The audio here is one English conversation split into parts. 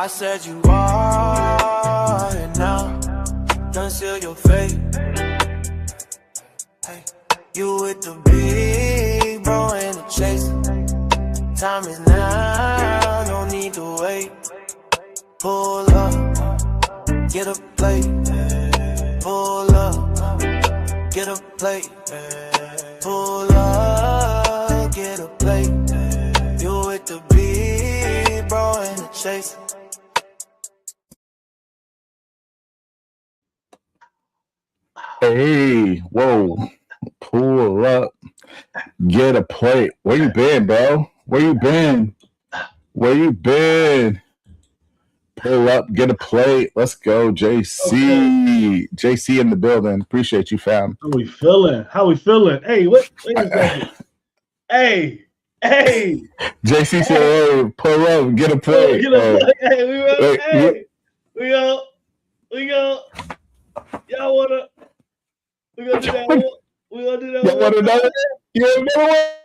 I said you are, and now done seal your fate. Hey, you with the big bro and the chase. Time is now, no need to wait. Pull up, get a plate. Pull up, get a plate. Pull up, get a plate. You with the big bro and the chase. Hey, whoa, pull up, get a plate. Where you been, bro? Where you been? Where you been? Pull up, get a plate. Let's go, JC. Okay. JC in the building. Appreciate you, fam. How we feeling? How we feeling? Hey, wait a second. Hey. JC said, hey, pull up, get a plate. Get a plate. Hey, we go. Y'all wanna? We gonna do that one. We gonna do that one. You wanna know it? You wanna know it?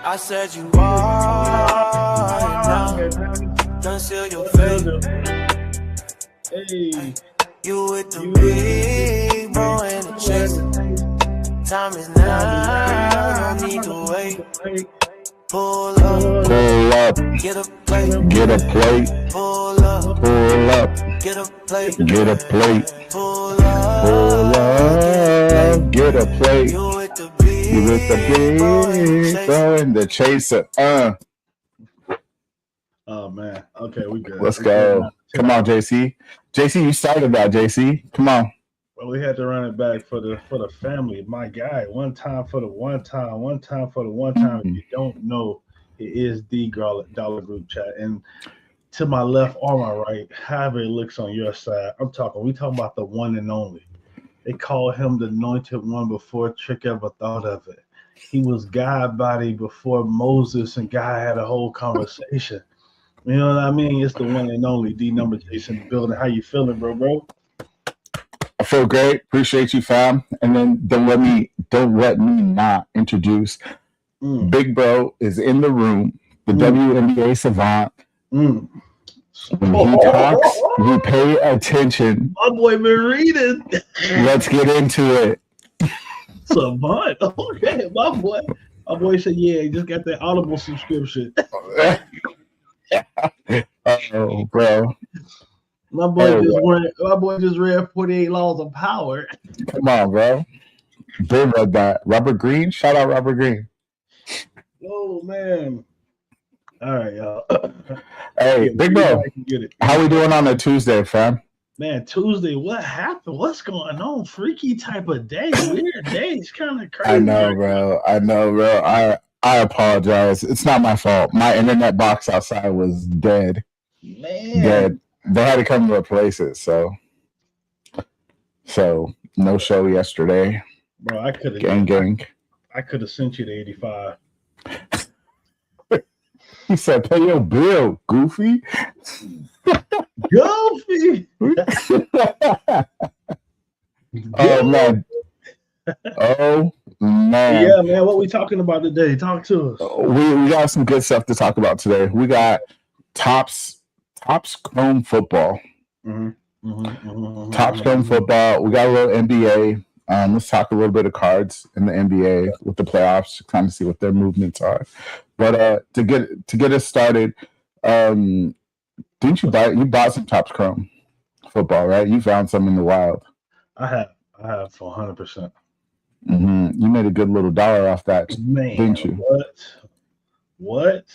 I said you are now. Done seal your fate. Hey. You with the big bro and the chase. Time is now, no need to wait. Pull up, get a plate. Get a plate. Pull up, get a plate. Get a plate. Pull up, get a plate. You with the big bro and the chaser. Oh man. Okay, we good. Let's go. Come on, JC. JC, you started that, JC. Come on. Well, we had to run it back for the family. My guy, one time for the one time. If you don't know, it is the Dollar Group Chat. And to my left or my right, however it looks on your side, we talking about the one and only. They call him the anointed one before Trick ever thought of it. He was God body before Moses and God had a whole conversation. You know what I mean? It's the one and only Deenumberchaser in the building. How you feeling, bro? I feel great. Appreciate you, fam. And then don't let me not introduce BigBro is in the room, the WNBA savant. When he talks, you pay attention. My boy been reading. Let's get into it. Savant. Okay, my boy said, yeah, he just got that Audible subscription. Oh, bro. My boy just read 48 Laws of Power. Come on, bro. They read that. Robert Greene. Shout out Robert Greene. Oh man. All right, y'all. Hey, BigBro. How we doing on a Tuesday, fam? Man, Tuesday, what happened? What's going on? Freaky type of day. Weird day. It's kind of crazy. I know, bro. I apologize. It's not my fault. My internet box outside was dead. Man. Dead. They had to come to replace it, so no show yesterday. Bro, I could have gang. I could have sent you the 85. He said, "Pay your bill, Goofy." Goofy. Oh man. Oh man. Yeah, man. What we talking about today? Talk to us. We got some good stuff to talk about today. We got Topps Chrome football. Topps Chrome football. We got a little NBA. Let's talk a little bit of cards in the NBA with the playoffs to kind of see what their movements are. But to get us started, didn't you bought some Topps Chrome football, right? You found some in the wild. I have for 100%. You made a good little dollar off that, man, didn't you? What?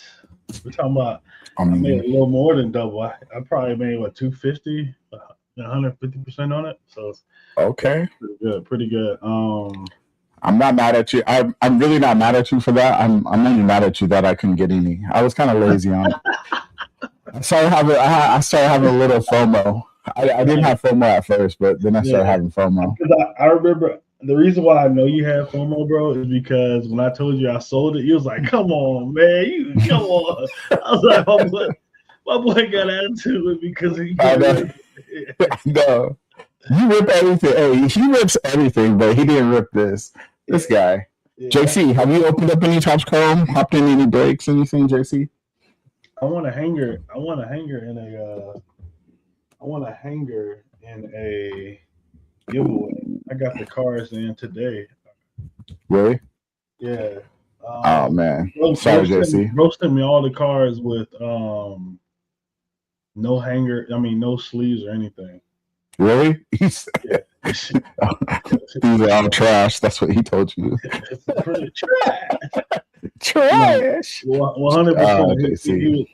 We're talking about. I made a little more than double. I probably made 250, 150% on it. So okay, pretty good. I'm not mad at you. I'm really not mad at you for that. I'm only mad at you that I couldn't get any. I was kind of lazy on it. I started having a little FOMO. I didn't have FOMO at first, but then I started having FOMO. I remember the reason why I know you had FOMO, bro, is because when I told you I sold it, you was like, "Come on, man, come on." I was like, "My boy got attitude because he." No, you rip everything. Hey, he rips everything, but he didn't rip this. This guy. Yeah. JC, have you opened up any Topps Chrome? Hopped in any breaks? Anything, JC? I want a hanger. I want a hanger in a. I want a hanger in a giveaway. I got the cards in today. Really? Yeah. Oh man, sorry, JC. Roasting me all the cards with no hanger. I mean, no sleeves or anything. Really? Yeah. These are all trash. That's what he told you. It's pretty trash. Trash. 100%.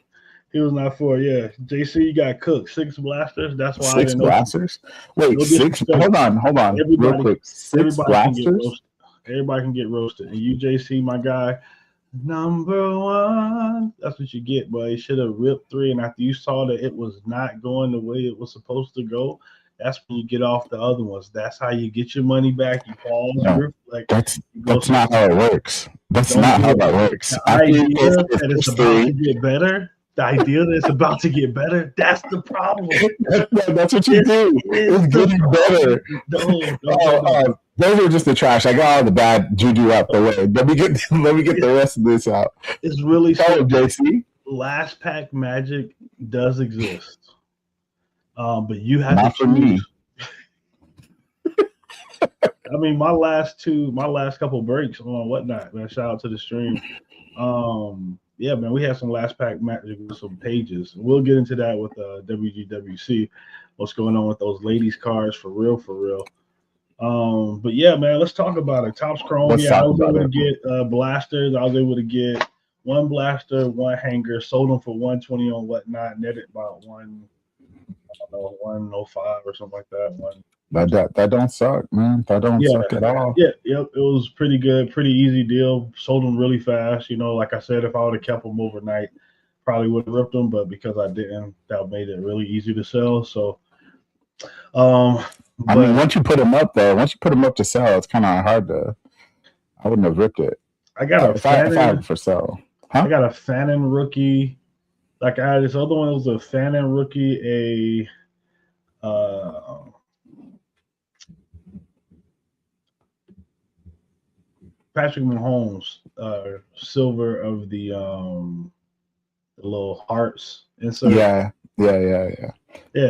He was not for it. Yeah. JC, you got cooked. 6 blasters. That's why 6 blasters. Wait, no 6. Hold on. Real quick. 6 blasters. Everybody can get roasted. And you, JC, my guy, number 1. That's what you get, but you should have ripped 3. And after you saw that it was not going the way it was supposed to go, that's when you get off the other ones. That's how you get your money back. You pause, no, reflect. That's not how it works. That's not how that works. The idea that it's about to get better. The idea that it's about to get better, that's the problem. That's what you do. It's getting better. No. Those are just the trash. I got all the bad juju out the way. Let me get the rest of this out. It's really simple. JC. Last pack magic does exist. But you have not to for me. I mean, my last couple breaks on whatnot, man. Shout out to the stream. Yeah, man, we had some last pack magic with some pages. We'll get into that with WGWC. What's going on with those ladies cards for real, for real. But yeah, man, let's talk about it. Topps Chrome. I was able to get blasters. I was able to get 1 blaster, 1 hanger. Sold them for $120 on whatnot. Netted about 105 or something like that. That don't suck, man. That don't suck at all. Yeah, yep. It was pretty good, pretty easy deal. Sold them really fast. You know, like I said, if I would have kept them overnight, probably would have ripped them. But because I didn't, that made it really easy to sell. So, I mean, once you put them up to sell, it's kind of hard to. I wouldn't have ripped it. I got if I had it for sale. Huh? I got a Fannin rookie. Like I had this other one. It was a Fannin rookie. Patrick Mahomes, silver of the little hearts insert. Yeah.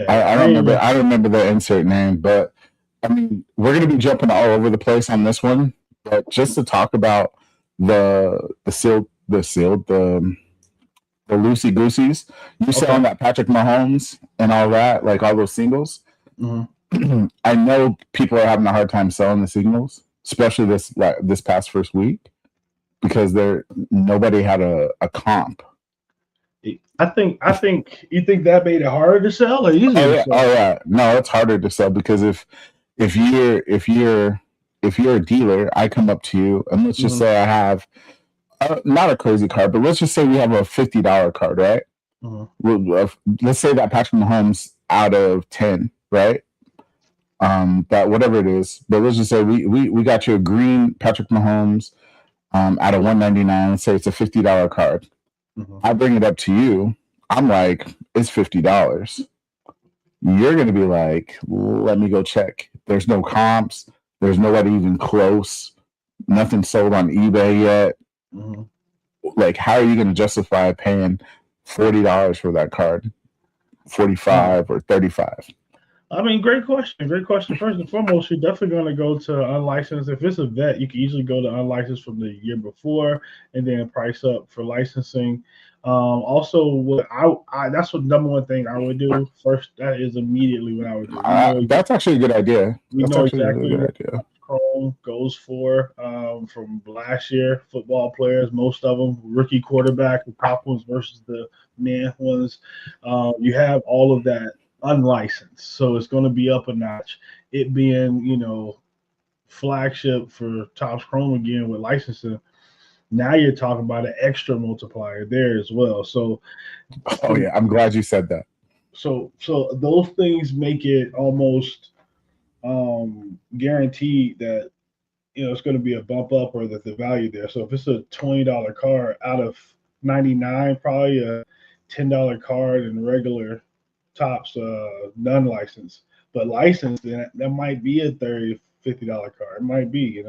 I remember the insert name, but I mean, we're gonna be jumping all over the place on this one. But just to talk about the loosey gooseys, you selling that Patrick Mahomes and all that, like all those singles. Mm-hmm. I know people are having a hard time selling the singles, especially this past first week, because nobody had a comp. I think you think that made it harder to sell or easier to sell? Oh yeah. No, it's harder to sell because if you're a dealer, I come up to you and let's just say I have not a crazy card, but let's just say we have a $50 card, right? Mm-hmm. Let's say that Patrick Mahomes out of 10, right? That whatever it is, but let's just say we got you a green Patrick Mahomes out of 199. Let's say it's a $50 card. Mm-hmm. I bring it up to you. I'm like, it's $50. You're gonna be like, let me go check. There's no comps. There's nobody even close. Nothing sold on eBay yet. Mm-hmm. Like, how are you gonna justify paying $40 for that card? 45 or 35? I mean, great question. First and foremost, you're definitely going to go to unlicensed. If it's a vet, you can easily go to unlicensed from the year before and then price up for licensing. Also, what I that's what number one thing I would do first. That is immediately what I would do. That's actually a good idea. We know exactly what Chrome goes for from last year. Football players, most of them, rookie quarterback, the top ones versus the man ones. You have all of that unlicensed, so it's going to be up a notch. It being, flagship for Topps Chrome again with licensing. Now you're talking about an extra multiplier there as well. So, oh yeah, I'm glad you said that. So those things make it almost guaranteed that it's going to be a bump up or that the value there. So if it's a $20 card out of 99, probably a $10 card in regular Tops non-licensed, but licensed, then that might be a $30-$50 car. It might be,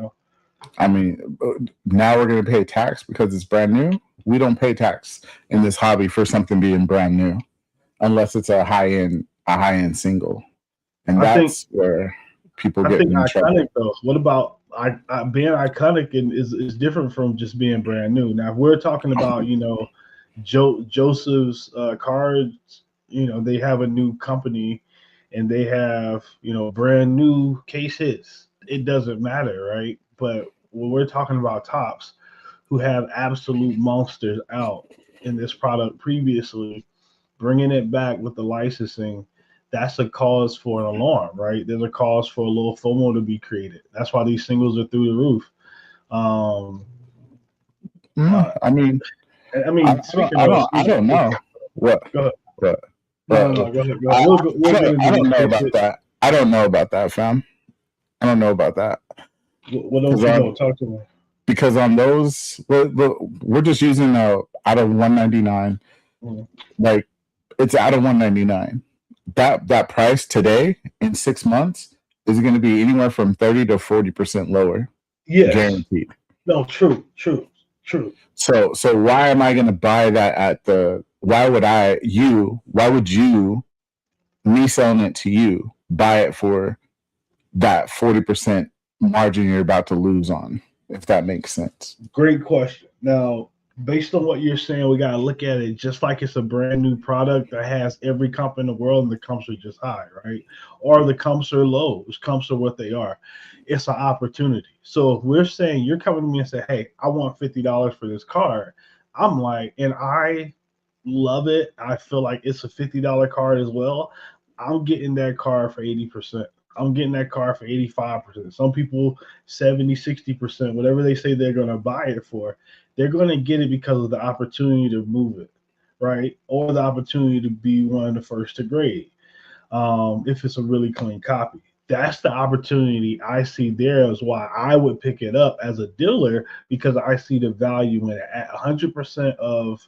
I mean, now we're going to pay tax because it's brand new. We don't pay tax in this hobby for something being brand new, unless it's a high end single, and that's where people get in trouble. Iconic though. What about being iconic is different from just being brand new. Now, if we're talking about Joseph's cards, they have a new company and they have brand new case hits. It doesn't matter, right? But when we're talking about Tops, who have absolute monsters out in this product previously, bringing it back with the licensing, that's a cause for an alarm, right? There's a cause for a little FOMO to be created. That's why these singles are through the roof. I mean, I don't know what. Go ahead. Go ahead. I don't know about that. I don't know about that, fam. I don't know about that. What else you know? Talk to me. Because on those, we're just using out of 199. Like, it's out of 199. That price today in 6 months is going to be anywhere from 30 to 40% lower. Yes. Guaranteed. No, true. So why am I going to buy that why would you, me selling it to you, buy it for that 40% margin you're about to lose on, if that makes sense? Great question. Now, based on what you're saying, we got to look at it just like it's a brand new product that has every comp in the world and the comps are just high, right? Or the comps are low. The comps are what they are. It's an opportunity. So if we're saying you're coming to me and say, hey, I want $50 for this car, I'm like, and I love it. I feel like it's a $50 car as well. I'm getting that car for 80%. I'm getting that car for 85%. Some people 70, 60%, whatever they say they're going to buy it for, they're going to get it because of the opportunity to move it, right? Or the opportunity to be one of the first to grade, if it's a really clean copy. That's the opportunity I see there, is why I would pick it up as a dealer, because I see the value in it at 100% of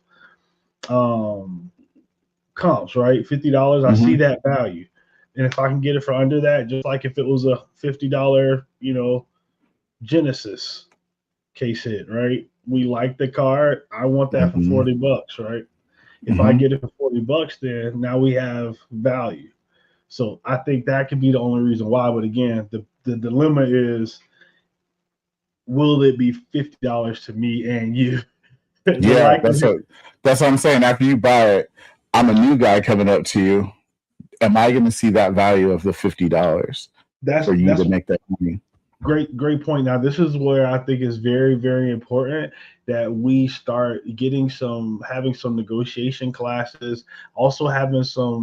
comps, right? $50, I see that value. And if I can get it for under that, just like if it was a $50, Genesis case hit, right? We like the car. I want that for $40, right? If I get it for $40, then now we have value. So I think that could be the only reason why. But again, the dilemma is, will it be $50 to me and you? Yeah, that's what I'm saying. After you buy it, I'm a new guy coming up to you. Am I going to see that value of the $50 for you to make that money? Great point. Now, this is where I think it's very, very important that we start having some negotiation classes, also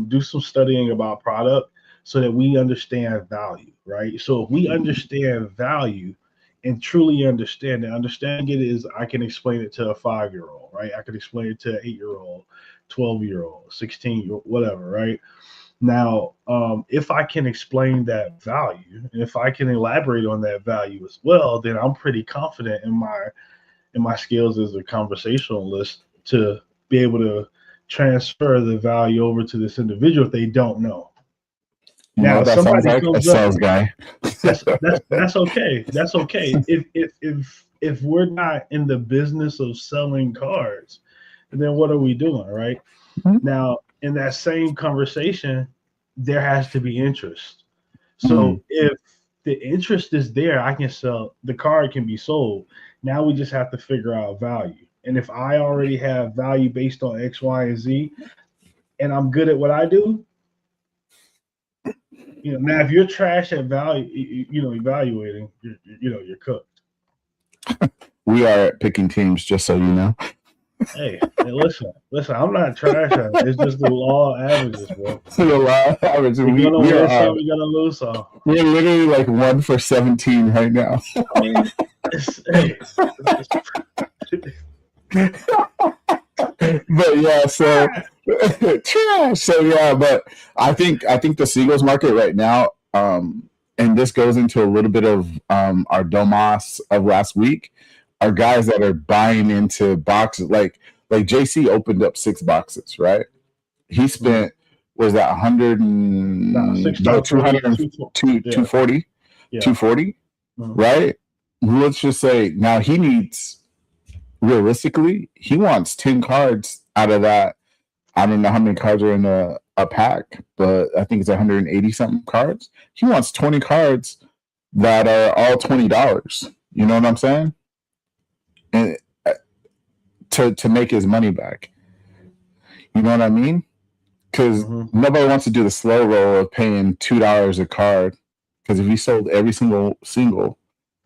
do some studying about product so that we understand value, right? So if we understand value and truly understand it, understanding it is, I can explain it to a 5-year-old, right? I can explain it to an 8-year-old, 12-year-old, 16-year-old, whatever, right? Now, if I can explain that value, and if I can elaborate on that value as well, then I'm pretty confident in my skills as a conversationalist to be able to transfer the value over to this individual if they don't know. Now, that sounds like a sales guy. That's okay. That's okay. If we're not in the business of selling cars, then what are we doing, right? Now, in that same conversation, there has to be interest. So if the interest is there, I can sell the car. It can be sold. Now we just have to figure out value. And if I already have value based on X, Y, and Z, and I'm good at what I do, now if you're trash at value, evaluating, you're cooked. We are picking teams, just so you know. Hey, listen, I'm not trash at it. It's just the law of averages, bro. The law of averages. You're gonna win some, you're gonna lose some. We're literally like 1 for 17 right now. I mean, but yeah, so trash. So yeah, but I think the Seagulls market right now, and this goes into a little bit of our Domas of last week, are guys that are buying into boxes. Like JC opened up 6 boxes, right? He spent was that 100 and no 200 240 240 right? Let's just say now he needs, realistically, he wants 10 cards out of that. I don't know how many cards are in a pack, but I think it's 180 something cards. He wants 20 cards that are all $20. You know what I'm saying? And to make his money back. You know what I mean? Because nobody wants to do the slow roll of paying $2 a card. Because if he sold every single,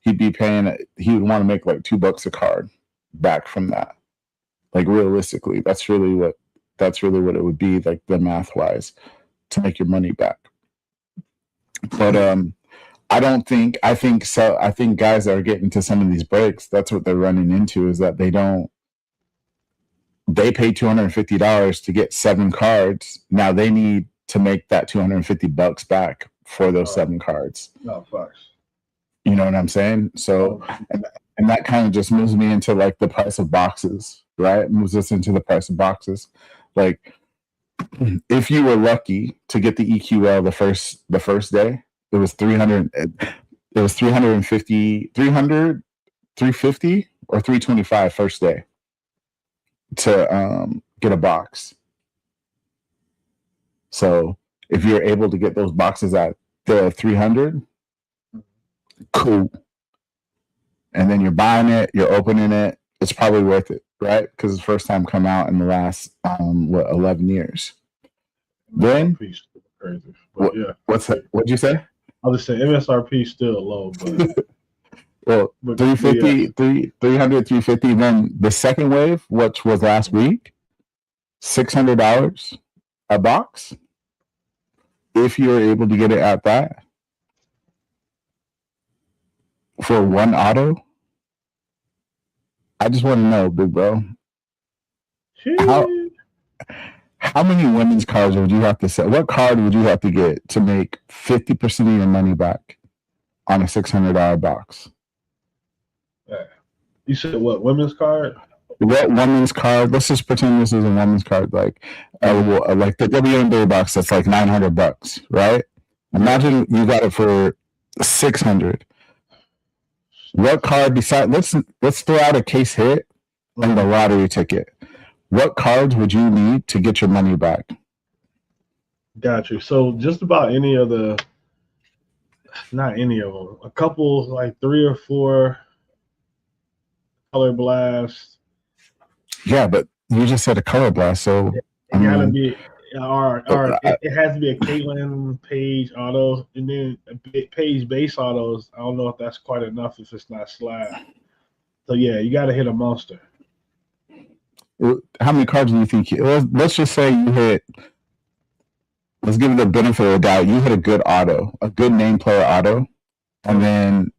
he'd be paying. He would want to make like $2 a card back from that. Like realistically, that's really what it would be, like the math wise, to make your money back. But I think guys that are getting to some of these breaks, that's what they're running into, is that they pay $250 to get 7 cards. Now they need to make that $250 back for those 7 cards. No, fucks. You know what I'm saying? So, and that kind of just moves me into like the price of boxes, right? It moves us into the price of boxes. Like, if you were lucky to get the EQL the first day, it was 300. It was 350, 300, 350, or 325 first day to get a box. So if you're able to get those boxes at the 300, cool. And then you're buying it, you're opening it, it's probably worth it, right? Because it's the first time come out in the last 11 years. Then crazy. But yeah. What'd you say? I was saying MSRP is still low, but well, 350, 300, 350. Then the second wave, which was last week, $600 a box. If you're able to get it at that for one auto, I just want to know, big bro, how many women's cards would you have to sell? What card would you have to get to make 50% of your money back on a $600 box? You said what, women's card? What women's card? Let's just pretend this is a women's card, like the WNBA box that's like $900, right? Imagine you got it for $600. What card besides? Let's throw out a case hit and the lottery ticket. What cards would you need to get your money back? Got you. So just about any of the, not any of them, a couple, like 3 or 4 color blast. Yeah, but you just said a color blast, so it gotta be, or it has to be a Caitlin Page auto, and then Page base autos. I don't know if that's quite enough if it's not slab. So yeah, you gotta hit a monster. How many cards do you think? Let's just say you hit. Let's give it the benefit of the doubt. You hit a good auto, a good name player auto, and then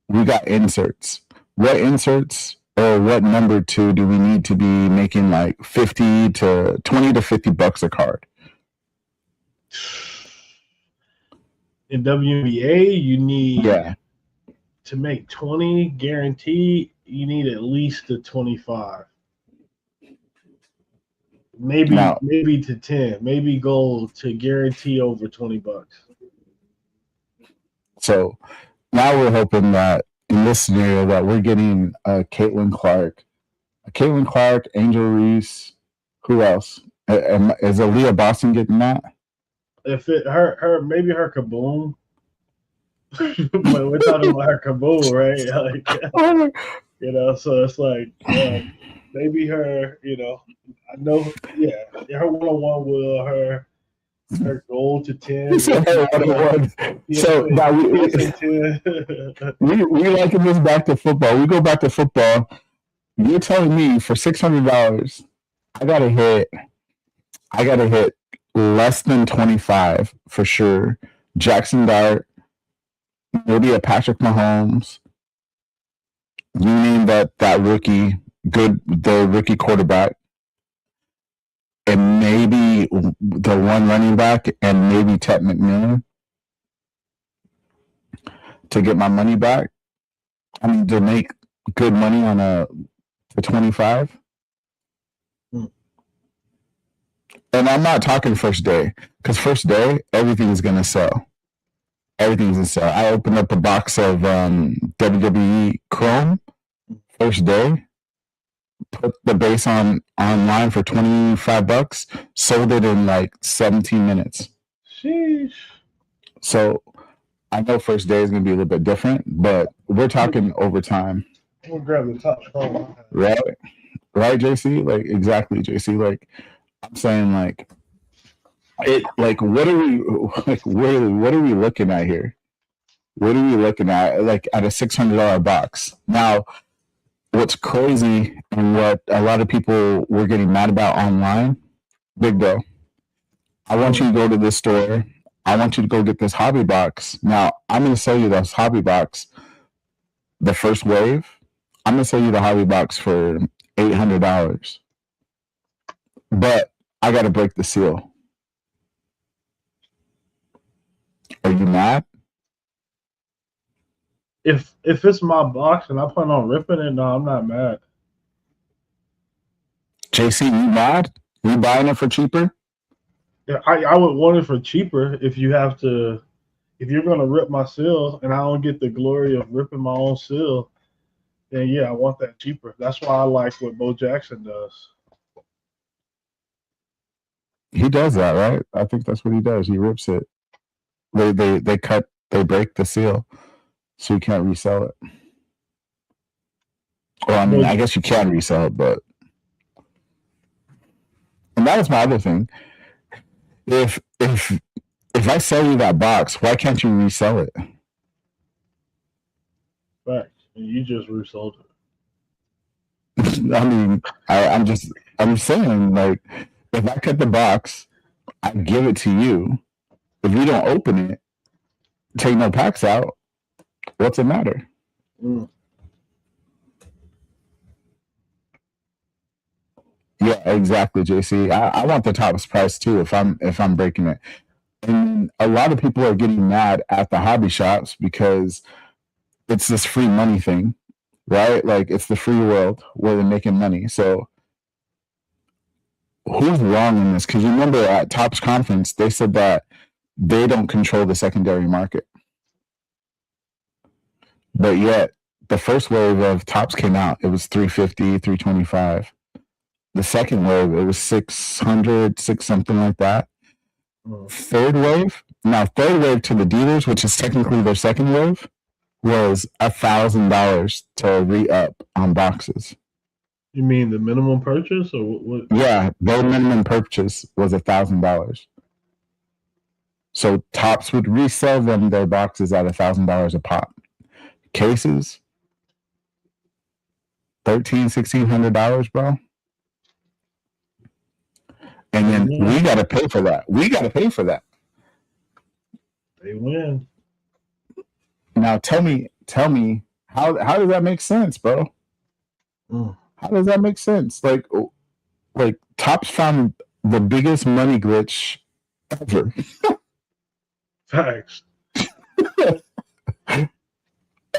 we got inserts. What inserts or what number 2 do we need to be making like $20 to $50 a card? In WNBA, you need to make 20 guaranteed. You need at least a 25. Maybe to 10, maybe gold to guarantee over $20. So now we're hoping that in this scenario that we're getting Caitlin Clark, Angel Reese. Who else? Is Aaliyah Boston getting that? If her maybe her Kaboom. But we're talking about her Kaboom, right? Like, you know, so it's like maybe her, you know, I know, her 101 will, her gold to 10. So now we liken this back to football. We go back to football. You're telling me for $600, I gotta hit less than 25 for sure. Jackson Dart, maybe a Patrick Mahomes. You name that rookie, the rookie quarterback, and maybe the one running back, and maybe Ted McMillan to get my money back. I mean, to make good money on a 25. And I'm not talking first day, because first day everything's gonna sell. Everything's gonna sell. I opened up a box of WWE Chrome first day, put the base on online for $25, sold it in like 17 minutes. Sheesh. So I know first day is gonna be a little bit different, but we're talking over time. We'll grab the top scroll. Right? Right, JC? Like exactly, JC. Like I'm saying, like it. Like what are we? Like what are we looking at here? What are we looking at? Like at a $600 box. Now, what's crazy and what a lot of people were getting mad about online, BigBro, I want you to go to this store. I want you to go get this hobby box. Now, I'm going to sell you this hobby box, the first wave. I'm going to sell you the hobby box for $800. But I got to break the seal. Are you mad? If it's my box and I plan on ripping it, no, I'm not mad. JC, you mad? You buying it for cheaper? Yeah, I would want it for cheaper if you're gonna rip my seal and I don't get the glory of ripping my own seal, then yeah, I want that cheaper. That's why I like what Bo Jackson does. He does that, right? I think that's what he does. He rips it. They break the seal, so you can't resell it. Well, I mean, I guess you can resell it, but and that was my other thing. If I sell you that box, why can't you resell it? Fact. You just resold it. I mean, I'm saying, like, if I cut the box, I give it to you. If you don't open it, take no packs out, what's it matter? Mm. Yeah, exactly, JC. I want the Topps price too if I'm breaking it. And a lot of people are getting mad at the hobby shops because it's this free money thing, right? Like it's the free world where they're making money. So who's wrong in this? Because remember at Topps conference, they said that they don't control the secondary market. But yet the first wave of Topps came out, it was 350, 325. The second wave, it was 600, something like that. Third wave to the dealers, which is technically their second wave, was $1,000 to re-up on boxes. You mean the minimum purchase or what? Yeah, their minimum purchase was $1,000. So Topps would resell them their boxes at $1,000 a pop. Cases, $1,600, bro. And then we got to pay for that. They win. Now tell me, how does that make sense, bro? How does that make sense? Like Topps found the biggest money glitch ever. Facts.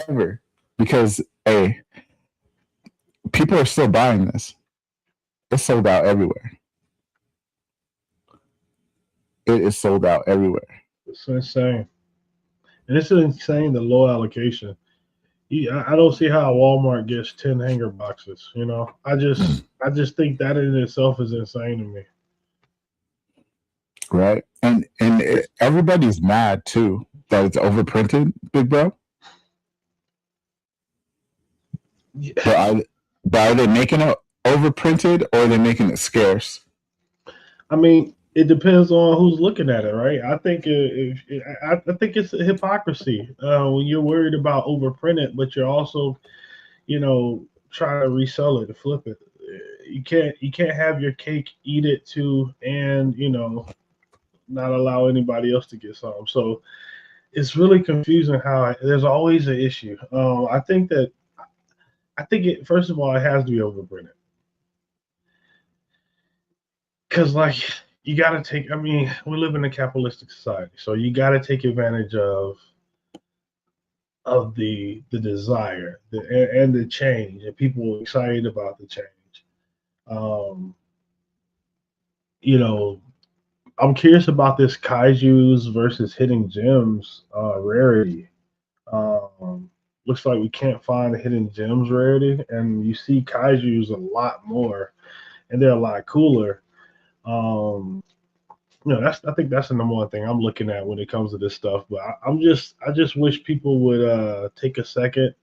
Ever. Because people are still buying this. It's sold out everywhere. It is sold out everywhere. It's insane. And it's insane the low allocation. I don't see how Walmart gets 10 hanger boxes. You know, I just think that in itself is insane to me. Right, and everybody's mad too that it's overprinted, BigBro. Yeah. But are they making it overprinted or are they making it scarce? I mean, it depends on who's looking at it, right? I think I think it's a hypocrisy when you're worried about overprinted, but you're also, trying to resell it, to flip it. You can't have your cake, eat it too, and not allow anybody else to get some. So it's really confusing how there's always an issue. I think it first of all it has to be overprinted because you got to take, we live in a capitalistic society, so you got to take advantage of the desire and the change, and people are excited about the change. you know, I'm curious about this Kaiju's versus Hidden Gems rarity. Um, Looks like we can't find a Hidden Gems rarity, and you see Kaiju's a lot more, and they're a lot cooler. Um, I think that's the number one thing I'm looking at when it comes to this stuff. But I just wish people would take a second,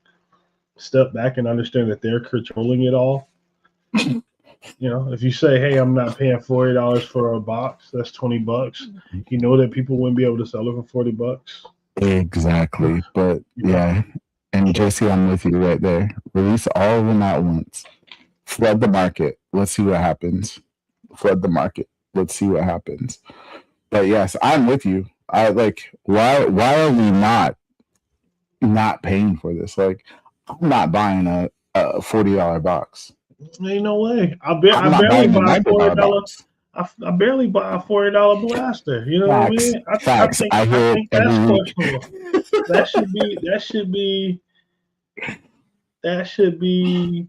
step back, and understand that they're controlling it all. If you say, "Hey, I'm not paying $40 for a box. That's $20." You know that people wouldn't be able to sell it for $40. Exactly. But You know, yeah, and JC, I'm with you right there. Release all of them at once. Flood the market. Let's see what happens. Flood the market. Let's see what happens. But yes, I'm with you. I like why are we not paying for this? Like, I'm not buying a $40 box. ain't no way. I'm I not barely buying a buy a $40. box. I barely buy a $40 blaster. You know what I Facts. mean? Facts. I hear it think that's every week. questionable. That should be.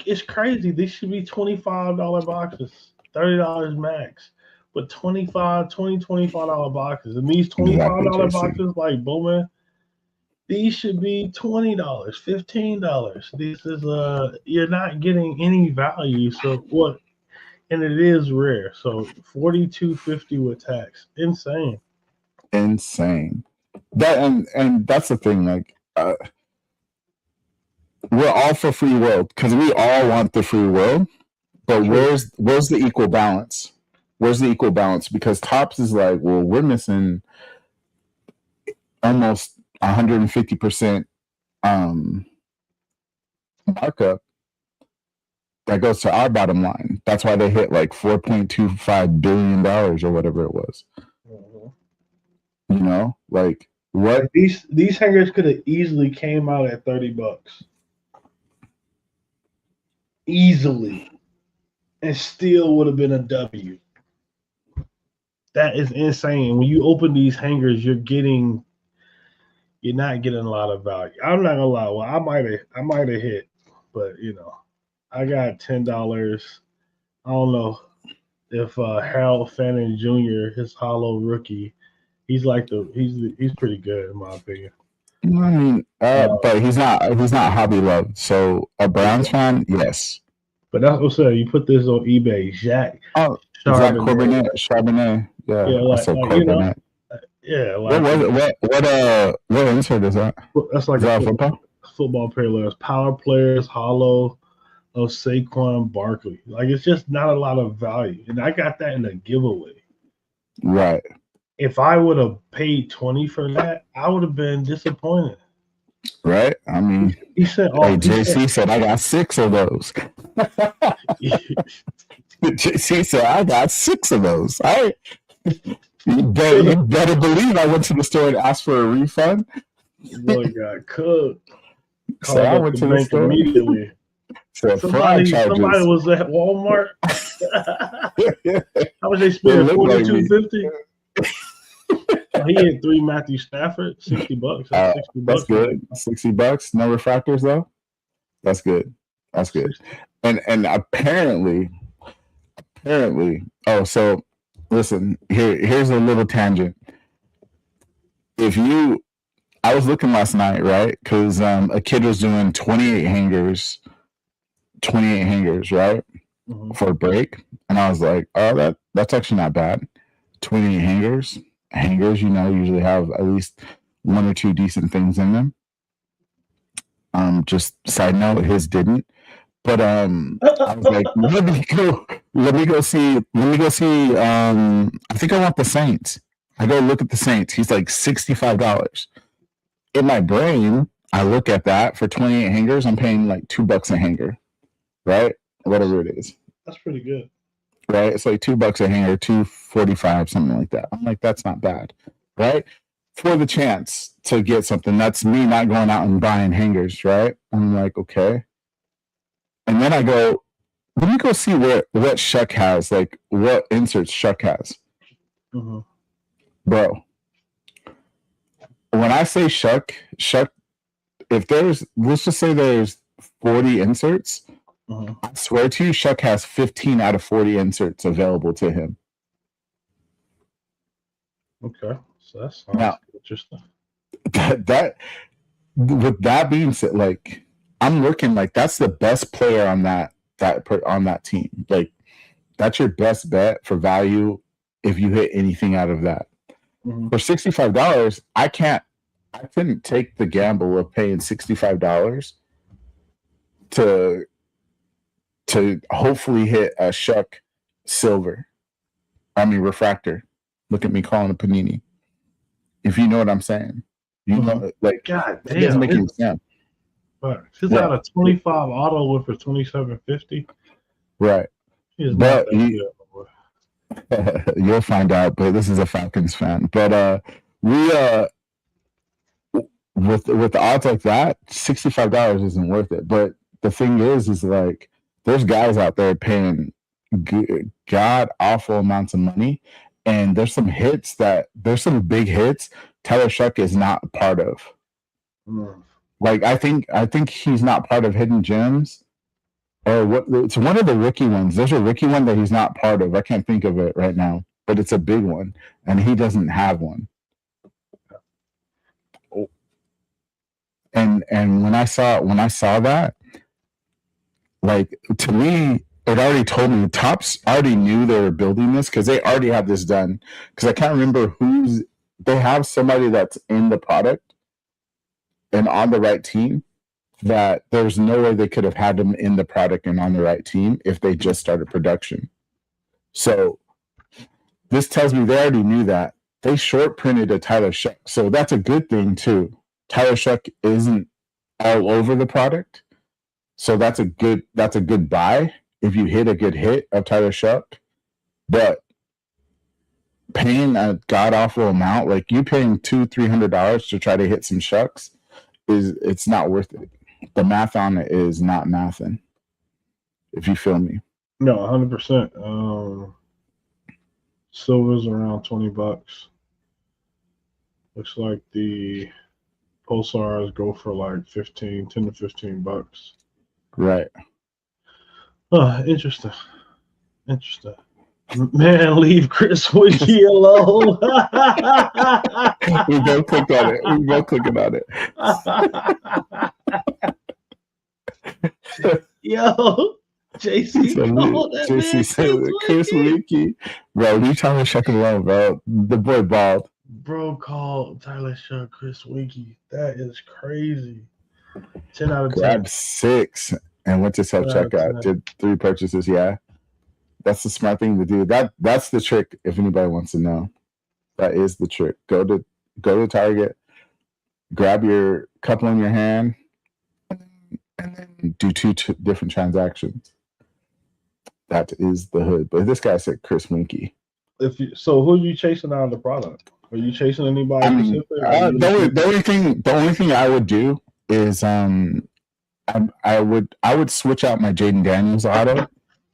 It's crazy. These should be $25 boxes, $30 max. But $25 boxes. And these Exactly, $25 JC. boxes, like Bowman, these should be $20, $15. This is you're not getting any value. So what? And it is rare. So $42.50 with tax, insane. Insane. That and that's the thing. Like, we're all for free world because we all want the free world. But where's the equal balance? Where's the equal balance? Because Topps is like, well, we're missing almost 150% markup that goes to our bottom line. That's why they hit like $4.25 billion or whatever it was. Mm-hmm. You know, like what? Like these hangers could have easily came out at $30. Easily. And still would have been a W. That is insane. When you open these hangers, you're not getting a lot of value. I'm not gonna lie. Well, I might have hit, but I got $10. I don't know if Harold Fannin Jr., his hollow rookie, he's pretty good in my opinion. I mean, but he's not hobby loved. So a Browns fan, yes. But that's what I'm saying. You put this on eBay, Zach. Oh, Zach Charbonnet. Yeah, Yeah, I said Charbonnet. Yeah, like what insert is that? That's like a football parallels, power players, hollow of Saquon Barkley. Like it's just not a lot of value, and I got that in a giveaway. Right. If I would have paid $20 for that, I would have been disappointed. Right. I mean, he said, JC said I got 6 of those. JC said I got 6 of those. All right. You better believe I went to the store and asked for a refund. Boy got cooked. So I went to the store immediately. Somebody was at Walmart. How much they spend? $42.50. He had 3 Matthew Stafford, $60. That's $60. That's good. $60. No refractors though. That's good. That's good. And apparently. Oh, so listen. Here's a little tangent. I was looking last night, right? Because a kid was doing 28 hangers, right, for a break, and I was like, oh, that's actually not bad. 28 hangers, usually have at least 1 or 2 decent things in them. Just side note, his didn't. But I was like, let me go see. I think I want the Saints. I go look at the Saints. He's like $65. In my brain, I look at that for 28 hangers. I'm paying like $2 a hanger, right? Whatever it is. That's pretty good. Right? It's like $2 a hanger, $2.45, something like that. I'm like, that's not bad, right? For the chance to get something. That's me not going out and buying hangers, right? I'm like, okay. And then I go, let me go see what Shuck has, like what inserts Shuck has. Mm-hmm. Bro, when I say Shuck, if let's just say there's 40 inserts, I swear to you, Shuck has 15 out of 40 inserts available to him. Okay, so that sounds Now, interesting. That with that being said, like I'm looking like that's the best player on that team. Like that's your best bet for value if you hit anything out of that. For $65, I couldn't take the gamble of paying $65 to hopefully hit a Shuck silver. I mean refractor. Look at me calling a panini. If you know what I'm saying. You know, like God it doesn't damn, make any sense. But he's out of 25 auto with for 2750. Right. He's not that good. You'll find out, but this is a Falcons fan. But we with the odds like that, $65 isn't worth it. But the thing is like there's guys out there paying god awful amounts of money, and there's some big hits Tyler Shuck is not part of. Like I think he's not part of hidden gems. Or what? It's one of the rookie ones. There's a rookie one that he's not part of. I can't think of it right now, but it's a big one, and he doesn't have one. And when I saw that, like to me, it already told me Topps already knew they were building this because they already have this done. Because I can't remember they have somebody that's in the product and on the right team. That there's no way they could have had them in the product and on the right team if they just started production. So this tells me they already knew that. They short printed a Tyler Shuck. So that's a good thing too. Tyler Shuck isn't all over the product. So that's a good buy if you hit a good hit of Tyler Shuck. But paying a god awful amount, like you paying $200-$300 to try to hit some Shucks, it's not worth it. The math on it is not mathing. If you feel me. No, 100%. Silver's around $20. Looks like the Pulsars go for like $10 to $15. Right. Interesting. Man, leave Chris Wiki alone. We both clicked on it. Yo, JC said Chris Wiki. Bro, you Tyler Shuck alone, bro. The boy bald. Bro called Tyler Shuck Chris Wiki. That is crazy. 10 out of 10. Grabbed 6 and went to self-checkout. Did 3 purchases, yeah. That's the smart thing to do. That's the trick if anybody wants to know. That is the trick. Go to Target, grab your couple in your hand, and then do 2 different transactions. That is the hood. But this guy said Chris Winky. So who are you chasing out of the product? Are you chasing anybody specific? The only thing I would do is I would switch out my Jaden Daniels auto.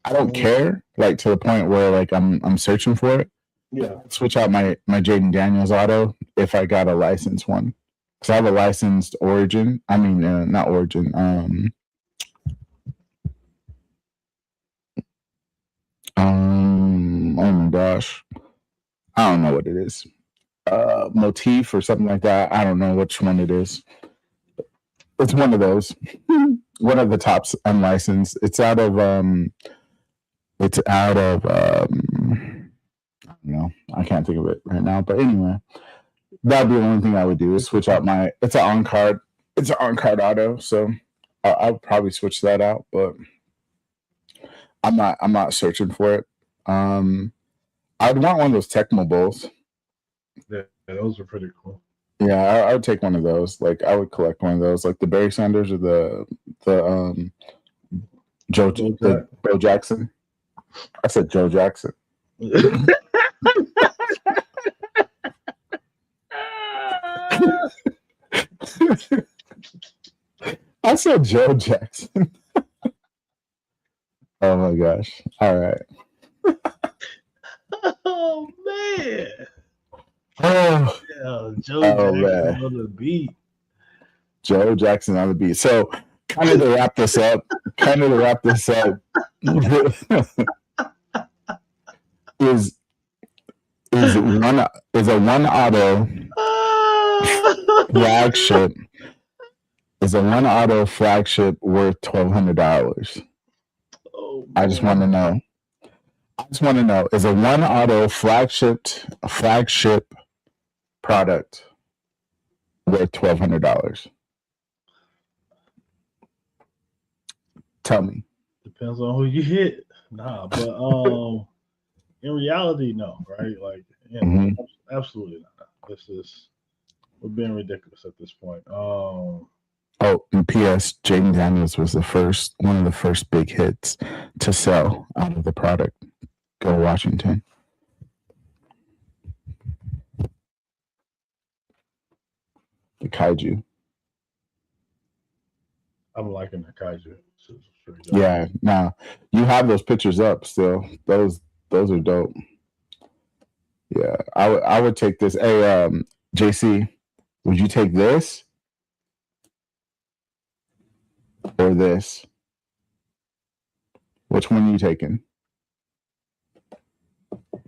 I don't care, like to the point where like I'm searching for it. Yeah. Switch out my Jaden Daniels auto if I got a licensed one. Because I have a licensed Origin. I mean, not Origin. Oh my gosh. I don't know what it is. Motif or something like that. I don't know which one it is. It's one of those. One of the Topps unlicensed. It's out of I don't know. I can't think of it right now. But anyway, that'd be the only thing I would do is switch out it's an on-card auto, so I'll probably switch that out, but I'm not searching for it. I'd want one of those Tecmo Bowls. Yeah, those are pretty cool. Yeah, I would take one of those. Like I would collect one of those, like the Barry Sanders or the Bo Jackson. I said Joe Jackson. I said Joe Jackson. Oh my gosh. All right. Oh man. Oh, yeah, Joe Jackson on the beat. Joe Jackson on the beat. So kind of to wrap this up, kind of to wrap this up, is a one auto flagship. Is a one auto flagship worth $1,200? Oh, I just want to know. Is a one auto flagship product worth $1,200? Tell me. depends on who you hit. Nah, but in reality, no, right? Like, absolutely not. We're being ridiculous at this point. Oh, and P.S. Jaden Daniels was one of the first big hits to sell out of the product. Go Washington. The Kaiju. I'm liking the Kaiju. Yeah, now you have those pictures up still. Those are dope. Yeah, I would take this. Hey, JC, would you take this or this? Which one are you taking?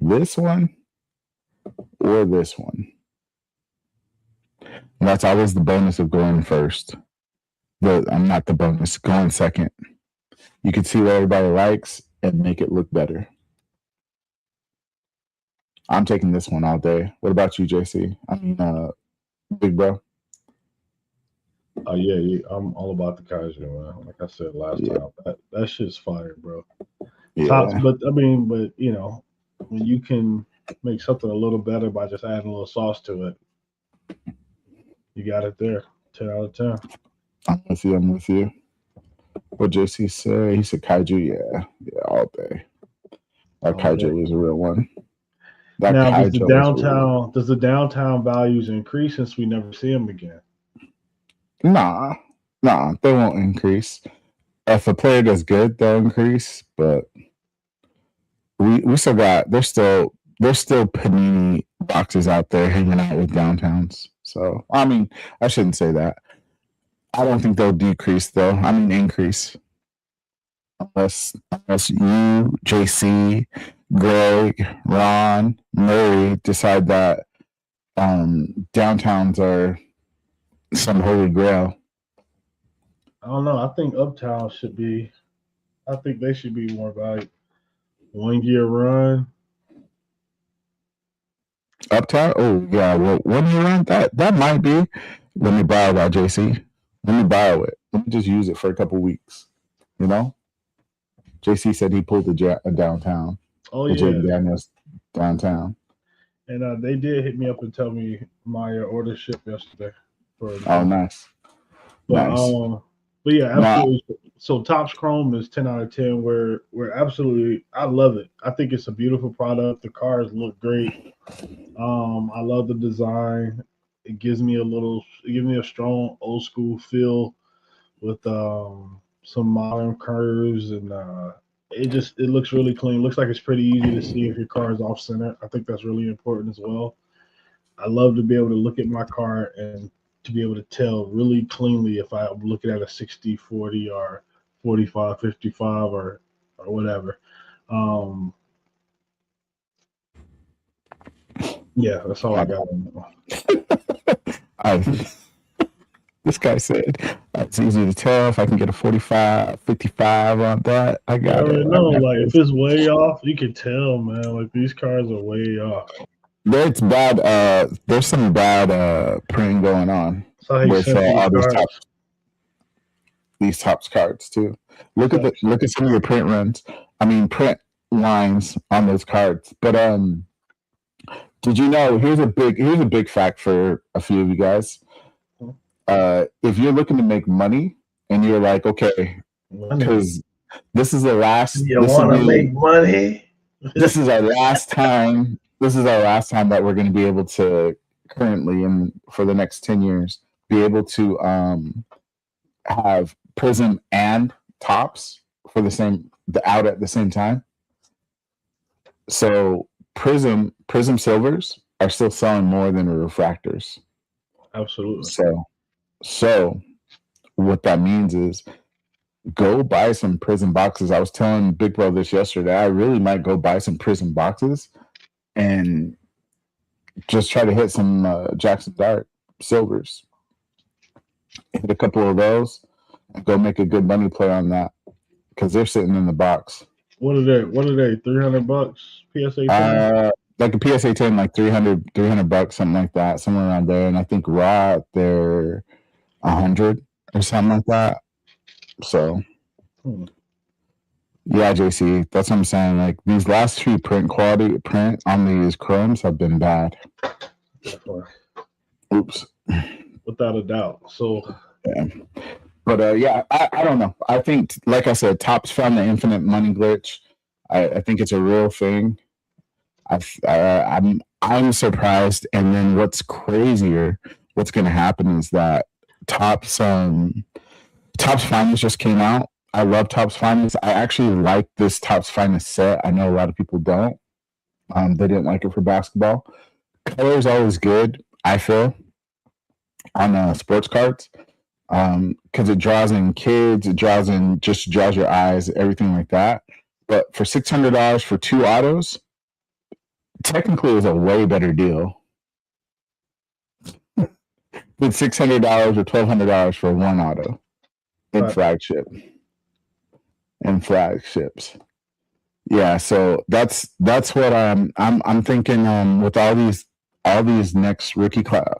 This one or this one? And that's always the bonus of going first. I'm not the bonus, going second. You can see what everybody likes and make it look better. I'm taking this one all day. What about you, JC? I mean, Big Bro. Oh yeah, I'm all about the Kaiju, man. Like I said last time, that shit's fire, bro. Yeah. Tops, but you know, when you can make something a little better by just adding a little sauce to it, you got it there. 10 out of 10. I'm with you. What JC say? He said Kaiju. Yeah, all day. That Kaiju is a real one. Now, does the downtown values increase since we never see them again? Nah, they won't increase. If a player does good, they'll increase. But we still got there's still Panini boxes out there hanging out with downtowns. So I mean, I shouldn't say that. I don't think they'll decrease though. I mean increase. Unless you, JC, Greg, Ron, Murray decide that downtowns are some holy grail. I don't know. I think Uptown they should be more like 1 year run. Uptown? Oh yeah, well 1 year run? That might be. Let me borrow that, JC. Let me borrow it. Let me just use it for a couple weeks. You know? JC said he pulled a downtown. Oh yeah. Daniels downtown. And they did hit me up and tell me my order shipped yesterday. Nice. But yeah, absolutely. So Topps Chrome is 10 out of 10. We're absolutely, I love it. I think it's a beautiful product. The cars look great. I love the design. It gives me a strong old school feel with some modern curves, and it looks really clean. Looks like it's pretty easy to see if your car is off center. I think that's really important as well. I love to be able to look at my car and to be able to tell really cleanly if I'm looking at a 60-40 or 45-55 or whatever. Yeah, that's all I got on that. This guy said it's easy to tell if I can get a 45, 55 on that. I got it. Like if it's way off, you can tell, man. Like these cars are way off. It's bad. There's some bad printing going on with all these Topps cards too. Look at some of your print lines on those cards. But did you know? Here's a big fact for a few of you guys. If you're looking to make money and you're like, okay, because this is the last. You want to make money? This is our last time. This is our last time that we're going to be able to currently and for the next 10 years be able to have Prism and Topps for out at the same time. So Prism silvers are still selling more than refractors. Absolutely. So what that means is go buy some Prism boxes. I was telling BigBro this yesterday. I really might go buy some Prism boxes and just try to hit some Jackson Dart silvers. Hit a couple of those and go make a good money play on that because they're sitting in the box. What are they? $300 PSA 10? Like a PSA 10, like 300 bucks, something like that, somewhere around there. And I think raw they're 100 or something like that. So yeah, JC, that's what I'm saying. Like these last few print on these chromes have been bad. Oops. Without a doubt. So yeah. But yeah, I don't know. I think, like I said, Topps found the infinite money glitch. I think it's a real thing. I'm surprised. And then what's crazier, what's going to happen is that Topps Finest just came out. I love Topps Finest. I actually like this Topps Finest set. I know a lot of people don't. They didn't like it for basketball. Color is always good, I feel, on sports cards. Because it draws in kids, it draws your eyes, everything like that. But for $600 for 2 autos, technically is a way better deal than $600 or $1,200 for 1 auto in flagship and flagships. Yeah, so that's what I'm thinking. With all these next rookie class.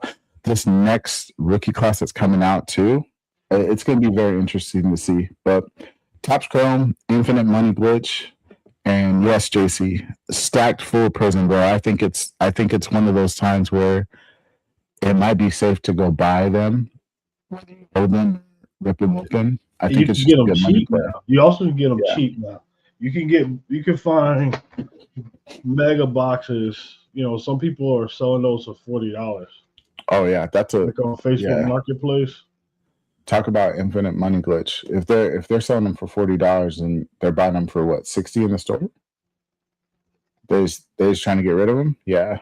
This next rookie class that's coming out too, it's going to be very interesting to see. But Topps Chrome, infinite money glitch, and yes, JC, stacked full Prism, bro. I think it's one of those times where it might be safe to go buy them, hold them, rip them open. I think it's just a good money play. You also can get them cheap now. You can find mega boxes. You know, some people are selling those for $40. Oh yeah, that's like on Facebook Marketplace. Talk about infinite money glitch. If they're selling them for $40 and they're buying them for what, 60 in the store? They're just trying to get rid of them. Yeah,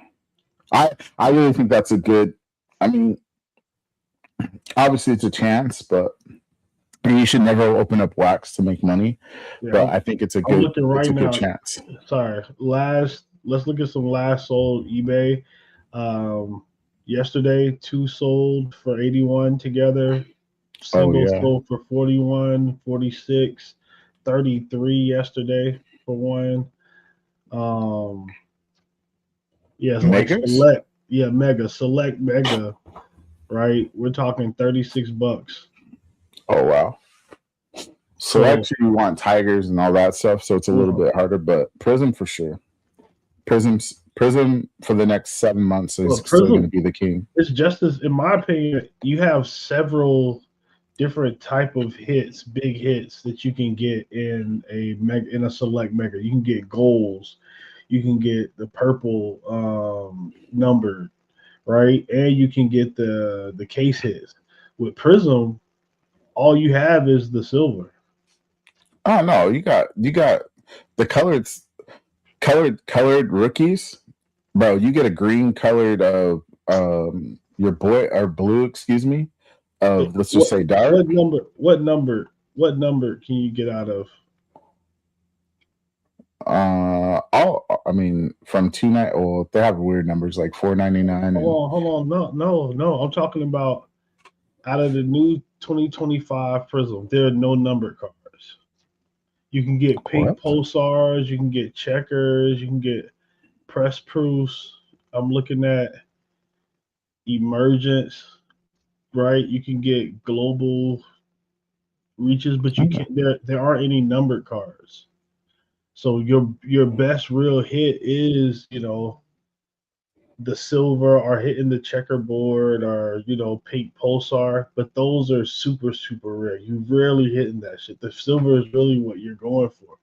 I really think that's a good. I mean, obviously it's a chance, but you should never open up wax to make money. Yeah, but I think it's a good. It's a good chance. Sorry, let's look at some last sold eBay. Yesterday, 2 sold for 81 together. Singles sold for 41, 46, 33 yesterday for 1. Select mega, right? We're talking $36. Oh wow. So actually you want tigers and all that stuff, so it's a little bit harder, but Prism for sure. Prism for the next 7 months is still going to be the king. It's just as, in my opinion, you have several different type of hits, big hits that you can get in a select mega. You can get golds, you can get the purple numbered, right, and you can get the case hits. With Prism, all you have is the silver. Oh no, you got the colored rookies. Bro, you get a green colored of your boy or blue, excuse me, of let's just say dark. What number can you get out of? I mean from 290. Well, they have weird numbers like 499. Hold on, no. I'm talking about out of the new 2025 Prism. There are no numbered cards. You can get pink pulsars, you can get checkers, you can get press proofs. I'm looking at emergence, right? You can get global reaches, but you can't. There aren't any numbered cards. So your best real hit is, you know, the silver or hitting the checkerboard or, you know, pink pulsar, but those are super, super rare. You rarely hitting that shit. The silver is really what you're going for.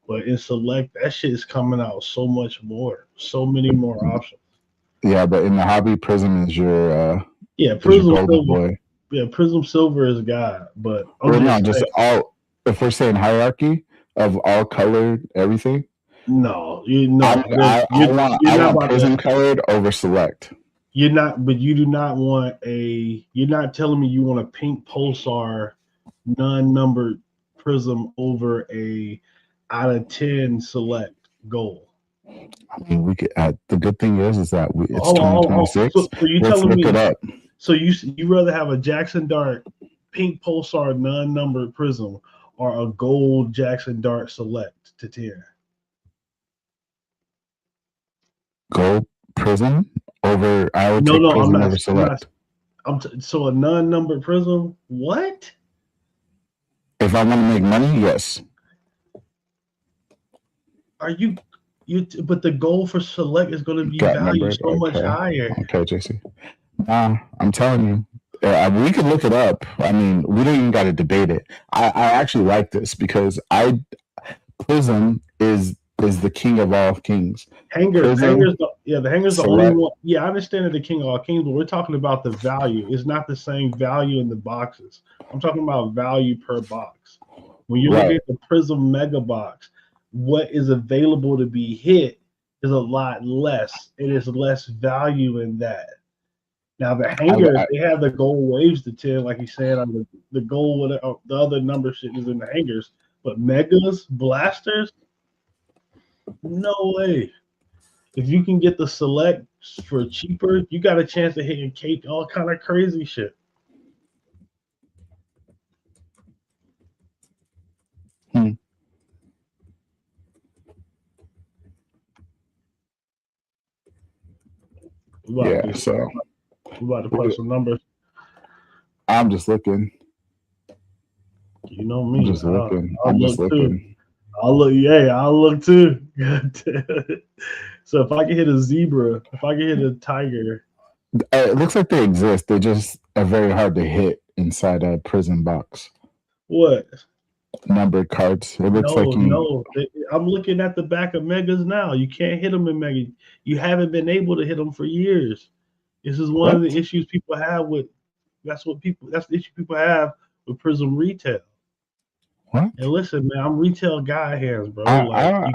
But in select, that shit is coming out so much more, so many more options. Yeah, but in the hobby, Prism is your Prism silver. Boy. Yeah, Prism silver is God. But if we're saying hierarchy of all colored everything. No, I want Prism colored over select. You're not, but you do not want you're not telling me you want a pink pulsar non-numbered Prism over a out of 10 select gold? I mean, we could. The good thing is that it's Hold on, hold on. 2026. So you Let's telling look it me? up. So you rather have a Jackson Dart pink pulsar non-numbered Prism or a gold Jackson Dart select to 10? Gold Prism over. I would No, take no, I'm Prism not. over Select. So a non-numbered Prism. What? If I want to make money, yes. Are you? But the goal for select is going to be Got valued numbered. so much Okay. higher. Okay, JC. I'm telling you. We can look it up. I mean, we don't even got to debate it. I actually like this because Prism is the king of all kings. Hangers, Prism, the hanger's the only one. Yeah, I understand that the king of all kings, but we're talking about the value. It's not the same value in the boxes. I'm talking about value per box. When you look at the Prism Mega Box, what is available to be hit is a lot less. It is less value in that. Now the hangers, they have the gold waves to 10, like you said, on the gold, the other number shit is in the hangers. But megas, blasters, no way. If you can get the select for cheaper, you got a chance of hitting cake, all kind of crazy shit. Yeah, so we're about to put some numbers. I'm just looking. You know me. I'm just looking. I'm just looking. I'll look. Yeah, I'll look too. So if I can hit a zebra, if I can hit a tiger, it looks like they exist. They just are very hard to hit inside a prison box. What? Numbered cards. It looks I'm looking at the back of megas now. You can't hit them in mega. You haven't been able to hit them for years. This is one of the issues people have with. That's the issue people have with Prism retail. What? And listen, man, I'm retail guy hands, bro. I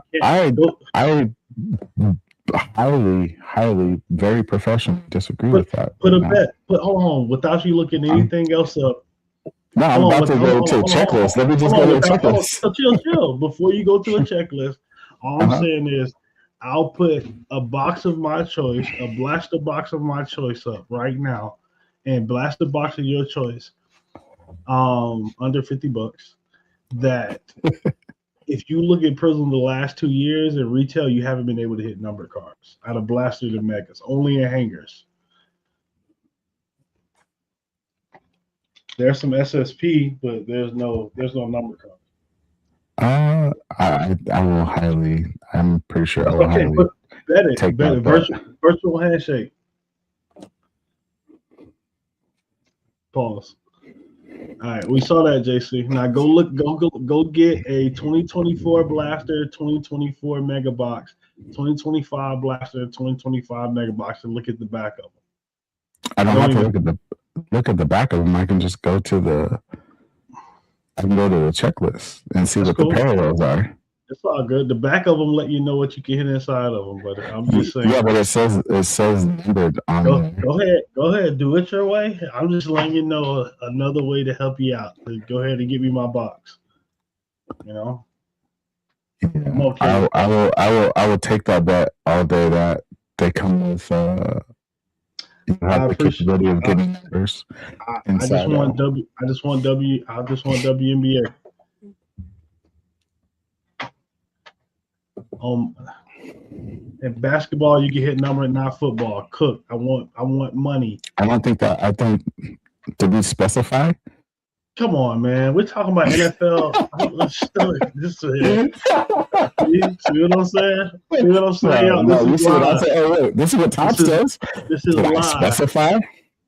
highly, very professionally disagree with that. Put a bet. Hold on. Without you looking anything else up. No, I'm about to go to a checklist. Let me just go to a checklist. Chill. Before you go to a checklist, all I'm saying is I'll put a box of my choice, a blaster box of my choice up right now, and blaster box of your choice, under $50. That if you look at Prism the last 2 years in retail, you haven't been able to hit number cards out of blaster to megas, only in hangers. There's some SSP, but there's no number card. I will highly. I'm pretty sure I will highly take that. Virtual handshake. Pause. All right, we saw that, JC. Now go get a 2024 blaster, 2024 mega box, 2025 blaster, 2025 mega box, and look at the back of them. I don't have to look at the back of them. I can just go to the checklist and see what the parallels are. It's all good. The back of them let you know what you can hit inside of them, but I'm just saying. Yeah, but it says numbered on there. Go ahead, do it your way. I'm just letting you know another way to help you out. Go ahead and give me my box. You know. Yeah, I'm okay. I will take that bet all day that they come with you have the capability of getting numbers. I just want WNBA. In basketball, you can hit number, not football. Cook. I want money. I think to be specified. Come on, man. We're talking about NFL. See what I'm saying? See what I'm saying? This is what Tom says. This is live. Specify.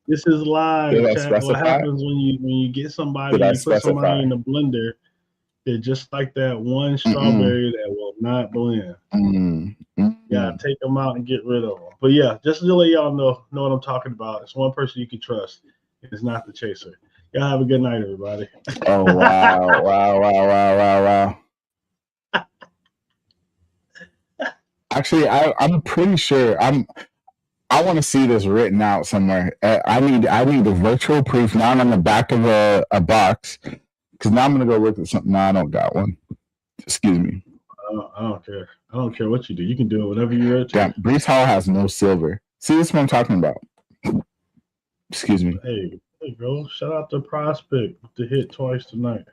This is live. What happens when you get somebody and you put somebody in the blender? They're just like that one strawberry that will not blend. Yeah, take them out and get rid of them. But yeah, just to let y'all know what I'm talking about. It's one person you can trust. It's not the chaser. Y'all have a good night, everybody. Oh wow. Actually, I'm pretty sure I want to see this written out somewhere. I need a virtual proof, not on the back of a box, Because now I'm gonna go look at something. No, I don't got one. Excuse me. I don't care. I don't care what you do. You can do it whenever you're ready. Damn, Brees Hall has no silver. See, this is what I'm talking about. Excuse me. Hey, bro. Shout out to Prospect to hit twice tonight.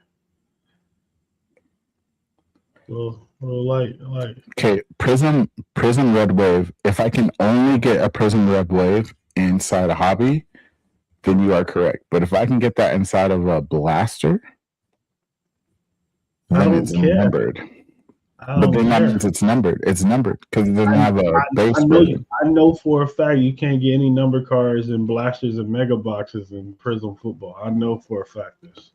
Little light. Okay, Prism Red Wave. If I can only get a Prism Red Wave inside a hobby, then you are correct. But if I can get that inside of a blaster, then it's numbered. But then that means it's numbered. It's numbered because it doesn't have a base version. I know for a fact you can't get any number cards and blasters and mega boxes in Prism football. I know for a fact this.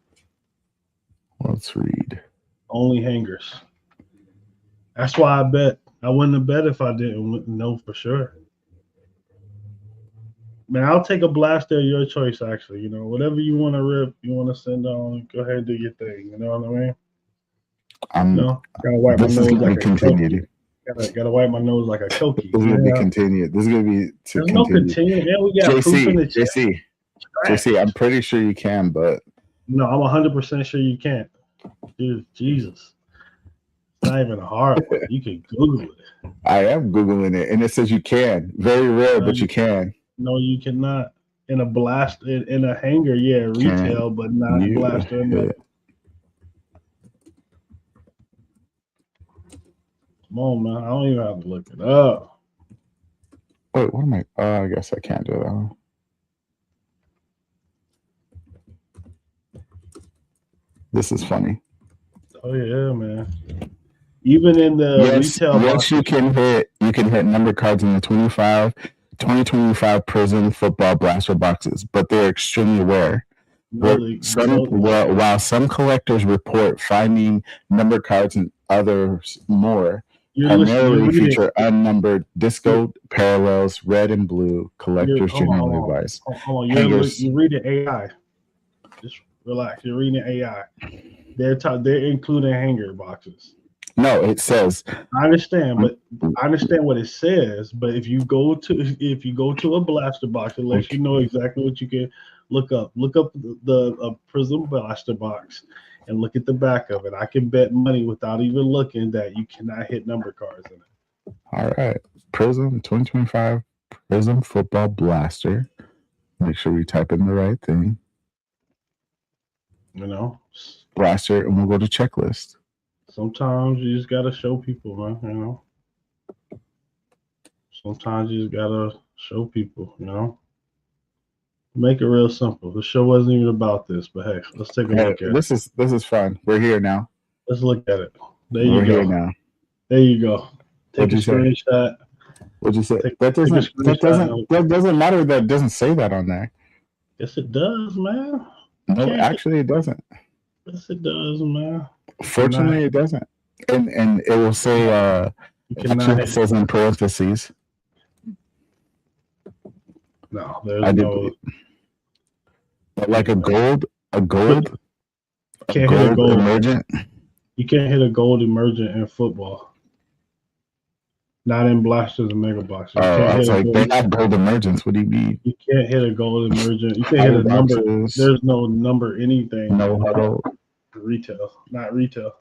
Let's read. Only hangers. That's why I bet. I wouldn't have bet if I didn't know for sure. Man, I'll take a blaster of your choice, actually. You know, whatever you want to rip, you want to send on, go ahead and do your thing. You know what I mean? Gotta wipe my nose like a continued. Gotta wipe my nose like a Koki. This is gonna be continued. This is gonna be There's no continue. Man, we got proof in the chat. JC, I'm pretty sure you can, but no, I'm 100% sure you can't. Dude, Jesus. It's not even a hard one. You can Google it. I am Googling it, and it says you can. Very rare, but you can. No, you cannot. In a blast, in a hanger, yeah, retail, but not blaster. Come on, man. I don't even have to look it up. Wait, what am I? I guess I can't do that. This is funny. Oh yeah, man. Even in the retail box, you can hit number cards in the 2025 Prism football blaster boxes, but they're extremely rare. While some collectors report finding number cards and others more, primarily feature unnumbered disco parallels, red and blue. Collectors generally advise. You're reading AI. Just relax. You're reading AI. They're including hanger boxes. No, it says. I understand what it says. But if you go to a blaster box, it lets you know exactly what you can look up. Look up the Prism blaster box and look at the back of it. I can bet money without even looking that you cannot hit number cards in it. All right, Prism 2025 Prism football blaster. Make sure we type in the right thing. You know, blaster, and we'll go to checklist. Sometimes you just gotta show people, man. You know, sometimes you just gotta show people. You know, make it real simple. The show wasn't even about this, but hey, let's take a look at it. This is fun. We're here now. Let's look at it. There you go. We're here now. There you go. Take a screenshot. What'd you say? That doesn't matter. That doesn't say that on there. Yes, it does, man. No, actually, it doesn't. Yes, it does, man. Fortunately, it doesn't. And it will say, it says in parentheses. No, there's no. But like a gold can't hit a gold emergent. You can't hit a gold emergent in football. Not in blasters and mega boxes. I was like, they have gold emergents. What do you mean? You can't hit a gold emergent. You can't hit a number. There's no number anything. No huddle. Retail, not retail.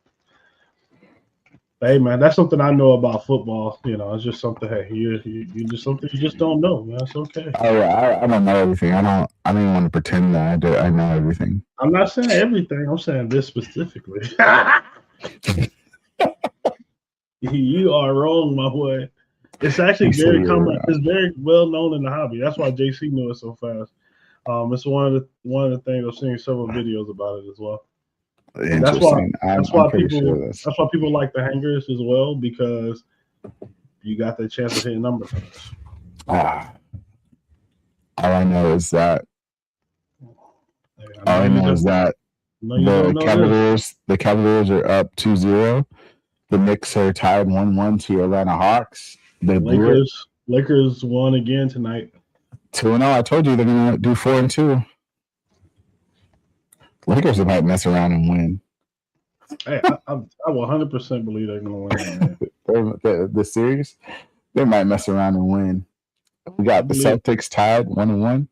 Hey man, that's something I know about football. You know, it's just something. Hey, you just something you just don't know, man. It's okay. I don't know everything. I don't even want to pretend that I know everything. I'm not saying everything. I'm saying this specifically. You are wrong, my boy. It's actually very common. It's very well known in the hobby. That's why JC knew it so fast. It's one of the things I've seen several videos about it as well. That's why people like the hangers as well, because you got the chance of hitting number cards. All I know is that the Cavaliers are up 2-0. The Knicks are tied 1-1 to Atlanta Hawks. Lakers won again tonight. 2-0. I told you they're gonna do 4-2. Lakers might mess around and win. Hey, I 100% believe they're gonna win. The series, they might mess around and win. We got the Celtics tied 1-1.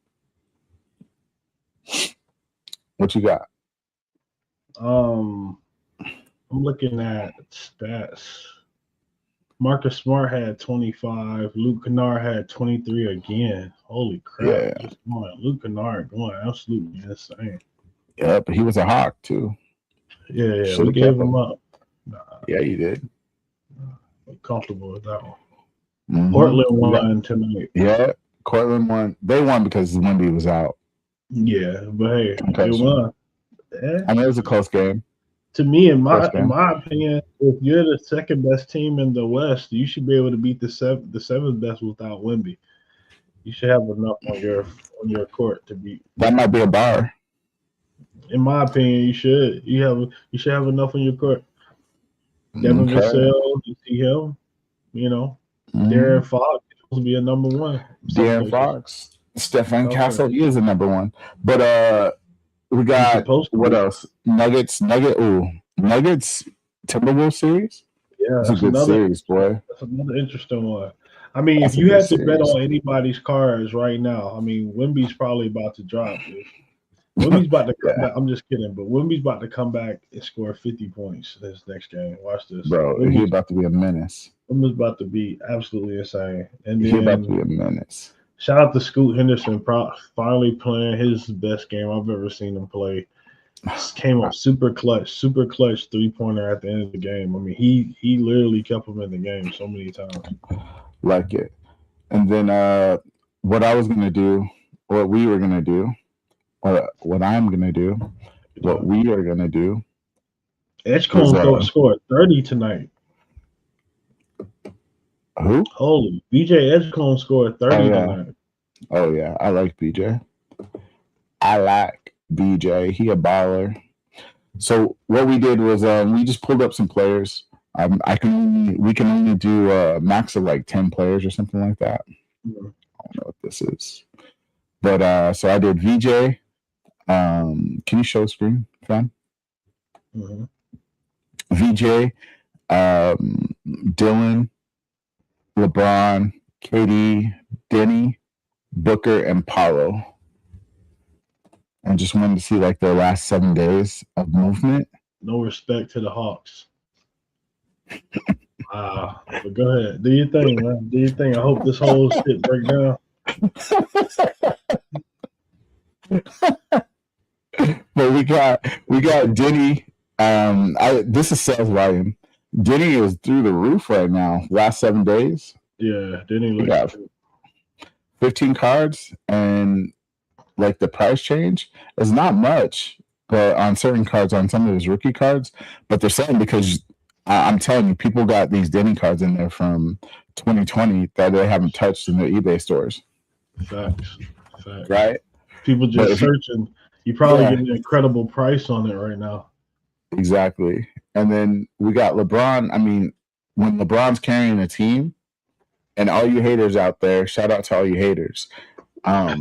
What you got? I'm looking at stats. Marcus Smart had 25. Luke Kennard had 23 again. Holy crap. Yeah. Just going. Luke Kennard going absolutely insane. Yeah, but he was a Hawk too. Yeah, Should we have gave kept him him. up. Yeah, you did. I'm comfortable with that one. Mhm. Portland We got- won tonight. Yeah, Cortland won. They won because Wemby was out. Yeah, but hey, they Concussion. won. Yeah. I mean, it was a close game. To me, in Close game. my opinion, if you're the second best team in the West, you should be able to beat the seventh best without Wemby. You should have enough on your court to beat. That might be a bar. In my opinion, you should. You should have enough on your court. Devin Okay. Vassell, you see him. You know, Mhm. Darren Fox is supposed to be a number one. Darren Fox, Stefan Okay. Castle, he is a number one. But we got supposed to what be. else? Nuggets, Timberwolves series. Yeah, It's a good series, boy. That's another interesting one. I mean, That's if a you good had to bet series. on anybody's cards right now, I mean, Wemby's probably about to drop. Wemby's about to come back. I'm just kidding, but Wemby's about to come back and score 50 points this next game. Watch this. Bro, he about to be a menace. Wemby's about to be absolutely insane. And He about to then be a menace. shout out to Scoot Henderson, finally playing his best game I've ever seen him play. Came up super clutch 3-pointer at the end of the game. I mean, he literally kept him in the game so many times. Like it. And then what I was gonna do, what we were gonna do, or what I'm gonna do, what we are gonna do. Edgecombe scored 30 tonight. Who? Holy, BJ Edgecombe scored 30 tonight. Oh yeah, I like BJ. I like BJ. He a baller. So what we did was we just pulled up some players. We can only do a max of like 10 players or something like that. Mm-hmm. I don't know what this is. But so I did VJ. Can you show screen, fam? Mm-hmm. VJ, Dylan, LeBron, KD, Denny, Booker, and Paulo. And just wanted to see like their last 7 days of movement. No respect to the Hawks. But go ahead. Do your thing, man. Do your thing. I hope this whole shit break down. But we got Denny. This is sales volume. Denny is through the roof right now. Last 7 days. Yeah, Denny We got 15 cards, and like the price change is not much, but on certain cards, on some of his rookie cards. But they're saying because I'm telling you, people got these Denny cards in there from 2020 that they haven't touched in their eBay stores. Facts. Right? People just searching. You probably get an incredible price on it right now. Exactly. And then we got LeBron. I mean, when LeBron's carrying a team, and all you haters out there, shout out to all you haters. The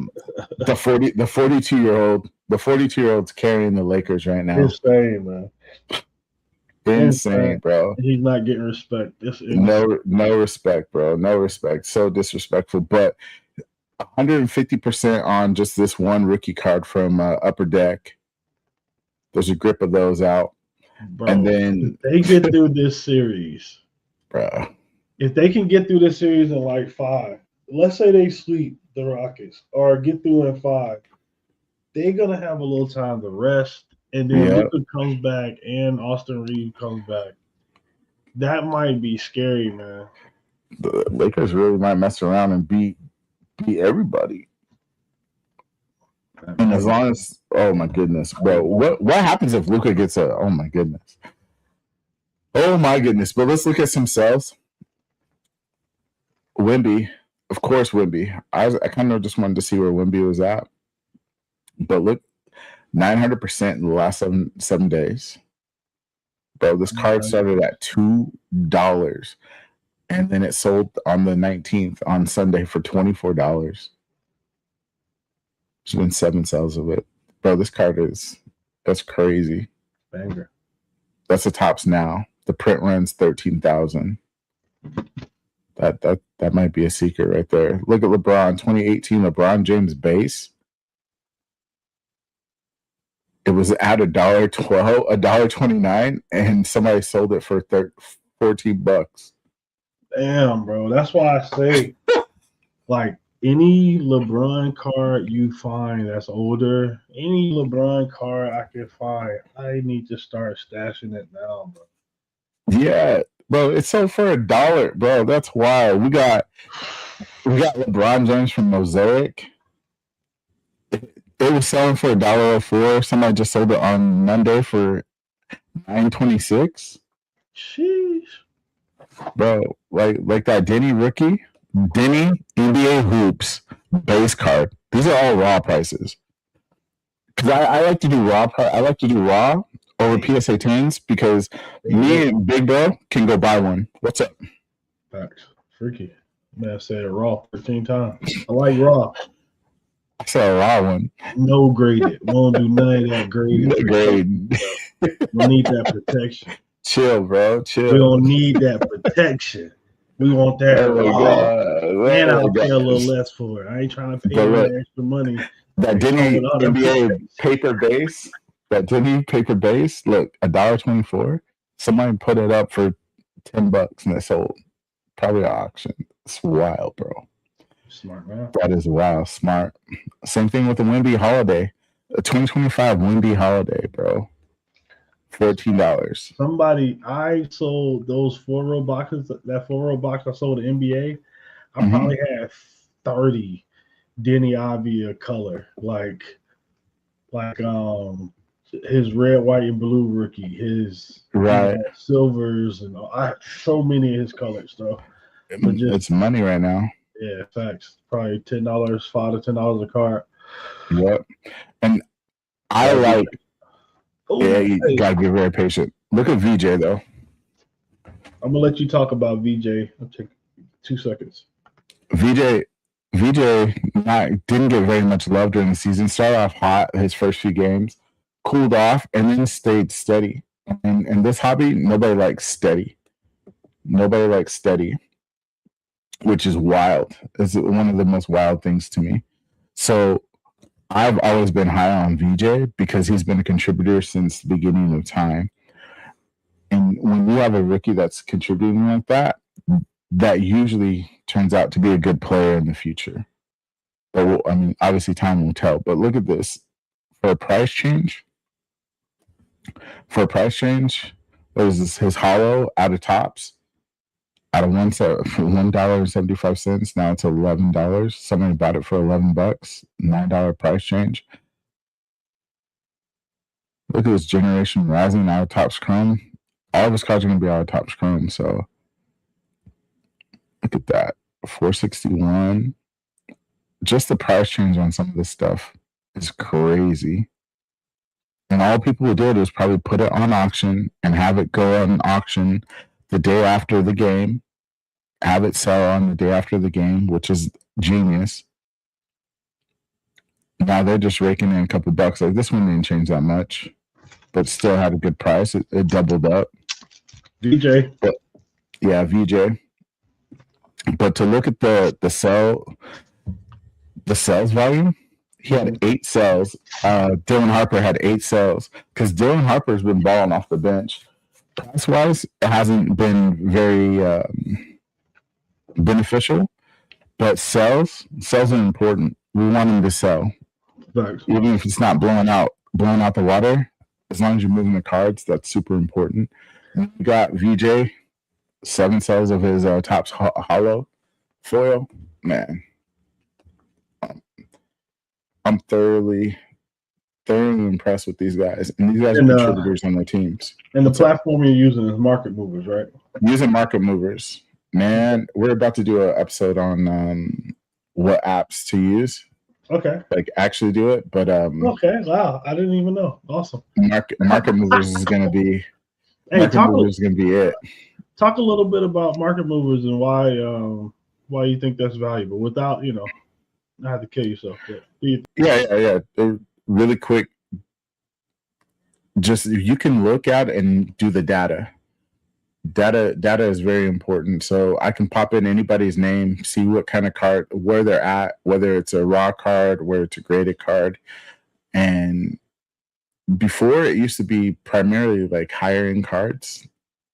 42-year-old's carrying the Lakers right now. Insane, man. Insane, bro. He's not getting respect. No respect, bro. No respect. So disrespectful. But 150% on just this one rookie card from Upper Deck. There's a grip of those out. Bro, and then if they get through this series, bro. If they can get through this series in like 5, let's say they sweep the Rockets or get through in 5, they're gonna have a little time to rest. And then Luka comes back and Austin Reeves comes back. That might be scary, man. The Lakers really might mess around and beat everybody. And as long as, oh my goodness, bro, what happens if Luka gets oh my goodness. But let's look at some sales. Wemby, of course, Wemby. I kind of just wanted to see where Wemby was at. But look, 900% in the last seven days. Bro, this card started at $2. And then it sold on the 19th on Sunday for $24. There's been 7 sales of it. Bro, this card that's crazy. Banger. That's the tops now. The print runs 13,000. That might be a secret right there. Look at LeBron, 2018 LeBron James base. It was at $1.12, $1.29, and somebody sold it for $14. Damn, bro. That's why I say, like, any LeBron card you find that's older, any LeBron card I can find, I need to start stashing it now, bro. Yeah, bro, it's sold for $1, bro. That's wild. We got LeBron James from Mosaic. It was selling for $1.04. Somebody just sold it on Monday for $9.26. Sheesh. Bro, like that Denny rookie, Denny NBA hoops base card. These are all raw prices. Because I like to do raw. I like to do raw over PSA 10s because me and BigBro can go buy one. What's up? Facts. Freaky. Man, I said it raw 13 times. I like raw. I said a raw one. No graded. We don't do none of that graded. No grade. We need that protection. Chill, bro. Chill. We don't need that protection. We want that raw. And I'll pay a little less for it. I ain't trying to pay that extra money. That Denny NBA paper base. That Denny paper base. Look, $1.24. Somebody put it up for $10 and it sold. Probably an auction. It's wild, bro. Smart, man. That is wild. Smart. Same thing with the Wemby holiday. A 2025 Wemby holiday, bro. $14. Somebody, I sold those 4-row boxes. That 4-row box I sold the NBA. I probably had 30 Denny Avia color, like his red, white, and blue rookie, his silvers, and all. I have so many of his colors, though. It's money right now. Yeah, facts. Probably $10, $5 to $10 a card. Yep. And I like. Yeah, you gotta be very patient. Look at VJ though. I'm gonna let you talk about VJ. I'll take 2 seconds. VJ didn't get very much love during the season. Started off hot his first few games, cooled off, and then stayed steady. And in this hobby, nobody likes steady. Nobody likes steady, which is wild. It's one of the most wild things to me. So I've always been high on VJ because he's been a contributor since the beginning of time. And when you have a rookie that's contributing like that, that usually turns out to be a good player in the future. But I mean, obviously time will tell. But look at this. For a price change, what was this? His hollow out of tops, out of $1.75. Now it's $11. Somebody bought it for $11. $9 price change. Look at this generation rising out of Topps Chrome. All of his cards are going to be out of Topps Chrome. So look at that. 461. Just the price change on some of this stuff is crazy. And all people would do is probably put it on auction and have it go on auction the day after the game. Have it sell on the day after the game, which is genius. Now they're just raking in a couple bucks. Like this one didn't change that much, but still had a good price. It doubled up. VJ. But, yeah, VJ. But to look at the sales volume, he had 8 sales. Dylan Harper had 8 sales because Dylan Harper's been balling off the bench. Price-wise, it hasn't been very beneficial, but sales are important. We want him to sell. Thanks. Even if it's not blowing out the water, as long as you're moving the cards, that's super important. And we got VJ, 7 sales of his Topps hollow foil. Man, I'm thoroughly impressed with these guys, and these guys are contributors on their teams. And the platform you're using is Market Movers, right? Using Market Movers. Man, we're about to do an episode on what apps to use. Okay. Like actually do it, but okay. Wow, I didn't even know. Awesome. Market Movers is going to be. Market Movers is going to be it. Talk a little bit about Market Movers and why you think that's valuable without not have to kill yourself. Yeah. Really quick. Just you can look at and do the data. Data is very important. So I can pop in anybody's name, see what kind of card, where they're at, whether it's a raw card, whether it's a graded card, and before it used to be primarily like hiring cards,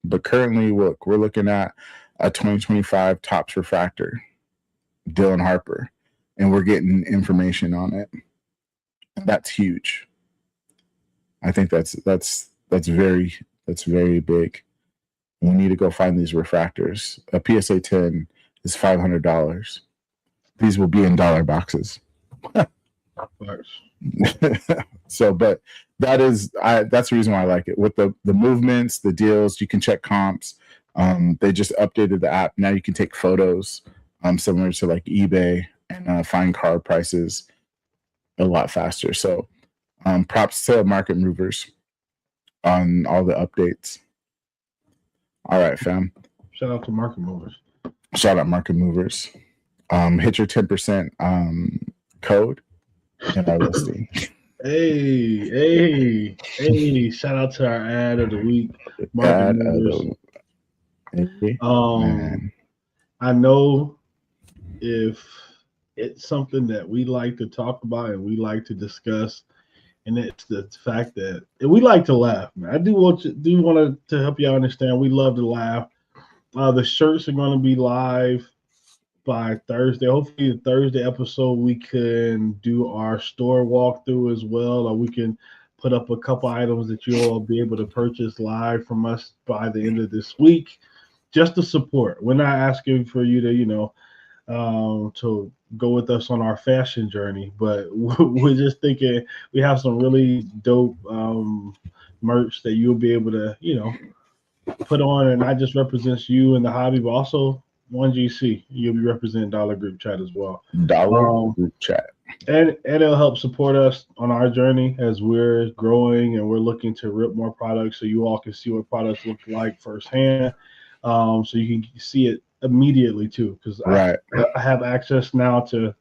but currently, look, we're looking at a 2025 Topps refractor, Dylan Harper, and we're getting information on it. That's huge. I think that's very big. We need to go find these refractors. A PSA 10 is $500. These will be in dollar boxes. So, but that's the reason why I like it. With the movements, the deals, you can check comps. They just updated the app. Now you can take photos, similar to like eBay, and find card prices a lot faster. So, props to Market Movers on all the updates. All right, fam. Shout out to Market Movers. Shout out Market Movers. Hit your 10% code in our listing. Hey! Shout out to our ad of the week, Market Movers. I know if it's something that we like to talk about and we like to discuss, and it's the fact that we like to laugh, man. I do want to help y'all understand. We love to laugh. The shirts are going to be live by Thursday. Hopefully, the Thursday episode we can do our store walkthrough as well, or we can put up a couple items that you'll all be able to purchase live from us by the end of this week, just to support. We're not asking for you to, to go with us on our fashion journey, but we're just thinking we have some really dope merch that you'll be able to, put on, and not just represents you and the hobby, but also 1GC. You'll be representing Dollar Group Chat as well. Dollar Group Chat. And it'll help support us on our journey as we're growing and we're looking to rip more products, so you all can see what products look like firsthand. So you can see it immediately too, because I have access now to,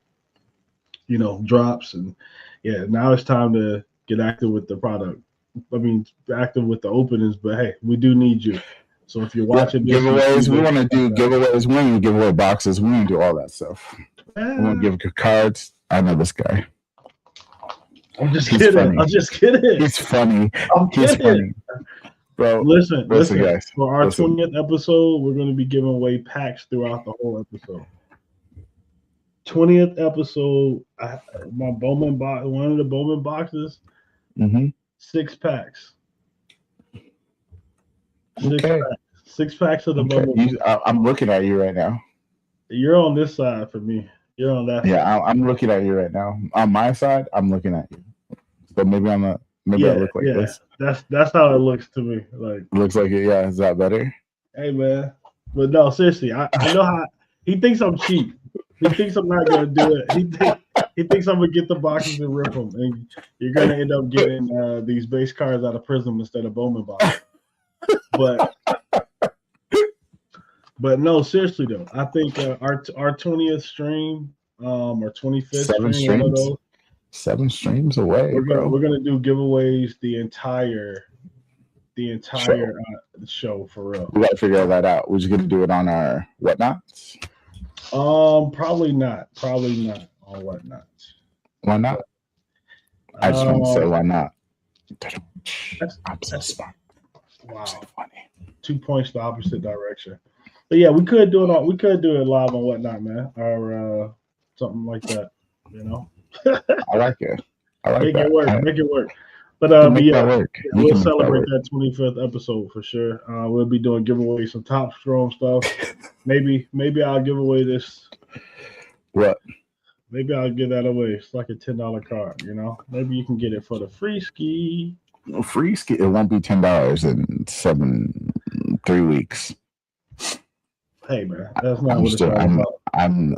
drops, and now it's time to get active with the product. I mean, active with the openings, but hey, we do need you. So if you're watching giveaways, we want to do giveaways. We want to give away boxes. We want to do all that stuff. We want to give cards. I know this guy. I'm just kidding. He's funny. He's funny. Bro, listen, guys. For our 20th episode, we're going to be giving away packs throughout the whole episode. 20th episode, my Bowman box, one of the Bowman boxes, 6 packs. Six packs of the Bowman. I'm looking at you right now. You're on this side for me. You're on that side. Yeah, I'm looking at you right now. On my side, I'm looking at you. So maybe I look like this. That's how it looks to me. Like, looks like it. Yeah, is that better? Hey man, but no, seriously, I know how he thinks I'm cheap. He thinks I'm not gonna do it. He thinks I'm gonna get the boxes and rip them, and you're gonna end up getting these base cards out of Prism instead of Bowman boxes. But no, seriously though, I think our 20th stream, our 25th stream, 7 streams away. We're gonna do giveaways the entire show for real. We gotta figure that out. We're just gonna do it on our whatnots. Probably not on whatnots. Why not? I just want to say why not. I'm so smart. Wow. So funny. 2 points the opposite direction. But yeah, we could do it live on whatnot, man, or something like that. I like it. Make it work. But we'll celebrate that 25th episode for sure. We'll be doing giveaways, some Top Strom stuff. maybe I'll give away this. What? Maybe I'll give that away. It's like a $10 card, Maybe you can get it for the free ski. Free ski. It won't be $10 in 3 weeks. Hey man, that's not what it's all about. I'm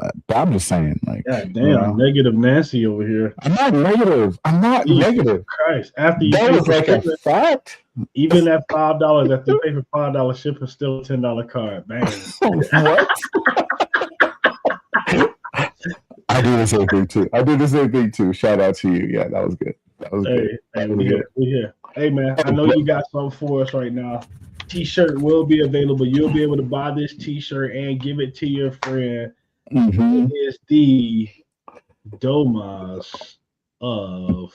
just saying, like, God damn, negative Nancy over here. I'm not negative. Negative. Christ, after you that was like a fact. Even at $5, after you pay for $5 shipping, still a $10 card. Bang. What? I do the same thing too. Shout out to you. Yeah, that was good. Hey, we here. Hey man, I know you got something for us right now. T-shirt will be available. You'll be able to buy this T-shirt and give it to your friend. It is the Domas of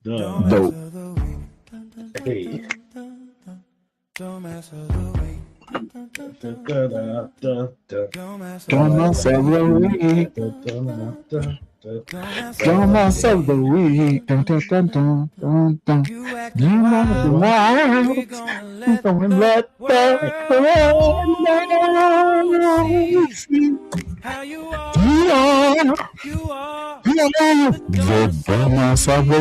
the Hey. Dumbass of the week. Dumbass of the week. Dumbass of the week. Dun, dun, dun, dun, dun, dun. You You acting know the wild. wild. We gonna Don't let let the the world world see see. how you You are. are. You are You are the dumbass of the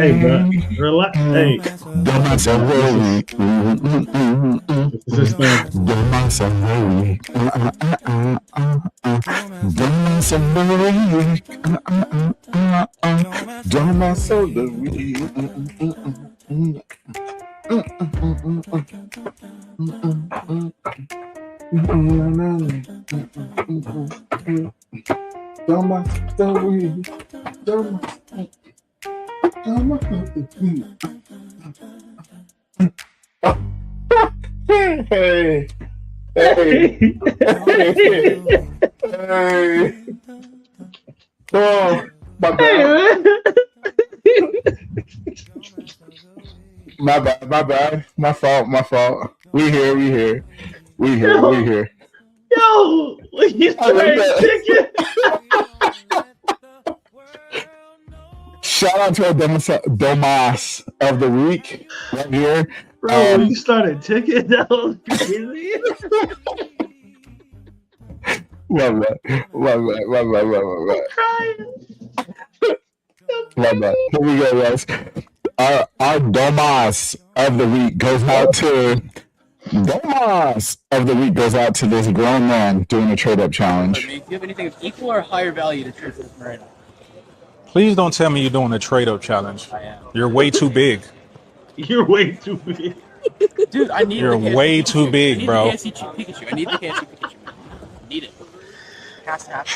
Hey, bro, week. relax. Hey, Dumbass of the week. this is this thing. Dumbass of the week. Dumbass of the week. Dumbass of the week. Dumbass of the week. Dumbass of the week. Hey, hey, hey. Oh, my bad. My bad. My fault. We here. Yo, when you I love started that. chicken, Shout out to our Domas of the week right here. bro, when you started chicken, that was crazy. Love that. Love that. Here we go, guys. Our Domas of the week goes out to this grown man doing a trade up challenge. Do you have anything of equal or higher value to trade for this Miranda? Please don't tell me you're doing a trade-up challenge. I am. You're way too big. You're way too big. Dude, I need You're the KFC way Pikachu. too big, I need bro. the KFC Pikachu. I need the KFC Pikachu. I need it. Has to happen.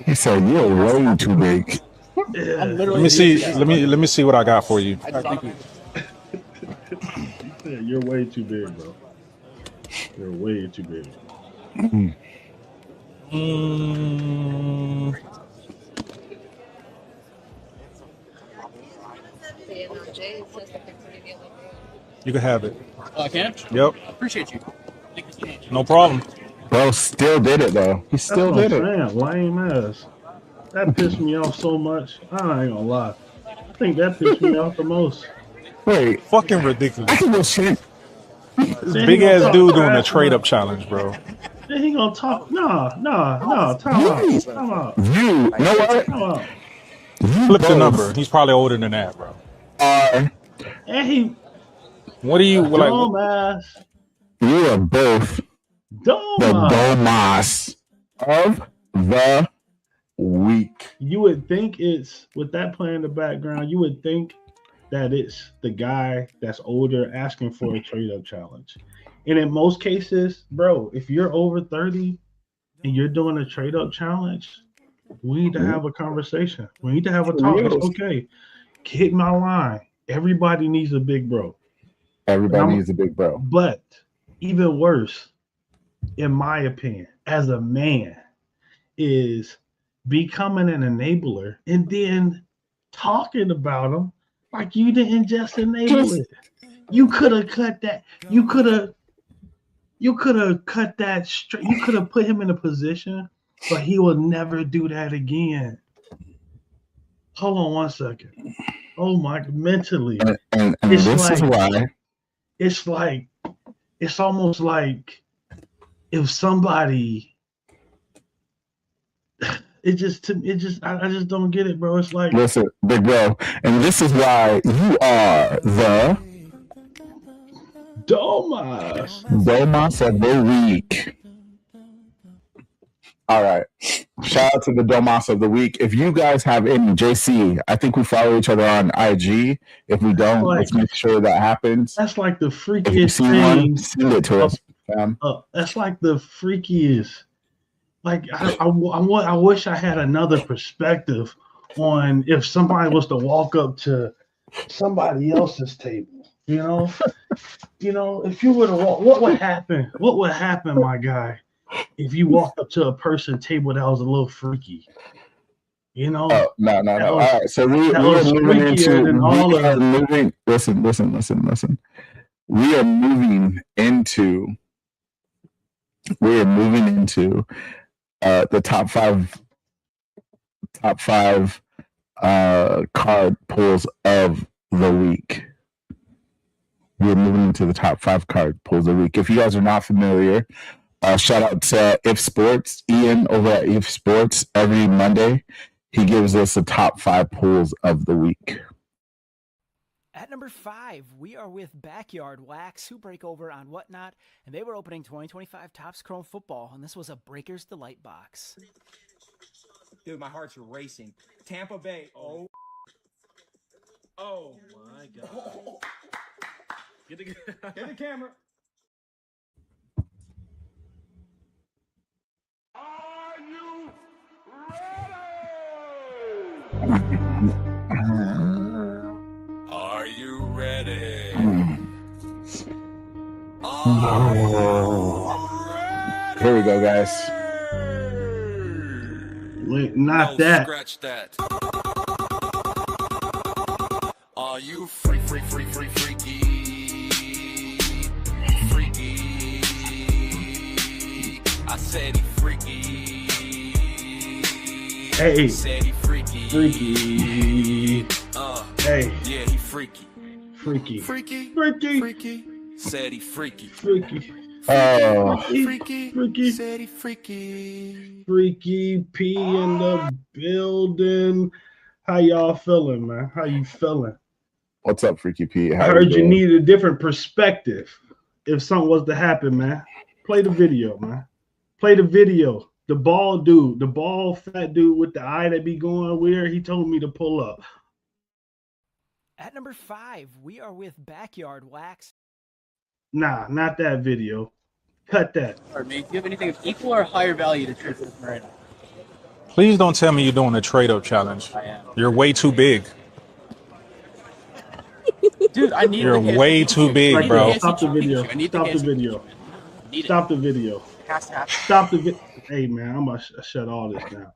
He said, "You're way too big." I'm literally Let me see. Let me see what I got for you. Thank you. Yeah, you're way too big, bro. You're way too big. You can have it. Oh, I can? Yep. Appreciate you. Thank you. No problem. Bro, still did it though. He That's still what I'm did it. saying. Lame ass. That pissed me off so much. I ain't gonna lie. I think that pissed me off the most. Wait, Fucking ridiculous. I can go shit. This Then he big gonna ass talk dude doing a trash trade about- up challenge, bro. Then he gonna talk. Nah. Time out. Time out. You know what? Time out. You Flip the both number. He's probably older than that, bro. are. And he What do you like? dumbass. You are both the Dumbass. Domas of the week. You would think it's with that playing in the background. You would think that it's the guy that's older asking for a trade up challenge. And in most cases, bro, if you're over 30 and you're doing a trade up challenge, we need to have a conversation. We need to have a talk. It's okay. Hit my line. Everybody needs a big bro. Everybody needs a big bro. But even worse, in my opinion, as a man, is becoming an enabler and then talking about him like you didn't just enable it. You could have cut that. You could have cut that straight. You could have put him in a position, but he will never do that again. Hold on 1 second. Oh my, mentally. And It's this like- is why. It's almost like if somebody I just don't get it, bro. It's like, Listen, big bro. And this is why you are the Domas. Domas of the week. All right. Shout out to the Domas of the week. If you guys have any, JC, I think we follow each other on IG. If we don't, let's make sure that happens. That's like the If you freakiest see one, thing. send it to us. fam. That's like the freakiest. Like I wish I had another perspective on if somebody was to walk up to somebody else's table. You know, if you were to walk, what would happen? What would happen, my guy, if you walked up to a person's table that was a little freaky? You know, Oh, no. that All was right. So we that are was moving freakier into than all of it. listen. We are moving into the top five card pulls of the week. We're moving into the top 5 card pulls of the week. If you guys are not familiar, shout out to If Sports, Ian over at If Sports. Every Monday, he gives us the top 5 pulls of the week. At number 5, we are with Backyard Wax, who break over on Whatnot, and they were opening 2025 Topps Chrome Football, and this was a Breaker's Delight box. Dude, my heart's racing. Tampa Bay. Oh my God. Get the camera. Are you ready? Are you ready? Here we go, guys. Wait, not No, that. scratch that. Are you freaky? I said he freaky. Hey, Said he freaky. freaky. Hey, Yeah, he freaky. freaky. Freaky. Freaky. Freaky. Said he freaky. Freaky. Oh, Freaky. Freaky. Said he freaky. Freaky P in the building. How y'all feeling, man? How you feeling? what's up, Freaky Pete? I heard you needed a different perspective if something was to happen, man. Play the video, man. Play the video. The bald dude, the bald fat dude with the eye that be going weird, he told me to pull up. At number 5, we are with Backyard Wax. Nah, not that video. Cut that. Or do you have anything of equal or higher value to trade with Miranda? Please don't tell me you're doing a trade-up challenge. I am. You're way too big. Dude, I need You're the way KFC too big, Right bro. there. Stop the video. I need the Stop the KFC. video. I need Stop the video. it. Has to happen. Stop the video. Hey, man, I'm going to shut all this down.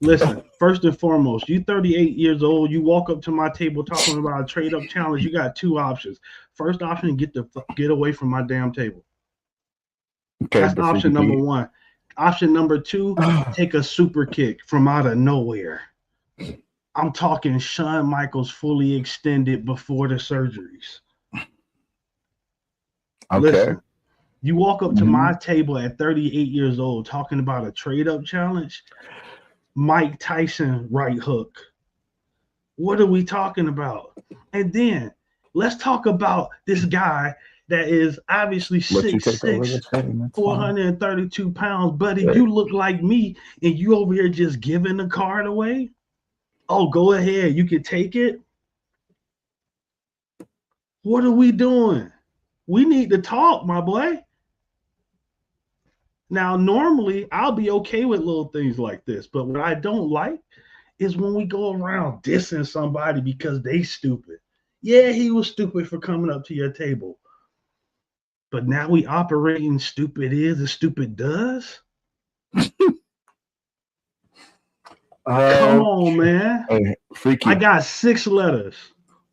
Listen, first and foremost, you 38 years old, you walk up to my table talking about a trade-up challenge, you got 2 options. First option, get away from my damn table. Okay, That's but option Freaky number Pete, 1. Option number 2, take a super kick from out of nowhere. I'm talking Shawn Michaels fully extended before the surgeries. Okay. Listen, you walk up to Mhm. my table at 38 years old talking about a trade-up challenge, Mike Tyson right hook. What are we talking about? And then let's talk about this guy that is obviously Let you take over 6'6", this game. That's fine. 432 pounds. Buddy, you look like me, and you over here just giving the card away? Oh, go ahead. You can take it. What are we doing? We need to talk, my boy. Now, normally, I'll be okay with little things like this, but what I don't like is when we go around dissing somebody because they stupid. Yeah, he was stupid for coming up to your table. But now we operating stupid is and stupid does? Come on, man. Hey, Freaky. I got 6 letters.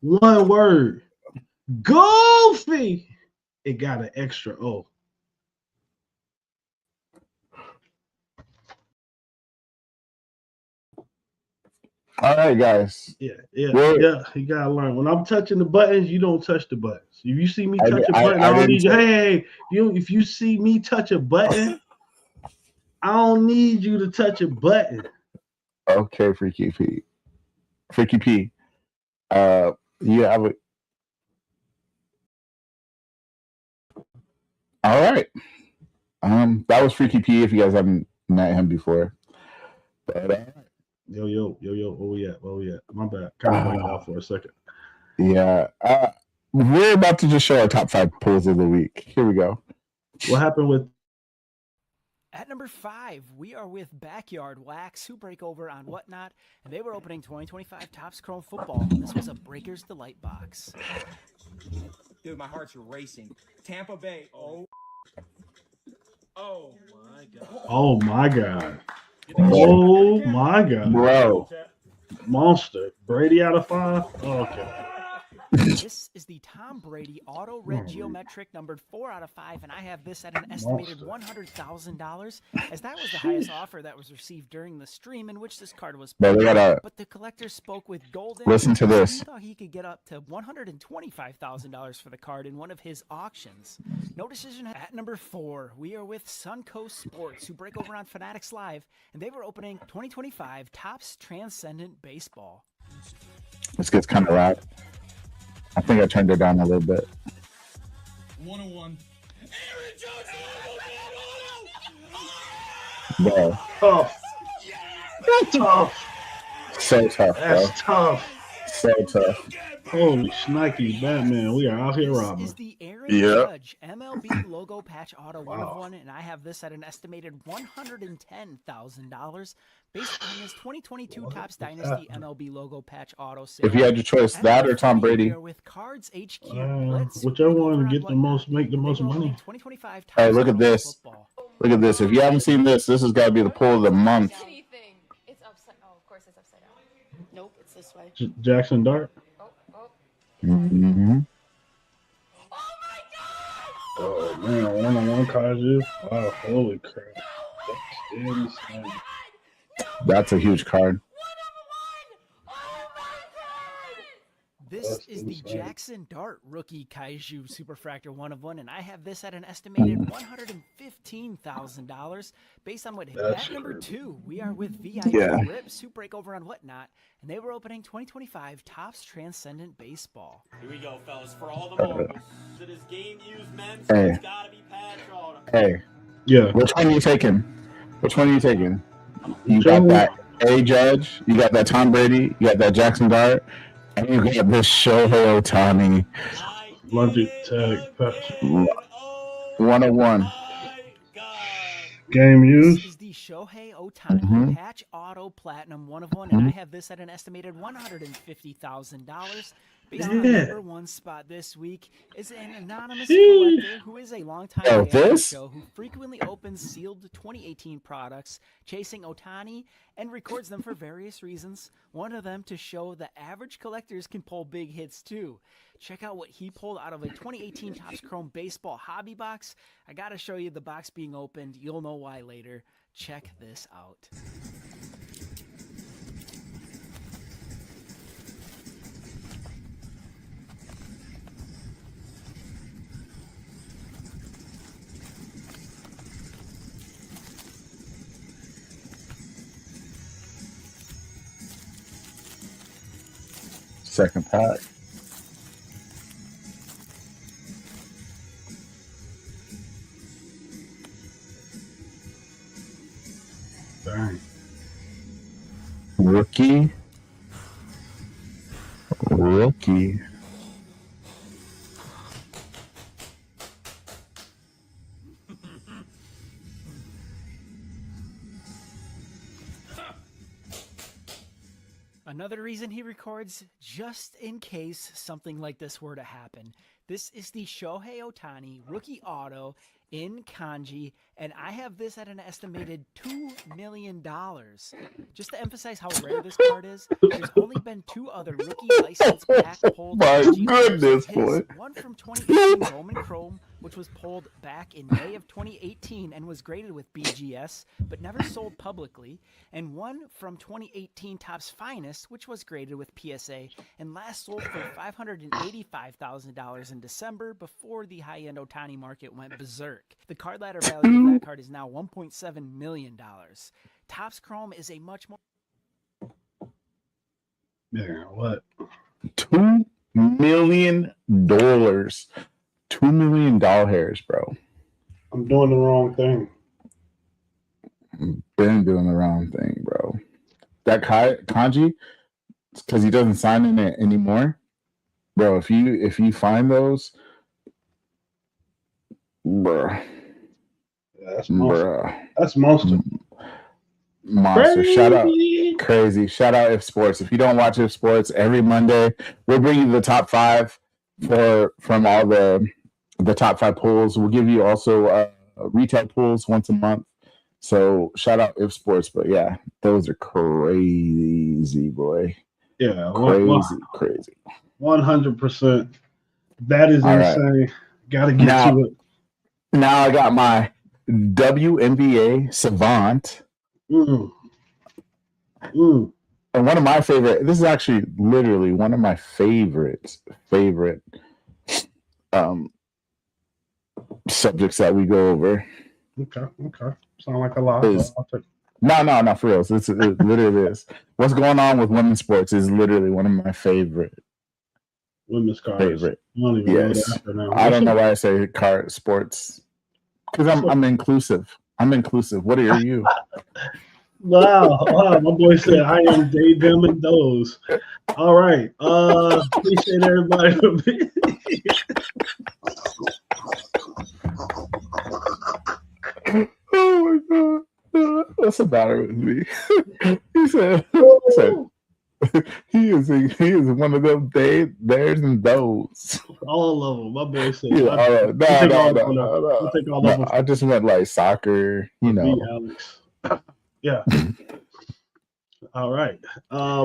1 word. Goofy. It got an extra O. All right, guys. Yeah. Well- You gotta learn. When I'm touching the buttons, you don't touch the buttons. If you see me touch a I button, I don't didn't need you. touch- Hey, if you see me touch a button, I don't need you to touch a button. Okay, Freaky P. Freaky P. You have it. All right. That was Freaky P. If you guys haven't met him before, but Yo. Where we at? My bad. Kind of went off for a second. yeah, we're about to just show our top 5 pulls of the week. Here we go. What happened with? At number 5, we are with Backyard Wax, who break over on Whatnot, and they were opening 2025 Topps Chrome Football, and this was a Breaker's Delight box. Dude, my heart's racing. Tampa Bay. Oh my God. Oh my God. Oh my God, Bro. monster! Brady out of 5. Oh, okay. This is the Tom Brady Auto Red Geometric numbered 4 out of 5, and I have this at an estimated $100,000, as that was the highest offer that was received during the stream in which this card was But put. But the collector spoke with Golden. Listen to this. He thought he could get up to $125,000 for the card in one of his auctions. No decision at number 4. We are with Suncoast Sports, who break over on Fanatics Live, and they were opening 2025 Topps Transcendent Baseball. This gets kind of loud. I think I turned it down a little bit. 101. Bro. Tough. That's tough. So tough, bro. That's tough. So tough. Holy shnikes, Batman. We are out here robbing. This is the Aaron Yep. Judge MLB logo patch auto 1 of 1, and I have this at an estimated $110,000 based on this 2022 Topps Dynasty MLB logo patch auto sale. If you had your choice, that or Tom Brady. With Cards HQ Blitz, whichever one get the most, make the most money. 2025 Hey, look at this. Football. Look at this. If you haven't seen this, this has got to be the pull of the month. It's upside. Oh, of course it's upside down. Nope, it's this way. Jackson Dart. Mm-hmm. Oh man, 1-on-1 Kaiju. Wow, holy crap. That's insane. That's a huge card. This is the Jackson Dart Rookie Kaiju Superfractor 1 of 1, and I have this at an estimated $115,000 based on what at number 2. We are with VIP Rips, who break over on Whatnot, and they were opening 2025 Topps Transcendent Baseball. Here we go, fellas. For all the moguls. It is game used men, so it's gotta be patch auto. Hey. Yeah. Which one are you taking? Which one are you taking? You got that A Judge, you got that Tom Brady, you got that Jackson Dart, and you got this Shohei Ohtani. Logitech patch. 101. Game This used. is the Shohei Ohtani Patch Auto Platinum 1 of 1, and I have this at an estimated $150,000. Based on the number 1 spot this week is an anonymous collector who is a longtime fan of the show who frequently opens sealed 2018 products, chasing Ohtani, and records them for various reasons. One of them to show the average collectors can pull big hits too. Check out what he pulled out of a 2018 Topps Chrome Baseball hobby box. I gotta show you the box being opened. You'll know why later. Check this out. Second pack. Dang. Rookie. Another reason he records, just in case something like this were to happen. This is the Shohei Ohtani Rookie Auto in kanji, and I have this at an estimated $2 million. Just to emphasize how rare this card is, there's only been 2 other rookie license pack pulled. My goodness, boy. One from 2018 Roman Chrome, which was pulled back in May of 2018 and was graded with BGS, but never sold publicly, and one from 2018 Topps Finest, which was graded with PSA and last sold for $585,000 in December before the high-end Ohtani market went berserk. The card ladder value of that card is now $1.7 million. Topps Chrome is a much more... Yeah, what? $2 million. $2 million hairs, bro. I'm doing the wrong thing. Been doing the wrong thing, bro. That kanji, because he doesn't sign in it anymore, bro. If you find those, bro, Yeah, that's monster. That's monster. Monster. Shout out, crazy. Shout out If Sports. If you don't watch If Sports, every Monday we'll bring you the top 5 from all the top 5 pools. We'll give you also retail pools once a month. So shout out If Sports, but yeah, those are crazy, boy. Yeah, Crazy. 100%. That is All right. insane. Got to get to it. Now I got my WNBA Savant. Mm. And one of my favorite, this is actually literally one of my favorite subjects that we go over. Okay. Sound like a lot. No, for real. It literally is. What's going on with women's sports is literally one of my favorite. Women's cars. Favorite. I don't even know that now. I don't know why I say car sports. Because I'm inclusive. I'm inclusive. What are you? Wow, my boy said I am they, them, and those. All right. Appreciate everybody for being Oh my god. What's the matter with me? he said he is one of them theirs and those. all of them. My boy said no. I just meant like soccer, you know. Alex. Yeah. All right.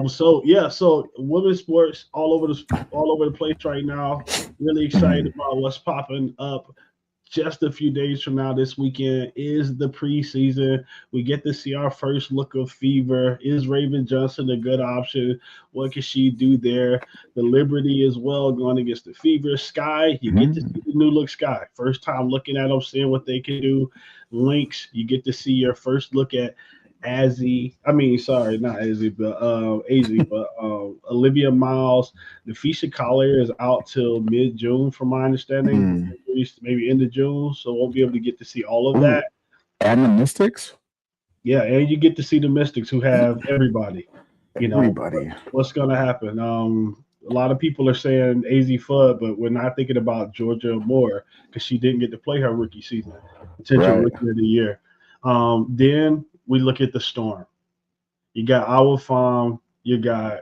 So women's sports all over the place right now. Really excited about what's popping up. Just a few days from now, this weekend is the preseason. We get to see our first look of Fever. Is Raven Johnson a good option? What can she do there? The Liberty as well going against the Fever. Sky, you get to see the new look Sky. First time looking at them, seeing what they can do. Lynx, you get to see your first look at Azzy. I mean, sorry, not Azzy, but Olivia Miles. Nafisha Collier is out till mid-June, from my understanding. Maybe end of June, so won't be able to get to see all of that. And the Mystics? Yeah, and you get to see the Mystics, who have everybody. You know, everybody. What's going to happen? A lot of people are saying AZ Fudd, but we're not thinking about Georgia Moore because she didn't get to play her rookie season, potential rookie of the year. Then we look at the Storm. You got Awa Farm, you got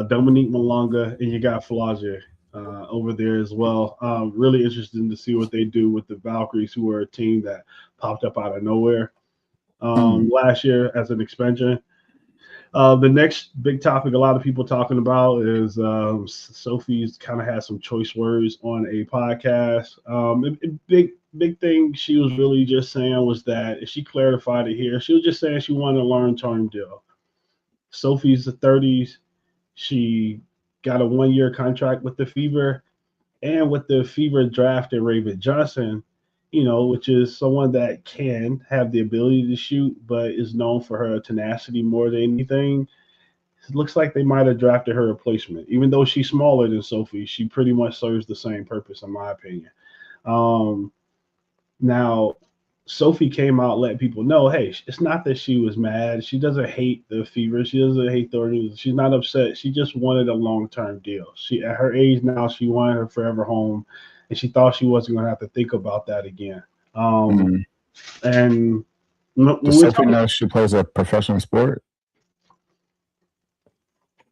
Dominique Malonga, and you got Flazier over there as well. Really interesting to see what they do with the Valkyries, who are a team that popped up out of nowhere last year as an expansion. The next big topic a lot of people talking about is Sophie's kind of had some choice words on a podcast. Big thing she was really just saying was that, if she clarified it here, she was just saying she wanted a long-term deal. Sophie's the 30s. She got a 1-year contract with the Fever, and with the Fever drafted Raven Johnson, you know, which is someone that can have the ability to shoot, but is known for her tenacity more than anything. It looks like they might have drafted her replacement. Even though she's smaller than Sophie, she pretty much serves the same purpose, in my opinion. Now, Sophie came out letting people know, hey, it's not that she was mad. She doesn't hate the Fever. She doesn't hate the organization. She's not upset. She just wanted a long-term deal. She, at her age now, she wanted her forever home, and she thought she wasn't going to have to think about that again. And does Sophie know she plays a professional sport?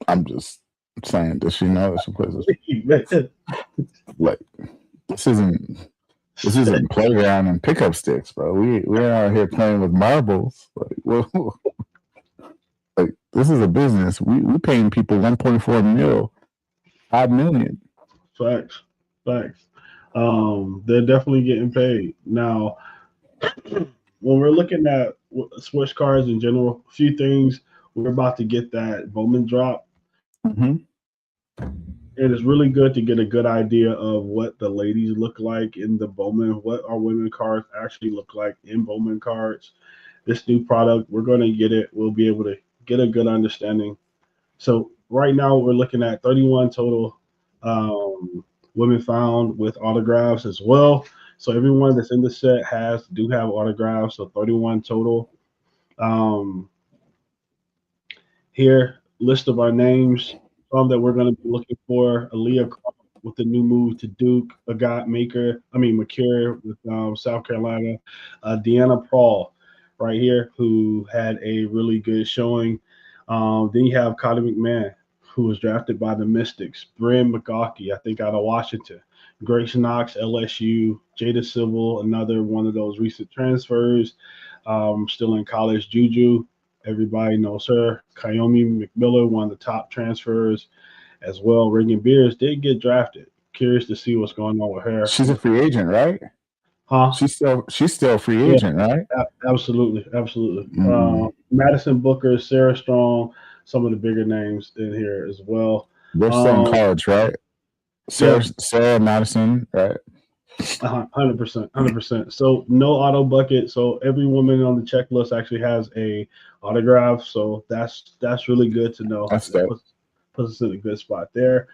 I'm just saying, does she know that she plays a sport? Like, this isn't playground and pickup sticks, bro. We're out here playing with marbles. Like this is a business. We paying people 1.4 mil, 5 million. Facts. They're definitely getting paid now. When we're looking at sports cars in general, a few things. We're about to get that Bowman drop. And it's really good to get a good idea of what the ladies look like in the Bowman, what our women cards actually look like in Bowman cards. This new product, we're going to get it. We'll be able to get a good understanding. So right now we're looking at 31 total women found with autographs as well. So everyone that's in the set do have autographs. So 31 total. Here, list of our names. That we're going to be looking for: Aaliyah Clark with the new move to Duke, McCure with South Carolina, Deanna Prawl right here, who had a really good showing. Then you have Cotty McMahon, who was drafted by the Mystics, Bryn McGawkey, I think out of Washington, Grace Knox, LSU, Jada Civil, another one of those recent transfers, Still in college. Juju, everybody knows her. Kayomi McMiller, one of the top transfers as well. Reagan Beers did get drafted. Curious to see what's going on with her. She's a free agent, right? Huh? She's still a free Yeah, agent, right? absolutely, absolutely. Mm. Madison Booker, Sarah Strong, some of the bigger names in here as well. They're still in college, right? Yeah, Sarah Madison, right? 100%. So no auto bucket. So every woman on the checklist actually has a autograph. So that's really good to know. That's That dope. puts us in a good spot there.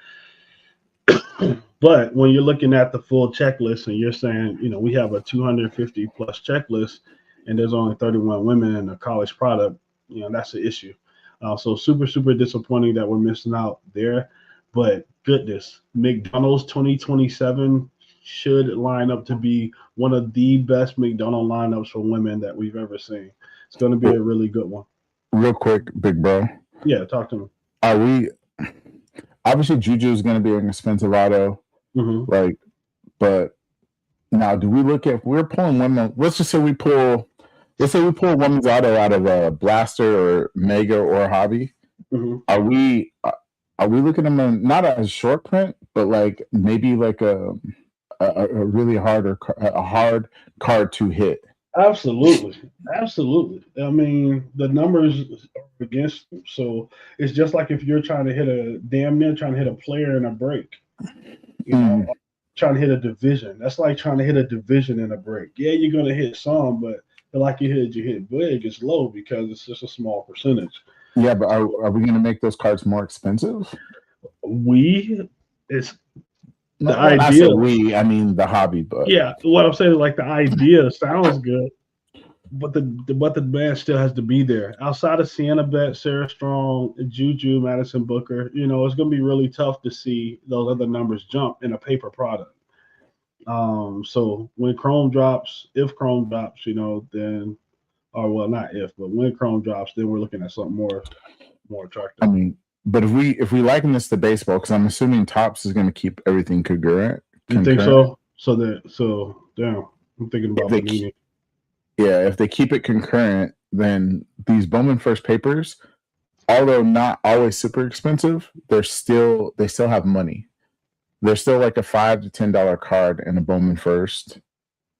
But when you're looking at the full checklist and you're saying, we have a 250 plus checklist and there's only 31 women in a college product, that's an issue. So super disappointing that we're missing out there. But goodness, McDonald's 2027 should line up to be one of the best McDonald lineups for women that we've ever seen. It's going to be a really good one. Real quick, big bro. Yeah, talk to me. Are we obviously Juju is going to be an expensive auto, but now do we look at we're pulling women? Let's say we pull a women's auto out of a Blaster or Mega or Hobby. Are we looking at them not as short print, but like maybe like a really hard card to hit? Absolutely. I mean, the numbers are against them. So it's just like if you're trying to hit a player in a break, trying to hit a division. That's like trying to hit a division in a break. Yeah, you're going to hit some, but the likelihood you hit big is low because it's just a small percentage. Yeah, but are we going to make those cards more expensive? The idea. I mean the hobby, but yeah, what I'm saying is like the idea sounds good, but the demand still has to be there. Outside of Sienna Bet, Sarah Strong, Juju, Madison Booker, it's going to be really tough to see those other numbers jump in a paper product. So when Chrome drops, if Chrome drops, then, or well, not if, but when Chrome drops, then we're looking at something more attractive. I mean. But if we liken this to baseball, because I'm assuming Topps is going to keep everything concurrent. You think so? So damn, I'm thinking about Panini. Yeah, if they keep it concurrent, then these Bowman First papers, although not always super expensive, they still have money. They're still like a $5 to $10 card in a Bowman First.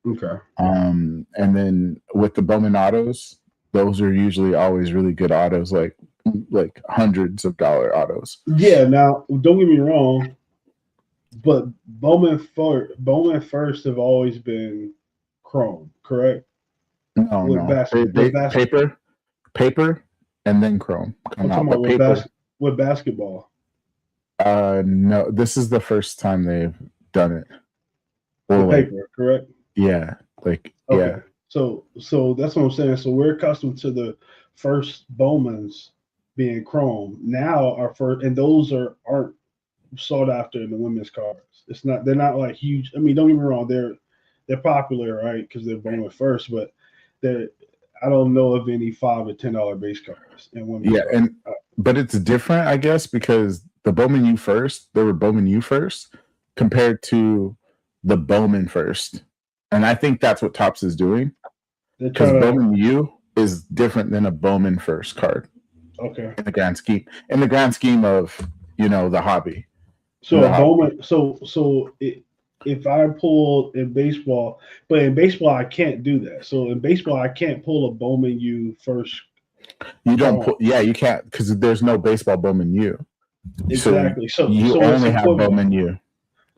Okay. And then with the Bowman autos, those are usually always really good autos, like hundreds of dollar autos. Yeah, now don't get me wrong, but Bowman First have always been Chrome, correct? No. Paper, and then Chrome. I'm talking about with basketball. No, this is the first time they've done it. Or paper, correct? Yeah, okay. Yeah. So that's what I'm saying. So we're accustomed to the first Bowmans being Chrome. Now our first, and those aren't sought after in the women's cards. They're not like huge. I mean, don't get me wrong, they're popular, right? Because they're Bowman First, but I don't know of any $5 or $10 base cards in women's cards. But it's different, I guess, because the Bowman U First, there were Bowman U First compared to the Bowman First, and I think that's what Topps is doing, because Bowman U is different than a Bowman First card. Okay. In the grand scheme of the hobby. So Bowman. So if I pull in baseball, but in baseball I can't do that. So in baseball I can't pull a Bowman U First. You don't pull. Yeah, you can't because there's no baseball Bowman U. Exactly. So you only have Bowman U.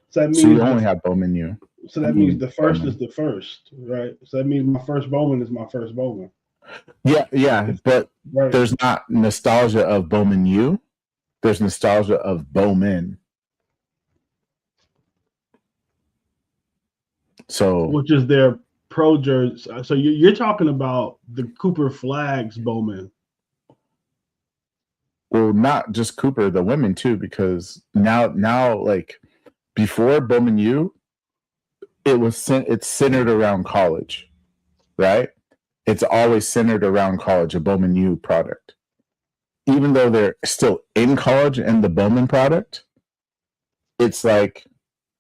So that means you only have Bowman U. So that means the first is the first, right? So that means my first Bowman is my first Bowman. Yeah, but there's not nostalgia of Bowman U. There's nostalgia of Bowman. So, which is their pro jersey. So you're talking about the Cooper Flags Bowman. Well, not just Cooper, the women too, because now like before Bowman U, it's centered around college, right? It's always centered around college, a Bowman U product. Even though they're still in college and the Bowman product, it's like,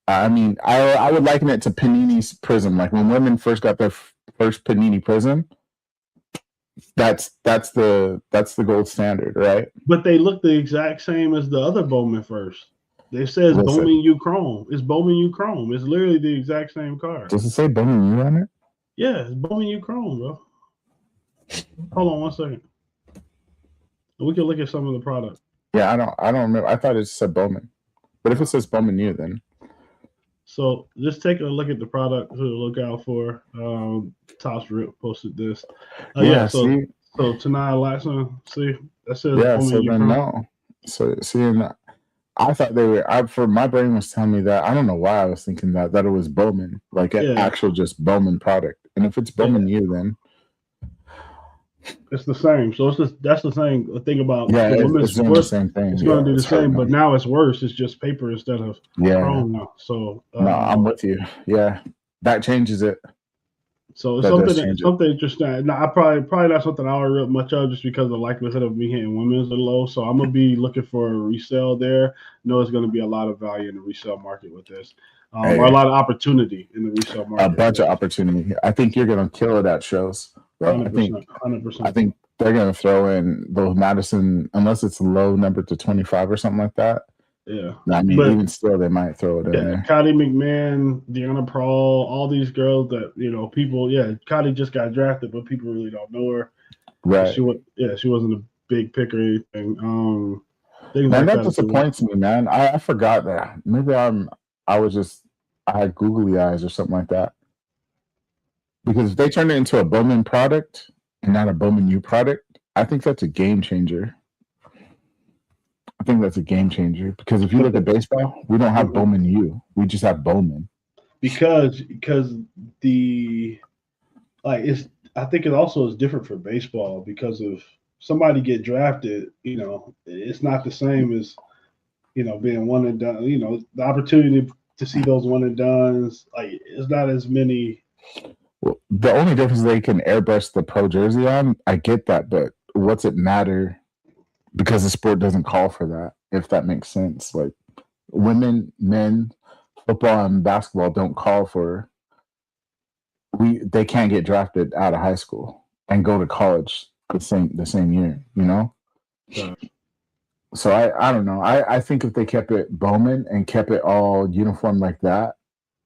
I mean, I would liken it to Panini's Prism. Like when women first got their first Panini Prism, That's the gold standard, right? But they look the exact same as the other Bowman first. They says Listen. Bowman U Chrome. It's Bowman U Chrome. It's literally the exact same car. Does it say Bowman U on it? Yeah, it's Bowman U Chrome, bro. Hold on 1 second. We can look at some of the product. Yeah, I don't remember. I thought it said Bowman. But if it says Bowman U, then So just take a look at the product to look out for. Tops Rip posted this. So tonight, Alexa, see that says Bowman so then no. So seeing that, I thought they were. For my brain was telling me that. I don't know why I was thinking that it was Bowman, like an actual just Bowman product. And if it's Bowman U, then it's the same. So that's the same thing about it's doing the same thing. It's going to do the same, but now it's worse. It's just paper instead of chrome now. So no, I'm with you. Yeah, that changes it. So it's something interesting. Now, I probably not something I would rip much of just because the likelihood of me hitting women's are low. So I'm gonna be looking for a resale there. Know it's gonna be a lot of value in the resale market with this, or a lot of opportunity in the resale market. A bunch of opportunity. I think you're gonna kill it at shows. 100%. I think they're gonna throw in those Madison, unless it's a low number to 25 or something like that. Yeah, I mean, even still, they might throw it in there. Cotty McMahon, Deanna Prawl, all these girls that people. Yeah, Cotty just got drafted, but people really don't know her. Right? She wasn't a big pick or anything. Man, that disappoints me, man. I forgot that. Maybe I had googly eyes or something like that. Because if they turn it into a Bowman product and not a Bowman U product, I think that's a game changer. I think that's a game changer because if you look at baseball, we don't have Bowman U. We just have Bowman. Because I think it also is different for baseball because of somebody get drafted, it's not the same as, being one and done. The opportunity to see those one and dones, like it's not as many. Well, the only difference is they can airbrush the pro jersey on. I get that, but what's it matter? Because the sport doesn't call for that, if that makes sense. Like women, men, football and basketball don't call for they can't get drafted out of high school and go to college the same year, Yeah. So I don't know. I think if they kept it Bowman and kept it all uniform like that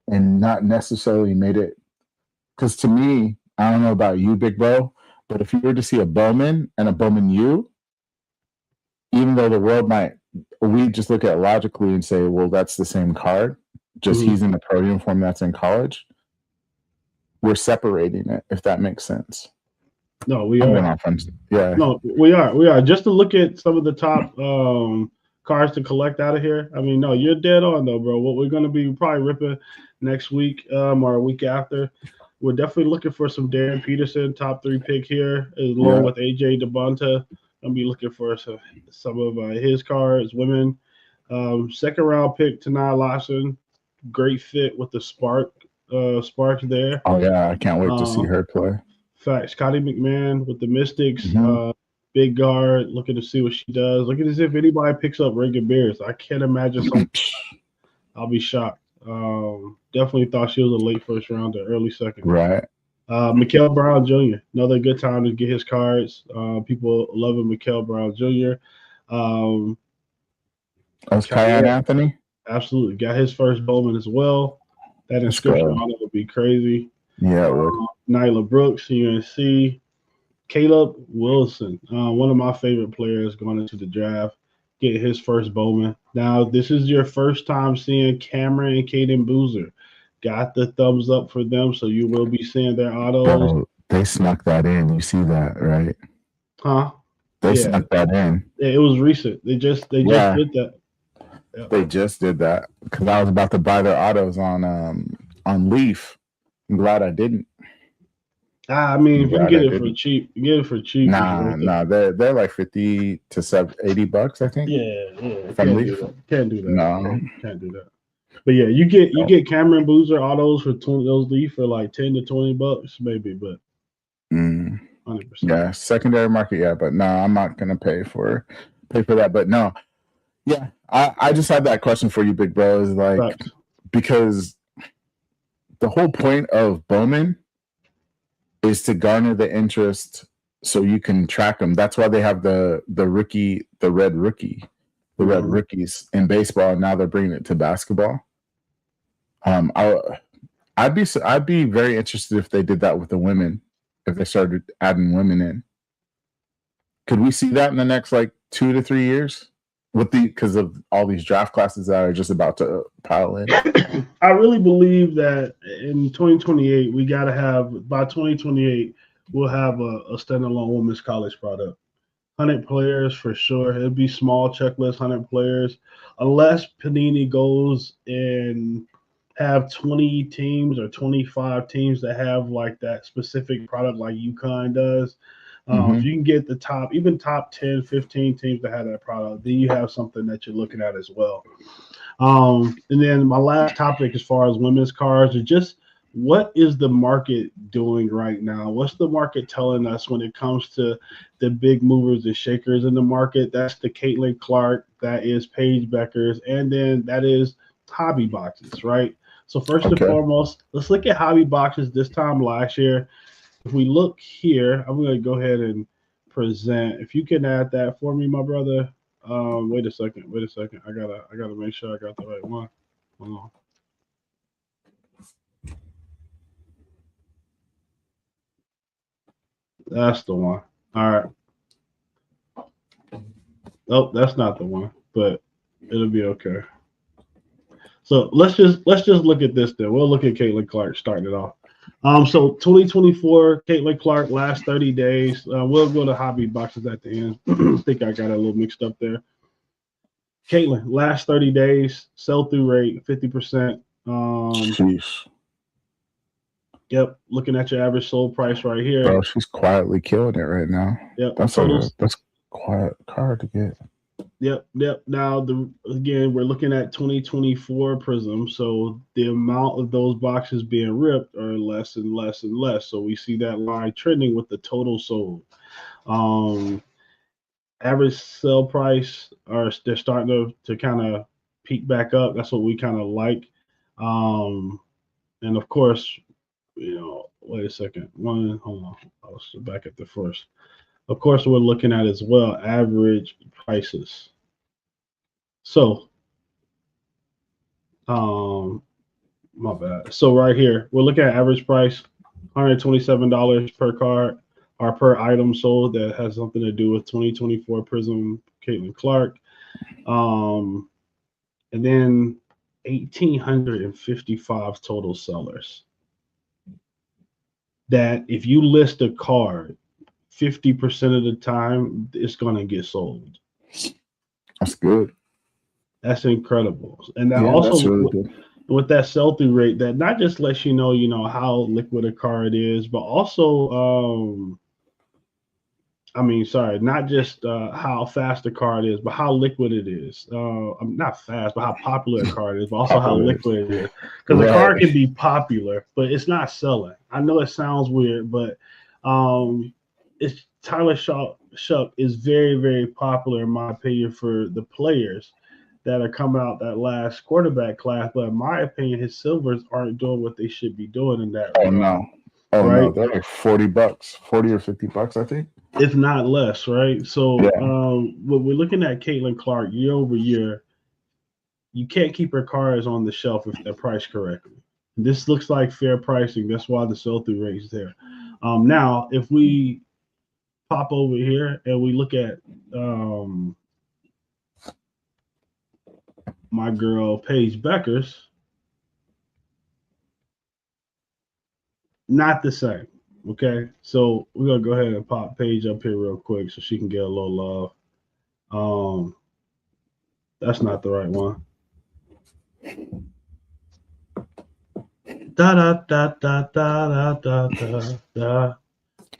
and not necessarily made it, because to me, I don't know about you, BigBro, but if you were to see a Bowman and a Bowman U, even though the world we just look at it logically and say, well, that's the same card, just he's in the pro uniform that's in college. We're separating it, if that makes sense. No, we are. Yeah. No, we are. Just to look at some of the top cards to collect out of here. I mean, no, you're dead on though, bro. What we're gonna be probably ripping next week or a week after. We're definitely looking for some Darren Peterson top 3 pick here, along with AJ DeBonta. Gonna be looking for some of his cards, women. Second round pick, Tanai Lawson. Great fit with the Sparks there. Oh yeah, I can't wait to see her play. Facts. Cotty McMahon with the Mystics, big guard, looking to see what she does. Looking as if anybody picks up Reagan Bears. I can't imagine something. I'll be shocked. Definitely thought she was a late first rounder, early second. Right. Mikael Brown Jr. Another good time to get his cards. People loving Mikael Brown Jr. Kyan Anthony? Absolutely. Got his first Bowman as well. That inscription on it would be crazy. Yeah, it would. Nyla Brooks, UNC. Caleb Wilson, one of my favorite players going into the draft, get his first Bowman. Now, this is your first time seeing Cameron and Caden Boozer. Got the thumbs up for them, so you will be seeing their autos. Bro, they snuck that in. You see that, right? Huh? They snuck that in. Yeah, it was recent. They just did that. Yeah. They just did that because I was about to buy their autos on Leaf. I'm glad I didn't. I mean, if you get it for cheap, you get it for cheap. Nah, they're like $50 to $80, I think. Yeah. From Leaf. Can't do that. No, can't do that. But yeah, you get Cameron Boozer autos for those Leaf for like $10 to $20, maybe, but 100%. Yeah, secondary market, but no, I'm not gonna pay for that. But no, yeah, I just had that question for you, Big Bro, is like because the whole point of Bowman is to garner the interest so you can track them. That's why they have the red rookies in baseball. Now they're bringing it to basketball. I'd be very interested if they did that with the women. If they started adding women in, could we see that in the next like 2 to 3 years? Because of all these draft classes that are just about to pile in. I really believe that in 2028 we got to have, by 2028 we'll have a standalone women's college product. 100 players for sure. It'll be small checklist, 100 players, unless Panini goes and have 20 teams or 25 teams that have like that specific product like UConn does. If you can get the top 10, 15 teams that have that product, then you have something that you're looking at as well. And then my last topic as far as women's cards is just what is the market doing right now? What's the market telling us when it comes to the big movers and shakers in the market? That's the Caitlin Clark, that is Paige Beckers, and then that is hobby boxes, right? So first and foremost, let's look at hobby boxes this time last year. If we look here, I'm going to go ahead and present. If you can add that for me, my brother. Wait a second. I gotta make sure I got the right one. Hold on. That's the one. All right. Oh, that's not the one, but it'll be okay. So let's just look at this then. We'll look at Caitlin Clark starting it off. So 2024, Caitlin Clark, last 30 days. We'll go to hobby boxes at the end. I think I got a little mixed up there. Caitlin, last 30 days, sell-through rate 50%. Jeez. Yep, looking at your average sold price right here. Bro, she's quietly killing it right now. Yep, that's quiet card to get. Yep. Now, again, we're looking at 2024 Prism, so the amount of those boxes being ripped are less and less and less. So we see that line trending with the total sold. Average sell price they're starting to kind of peak back up. That's what we kind of like. And of course, wait a second. Hold on. I was back at the first. Of course, we're looking at as well average prices. So, my bad. So right here, we're looking at average price, $127 per card or per item sold that has something to do with 2024 Prism Caitlin Clark. And then 1,855 total sellers. That if you list a card, 50% of the time it's going to get sold. That's good. That's incredible. And that also really with that sell-through rate, that not just lets you know how liquid a card is, but also not just how fast the card is, but how liquid it is. Not fast, but how popular a card is, but also how liquid it is. Because a card can be popular, but it's not selling. I know it sounds weird, but it's Tyler Shuck is very, very popular in my opinion for the players that are coming out that last quarterback class. But in my opinion, his silvers aren't doing what they should be doing in that. No, they're like $40, $40 or $50, I think, if not less, right? So when we're looking at Caitlin Clark year over year, you can't keep her cards on the shelf if they're priced correctly. This looks like fair pricing. That's why the sell-through rate is there. Now, if we pop over here and we look at my girl Paige Beckers, not the same. Okay, so we're gonna go ahead and pop Paige up here real quick so she can get a little love. That's not the right one. Da da da da da da da da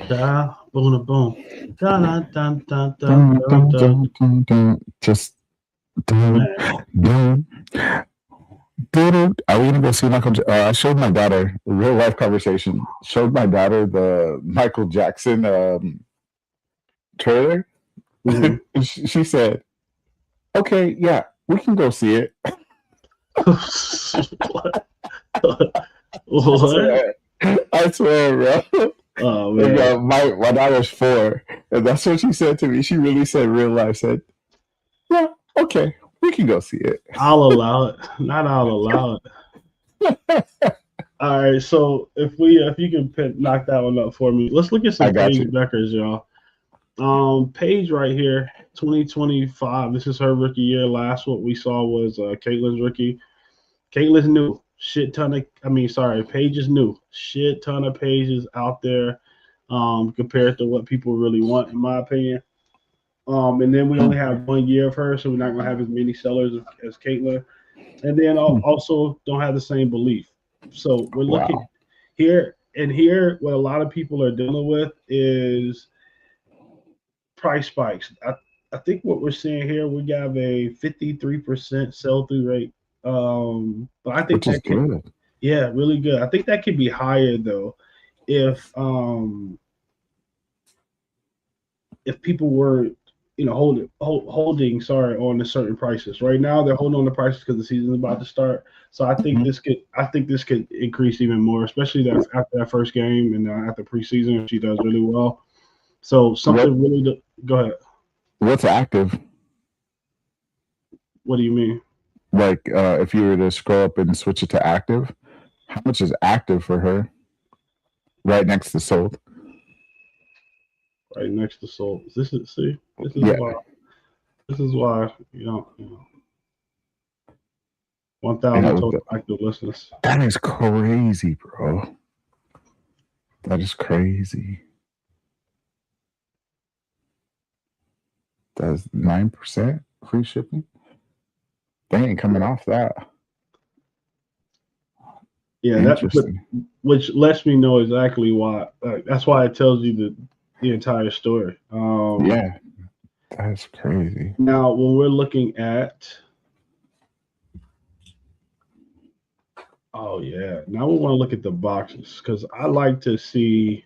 da boom boom da da da da da. Just are we gonna go see Michael? I showed my daughter a real life conversation. Showed my daughter the Michael Jackson trailer. Mm-hmm. She said, "Okay, yeah, we can go see it." What? I swear, bro. Oh man, my daughter's 4, and that's what she said to me. She really said, real life said, "Yeah, okay, we can go see it." I'll allow it. Not I'll allow it. All right, so if you can knock that one up for me, let's look at I some got Paige you. Beckers, y'all. Paige right here, 2025. This is her rookie year. Last what we saw was Caitlin's rookie. Caitlin's new. Paige is new. Shit ton of pages out there compared to what people really want, in my opinion. And then we only have 1 year of her, so we're not going to have as many sellers as Caitlin. And then also don't have the same belief. So we're looking here, what a lot of people are dealing with is price spikes. I think what we're seeing here, we have a 53% sell-through rate. But I think Which is good. Yeah, really good. I think that could be higher though, if people were holding on to certain prices. Right now they're holding on to prices because the season's about to start. So I think this could increase even more, especially after that first game and after preseason, if she does really well. So something go ahead. What's active? What do you mean? Like if you were to scroll up and switch it to active, how much is active for her? Right next to sold. Right next to sold. This is Yeah. why. This is why 1,000 total active listeners. That is crazy, bro. That is crazy. That's 9% free shipping. They ain't coming off that. Yeah, which lets me know exactly why. That's why it tells you the entire story. Yeah, that's crazy. Now, when we're looking at, now we want to look at the boxes because I like to see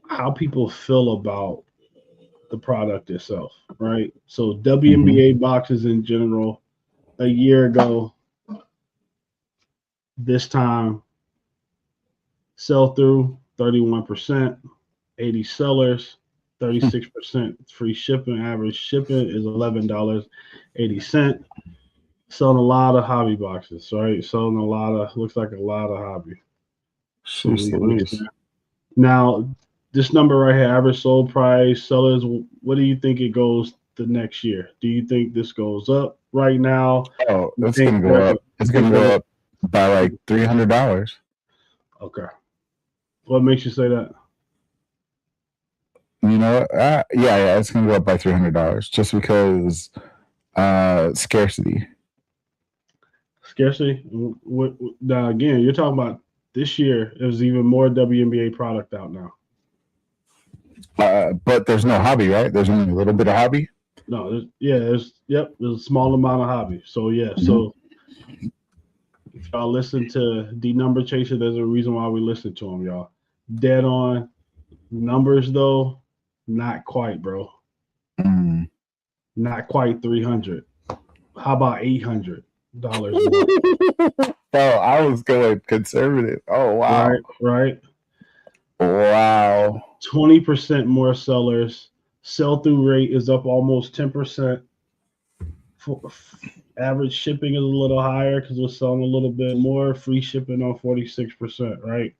how people feel about the product itself, right? So WNBA boxes in general, a year ago, this time, sell through 31%, 80 sellers, 36% free shipping. Average shipping is $11.80. Selling a lot of hobby boxes, right? Looks like a lot of hobby. Now, this number right here, average sold price, sellers, what do you think it goes the next year? Do you think this goes up right now? Oh, it's going to go up. It's going to go up by like $300. Okay. What makes you say that? It's going to go up by $300 just because scarcity. Scarcity? Now, again, you're talking about this year. There's even more WNBA product out now. But there's no hobby, right? There's only a little bit of hobby. No, there's a small amount of hobby. So so if y'all listen to Deenumberchaser, there's a reason why we listen to him, y'all. Dead on numbers though, not quite, bro. Not quite 300. How about $800? Oh, I was going conservative. Oh wow! Right. Wow. 20% more sellers. Sell-through rate is up almost 10%. Average shipping is a little higher because we're selling a little bit more. Free shipping on 46%, right?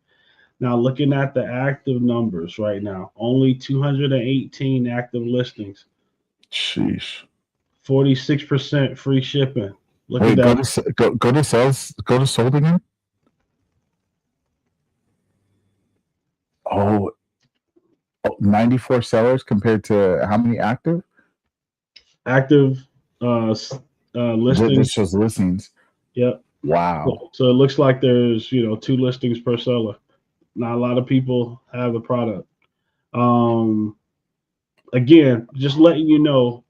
Now, looking at the active numbers right now, only 218 active listings. Sheesh. 46% free shipping. Look at that. Go to sales. Go to sold again. Oh, 94 sellers compared to how many active? Active listings. This shows listings. Yep. Wow. So it looks like there's 2 listings per seller. Not a lot of people have the product. Again, just letting you know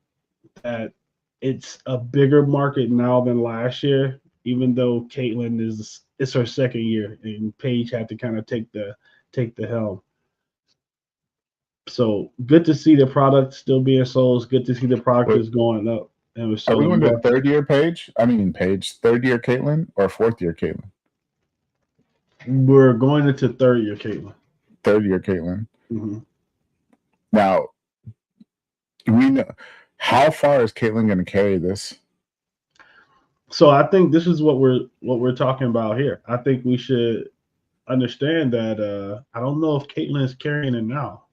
that it's a bigger market now than last year, even though Caitlin it's her second year and Paige had to kind of take the helm. So good to see the product still being sold. It's good to see the product is going up. And are we going to third year Paige? Third year Caitlin or fourth year Caitlin? We're going into third year Caitlin. third year Caitlyn. Mm-hmm. Now, we know how far is Caitlyn going to carry this? So I think this is what we're talking about here. I think we should understand that I don't know if Caitlyn is carrying it now.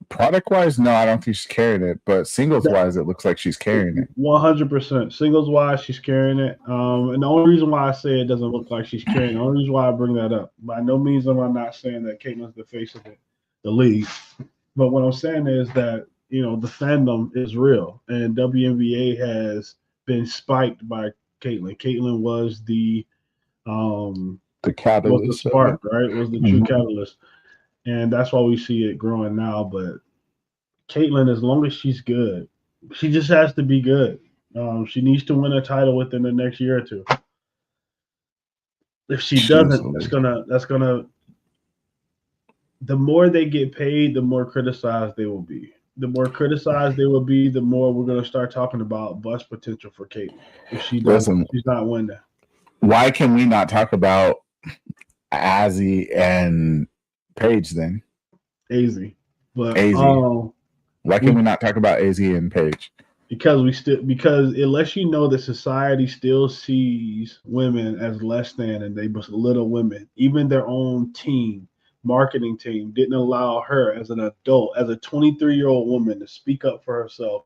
Product wise, no, I don't think she's carrying it, but singles wise, it looks like she's carrying it. 100%. Singles wise, she's carrying it. And the only reason why I say it doesn't look like she's carrying it, the only reason why I bring that up, by no means am I not saying that Caitlyn's the face of the league. But what I'm saying is that, you know, the fandom is real, and WNBA has been spiked by Caitlyn. Caitlyn was the catalyst, was the spark, right? Was the true catalyst. And that's why we see it growing now. But Caitlyn, as long as she's good, she just has to be good. She needs to win a title within the next year or two. If she doesn't, that's gonna. The more they get paid, the more criticized they will be. The more criticized they will be, the more we're gonna start talking about bust potential for Caitlyn. If she doesn't, she's not winning. Why can we not talk about Azzy and Paige then? Azzy. But why can we not talk about Azzy and Paige? Because it lets you know that society still sees women as less than, and they belittle women. Even their own team, marketing team, didn't allow her as an adult, as a 23-year-old woman, to speak up for herself.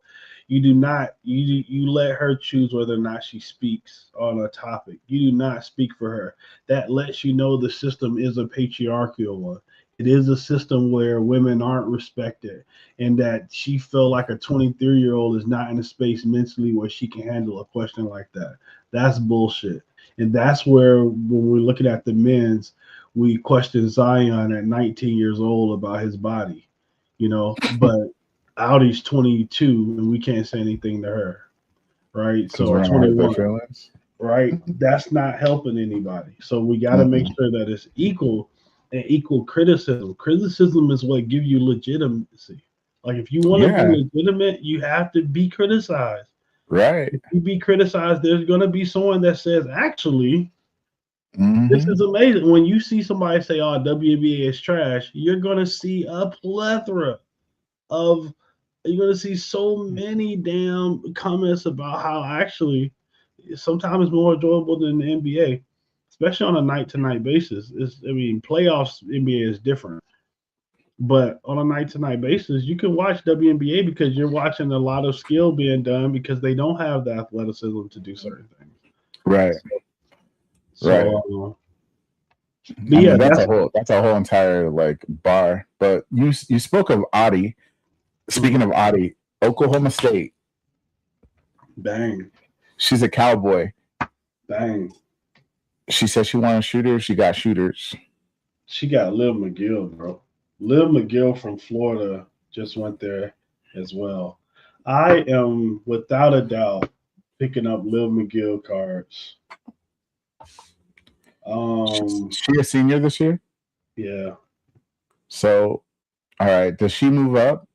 You do not, you let her choose whether or not she speaks on a topic. You do not speak for her. That lets you know the system is a patriarchal one. It is a system where women aren't respected, and that she felt like a 23-year-old is not in a space mentally where she can handle a question like that. That's bullshit. And that's where, when we're looking at the men's, we question Zion at 19 years old about his body, you know, but Audi's 22 and we can't say anything to her, right? So, or 21, right? That's not helping anybody. So we got to make sure that it's equal. And equal criticism. Criticism is what gives you legitimacy. Like, if you want to be legitimate, you have to be criticized. Right. If you be criticized, there's going to be someone that says, actually, this is amazing. When you see somebody say, oh, WNBA is trash, you're going to see a plethora of, you're going to see so many damn comments about how actually sometimes more enjoyable than the NBA. Especially on a night-to-night basis. Playoffs NBA is different. But on a night-to-night basis, you can watch WNBA because you're watching a lot of skill being done because they don't have the athleticism to do certain things. Right. So, that's a whole entire like bar. But you spoke of Audi. Speaking of Audi, Oklahoma State. Bang. She's a cowboy. Bang. She said she wanted shooters. She got shooters. She got Liv McGill, bro. Liv McGill from Florida just went there as well. I am, without a doubt, picking up Liv McGill cards. She a senior this year? Yeah. So, all right. Does she move up?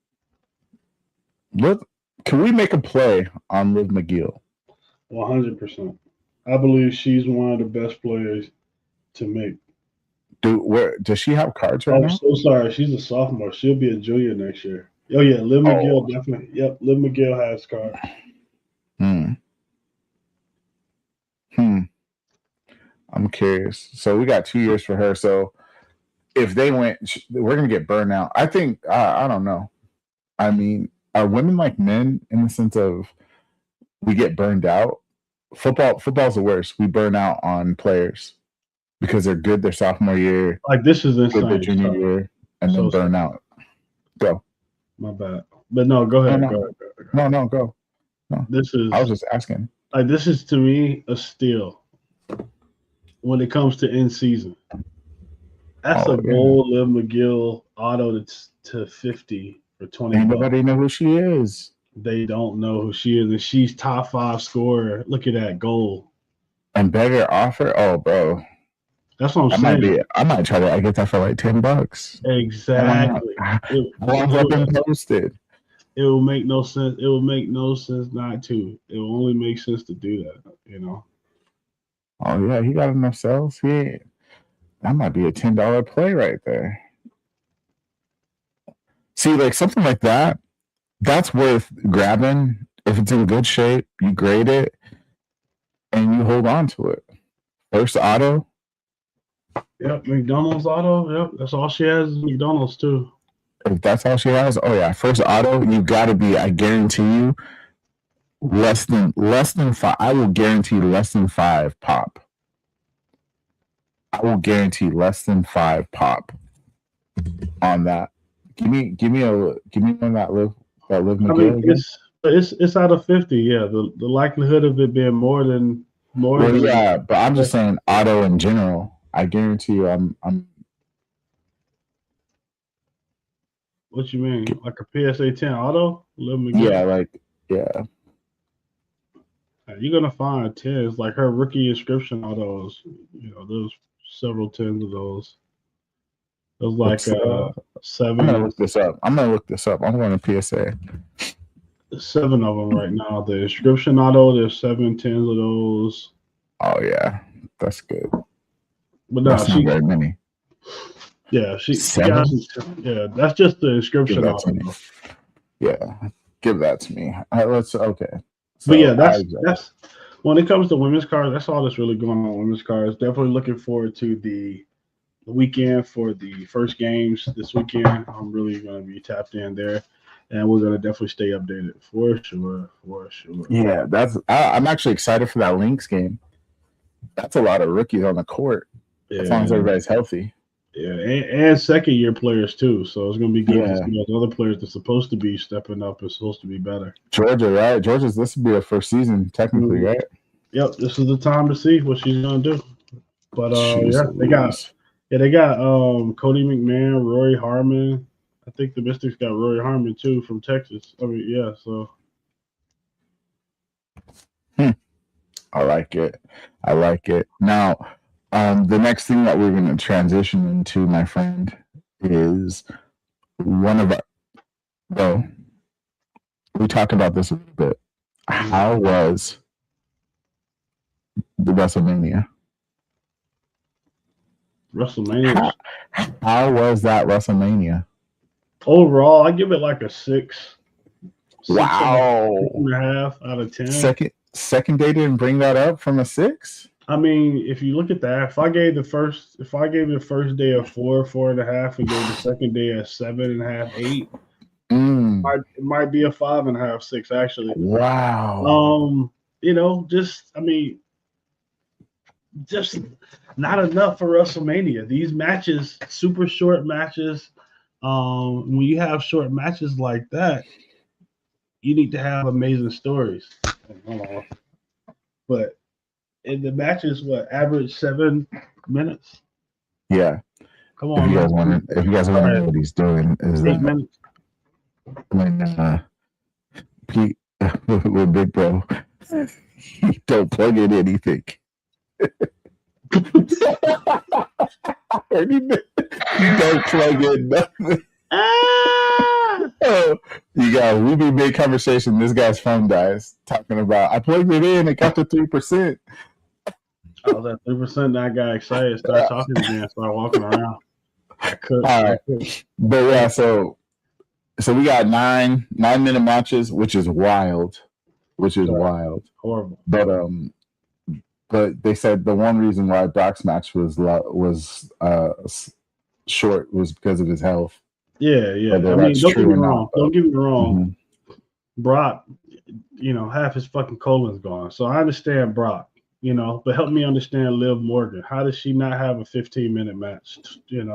Can we make a play on Liv McGill? 100%. I believe she's one of the best players to make. Does she have cards right now? I'm so sorry. She's a sophomore. She'll be a junior next year. Oh, yeah. Liv McGill, definitely. Yep. Liv McGill has cards. I'm curious. So we got 2 years for her. So if they went, we're going to get burned out. I think, I don't know. I mean, are women like men in the sense of we get burned out? Football's the worst. We burn out on players because they're good their sophomore year. Like, this is insane. Good their junior year, and then burn out. Go. My bad. But no, go ahead. No, go ahead. No, go. No. I was just asking. Like, this is, to me, a steal when it comes to in season. That's a gold Liv McGill auto to 50 for 20. Nobody know who she is. They don't know who she is, and she's top 5 scorer. Look at that goal. And better offer? Oh, bro. That's what I'm saying. I might try to get that for like $10. Exactly. It posted. It will make no sense. It will make no sense not to. It will only make sense to do that, you know. Oh yeah, he got enough sales. That might be a $10 play right there. See, like something like that, that's worth grabbing. If it's in good shape, you grade it and you hold on to it. First auto. Yep, McDonald's auto. Yep, that's all she has is McDonald's too. If that's all she has, oh yeah, first auto, you gotta be, I guarantee you, less than 5. I will guarantee less than 5 pop. I will guarantee less than 5 pop on that. Give me one that live Miguel again. It's out of 50. Yeah, the likelihood of it being more than yeah, but I'm just saying auto in general. I guarantee you, I'm. What you mean, like a PSA 10 auto? Yeah, yeah. You're gonna find 10s like her rookie inscription autos. You know, there's several 10s of those. Those like 7. I'm gonna look this up. I'm going to PSA. 7 of them right now. The inscription auto, there's 7 10s of those. Oh yeah, that's good. But no, that's not very many. Yeah, she got yeah, that's just the inscription auto. Yeah, give that to me. Let's okay. So, but yeah, that's when it comes to women's cards, that's all that's really going on women's cards. Definitely looking forward to the weekend for the first games this weekend. I'm really going to be tapped in there, and we're going to definitely stay updated for sure. Yeah, I'm actually excited for that Lynx game. That's a lot of rookies on the court. Yeah. As long as everybody's healthy. Yeah, and second-year players too. So it's going to be good to see those other players that's supposed to be stepping up and supposed to be better. Georgia, right? This would be her first season, technically, right? Yep, this is the time to see what she's going to do. But they got Cody McMahon, Rory Harmon. I think the Mystics got Rory Harmon too from Texas. I mean, yeah. So I like it. Now, the next thing that we're going to transition into, my friend, is one of our. Well, we talked about this a little bit. How was the WrestleMania? How was that WrestleMania? Overall, I give it like a 6. Wow. 6.5 out of 10. Second day didn't bring that up from a 6? I mean, if you look at that, if I gave the first day a 4.5, and gave the second day a 7.5, 8, it might be a 5.5, 6 actually. Wow. Just not enough for WrestleMania. These matches, super short matches. When you have short matches like that, you need to have amazing stories. Hold on. But in the matches, average 7 minutes? Yeah. Come on. If you guys want to know what he's doing, is 8 minutes. When Pete with Big Bro, he don't plug in anything. You don't plug in nothing. You got Ruby mid conversation. This guy's phone dies. Talking about I plugged it in. It got to 3%. I was at 3%. That got excited. Started talking again. Started walking around. All right, but yeah. So we got 9-minute matches, which is wild. Horrible. But they said the one reason why Brock's match was short was because of his health. Yeah. I mean, don't get me wrong. Mm-hmm. Brock, half his fucking colon's gone. So I understand Brock, but help me understand Liv Morgan. How does she not have a 15-minute match? And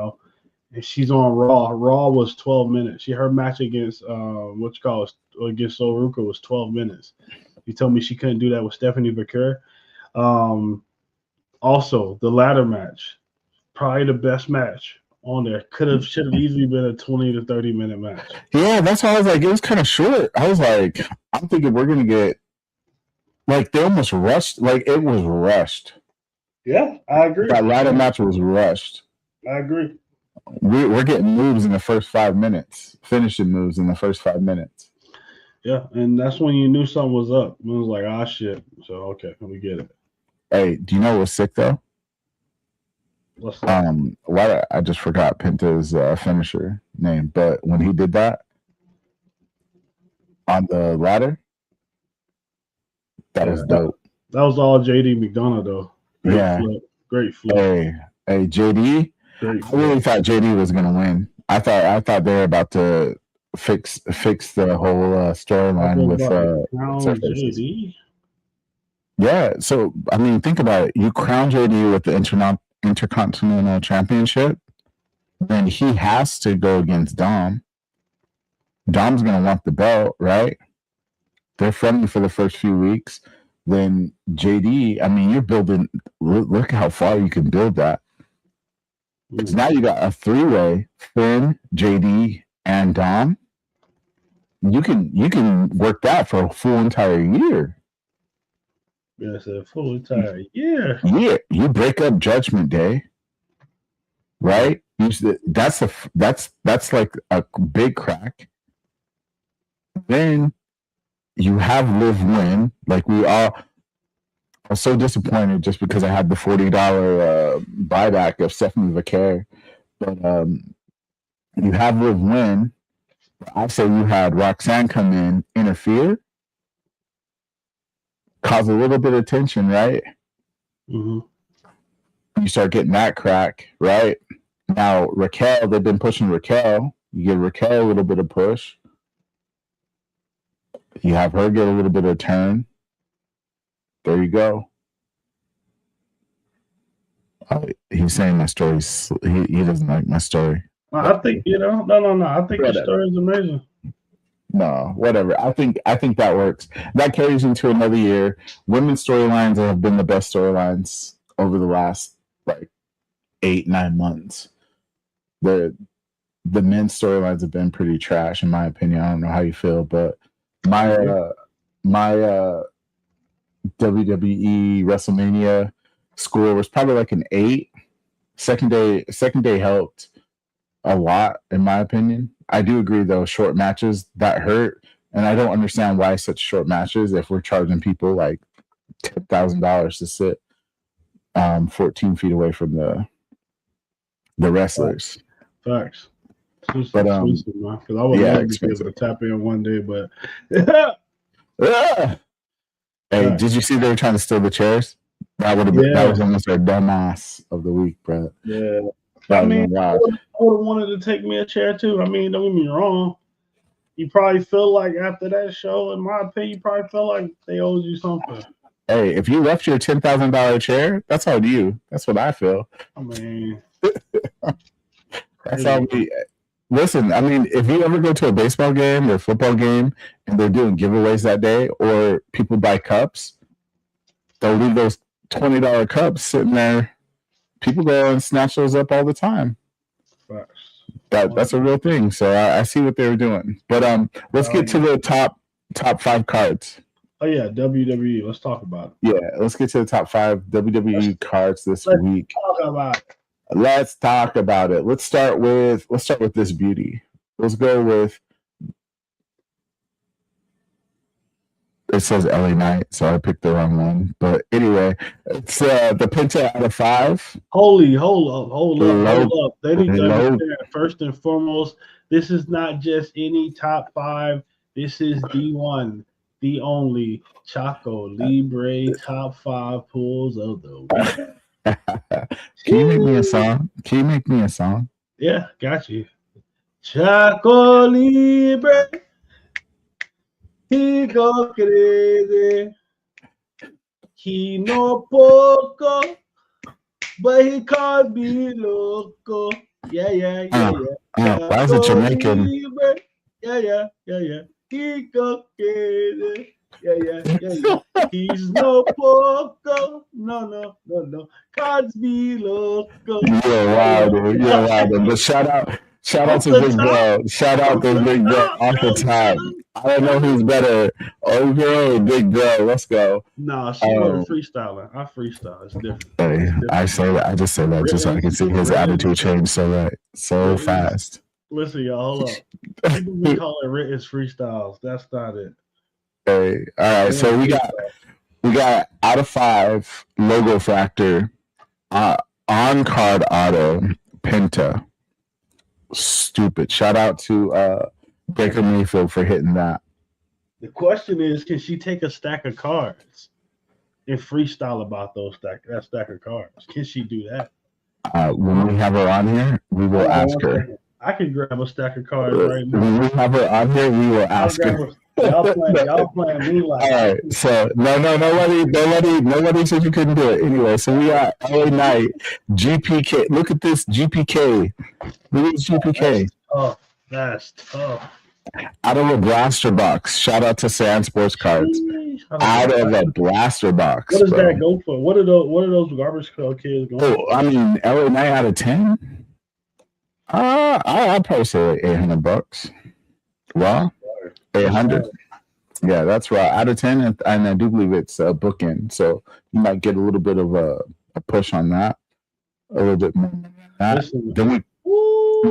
she's on Raw. Raw was 12 minutes. Her match against against Soruka was 12 minutes. You told me she couldn't do that with Stephanie Baker. Also, the ladder match, probably the best match on there. Should have easily been a 20 to 30-minute match. Yeah, that's why I was like, it was kind of short. I was like, I'm thinking we're gonna get they almost rushed. It was rushed. Yeah, I agree. That ladder match was rushed. I agree. We're getting moves in the first 5 minutes, finishing moves in the first 5 minutes. Yeah, and that's when you knew something was up. It was like, shit. So, okay, we get it. Hey, do you know what's sick, though? What's that? I just forgot Penta's finisher name, but when he did that on the ladder, that was dope. That was all JD McDonough though. Great flip. Hey, JD. Great I flip. really thought JD was gonna win. I thought they were about to fix the whole storyline with Surfaces. JD. Yeah, so I mean, think about it. You crown JD with the Intercontinental Championship, then he has to go against Dom. Dom's gonna want the belt, right? They're friendly for the first few weeks. Then JD, I mean, you're building. Look how far you can build that. Because now you got a three-way: Finn, JD, and Dom. You can work that for a full entire year. Yes, a full entire year. Yeah, you break up Judgment Day, right? That's like a big crack. Then you have Liv win. Like I was so disappointed just because I had the $40 buyback of Stephanie Vaquer. But you have Liv win. I say you had Roxanne come in, interfere, cause a little bit of tension, right? Mm-hmm. You start getting that crack, right? Now Raquel, they've been pushing Raquel. You give Raquel a little bit of push. You have her get a little bit of turn. There you go. He's saying my story's. He doesn't like my story. I think no. I think the story is amazing. No, whatever. I think that works. That carries into another year. Women's storylines have been the best storylines over the last 8-9 months. The men's storylines have been pretty trash, in my opinion. I don't know how you feel, but my WWE WrestleMania score was probably like an 8. Second day helped a lot, in my opinion. I do agree, though, short matches that hurt, and I don't understand why such short matches if we're charging people like $10,000 to sit 14 feet away from the wrestlers. Facts. But because I would love to be able to tap in one day, but hey, did you see they were trying to steal the chairs? That was almost our dumbass of the week, bro. Yeah. I would have wanted to take me a chair too. I mean, don't get me wrong. You probably feel like after that show, in my opinion, you probably feel like they owed you something. Hey, if you left your $10,000 chair, that's on you. That's what I feel. I mean, that's how we. Listen, I mean, if you ever go to a baseball game or a football game and they're doing giveaways that day, or people buy cups, they'll leave those $20 cups sitting there. People go and snatch those up all the time. That's a real thing. So I see what they were doing. But let's get to the top 5 cards. Oh yeah, WWE. Let's talk about it. Yeah, let's get to the top 5 WWE cards this week. Let's talk about it. Let's start with this beauty. Let's go with. It says LA Knight, so I picked the wrong one. But anyway, it's the Penta out of 5. Hold up. They need to understand, first and foremost, this is not just any top 5. This is the one, the only Chaco Libre top 5 pulls of the week. Can you make me a song? Yeah, got you. Chaco Libre. He go crazy. He no poco, but he can't be loco. Yeah. Why is it Jamaican? Yeah. He go crazy. Yeah. He's no poco. No. Can't be loco. You're wild, dude. But shout out to Big Bro. Shout out to Big Bro off the top. I don't know who's better, old girl or Big Bro. Let's go. No, she was freestyling. I freestyle. It's different. Hey, I just say that just so I can see his attitude change so fast. Listen, y'all, hold up. People be calling written freestyles. That's not it. Hey, all right. So we got out of 5 logo factor. On card auto Penta. Stupid. Shout out to Baker Mayfield for hitting that. The question is, can she take a stack of cards and freestyle about that stack of cards? Can she do that? When we have her on here, we will ask her. I can grab a stack of cards right now. When we have her on here, we will ask her. Y'all playing me like. All right, so nobody said you couldn't do it. Anyway, so we got LA Knight, GPK. Look at this GPK. Look at this GPK. That's tough. Out of a blaster box. Shout out to Sand Sports Cards. Out of a blaster box. What does that go for? What are those garbage kids going for? I mean, LA Knight out of 10. I'd probably say like $800. Well, 800. Yeah, that's right. Out of 10, and I do believe it's a bookend, so you might get a little bit of a push on that, a little bit more than that. Then we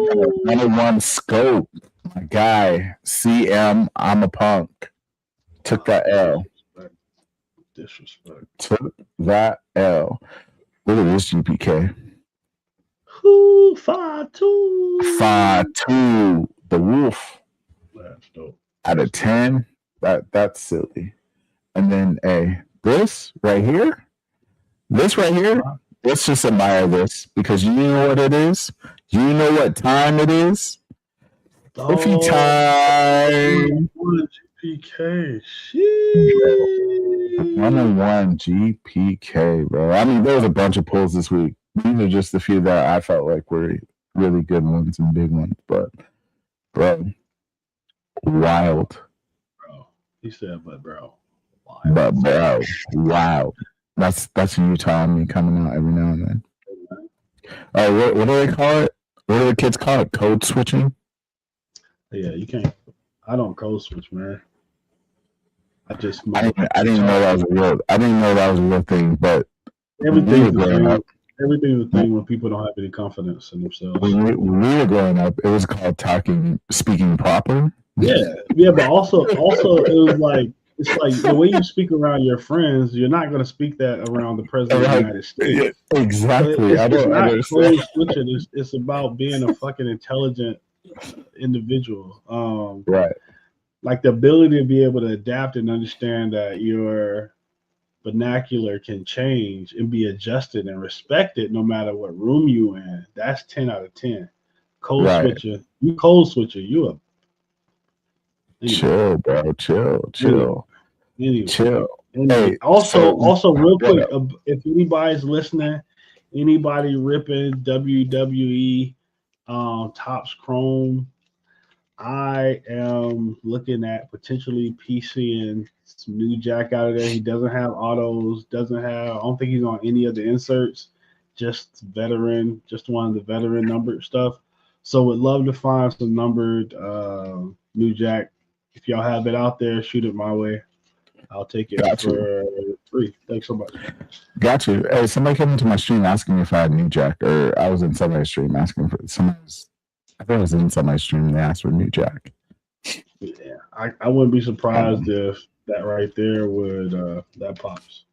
got a 101 scope. My guy, CM, I'm a punk. Took that L. Disrespect. Took that L. Look at this GPK. 5-2. 5-2. The Wolf. That's dope. Out of 10. That's silly. And then this right here. Let's just admire this because you know what it is. You know what time it is. Trophy time. GPK. 101 GPK, bro. I mean, there was a bunch of pulls this week. These are just a few that I felt like were really good ones and big ones. But, bro, wild. Bro, he said, but bro, wild. But bro, wild. That's a Utah on me coming out every now and then. What do they call it? What do the kids call it? Code switching? Yeah, you can't. I don't code switch, man. I didn't know that was a real. I didn't know that was a real thing, but everything's a thing when people don't have any confidence in themselves. When we were growing up, it was called speaking proper. Yeah, but also it was like it's like the way you speak around your friends, you're not going to speak that around the president of the United States. Yeah, exactly. It's not code switching. It's about being a fucking intelligent individual. Right. Like the ability to be able to adapt and understand that your vernacular can change and be adjusted and respected no matter what room you in. That's 10 out of 10. Code switcher. You code switcher. You chill, bro. Chill. Anyway. Chill. Hey, also real quick, if anybody's listening, anybody ripping WWE Topps Chrome, I am looking at potentially PCing some new Jack out of there. He doesn't have autos, I don't think he's on any of the inserts, just veteran, just one of the veteran numbered stuff. So would love to find some numbered new Jack. If y'all have it out there, shoot it my way. I'll take it for free. Thanks so much. Got you. Hey, somebody came into my stream asking me if I had New Jack, or I was in somebody's stream asking for somebody's. I think I was in somebody's stream and they asked for New Jack. Yeah, I wouldn't be surprised if that right there would that pops.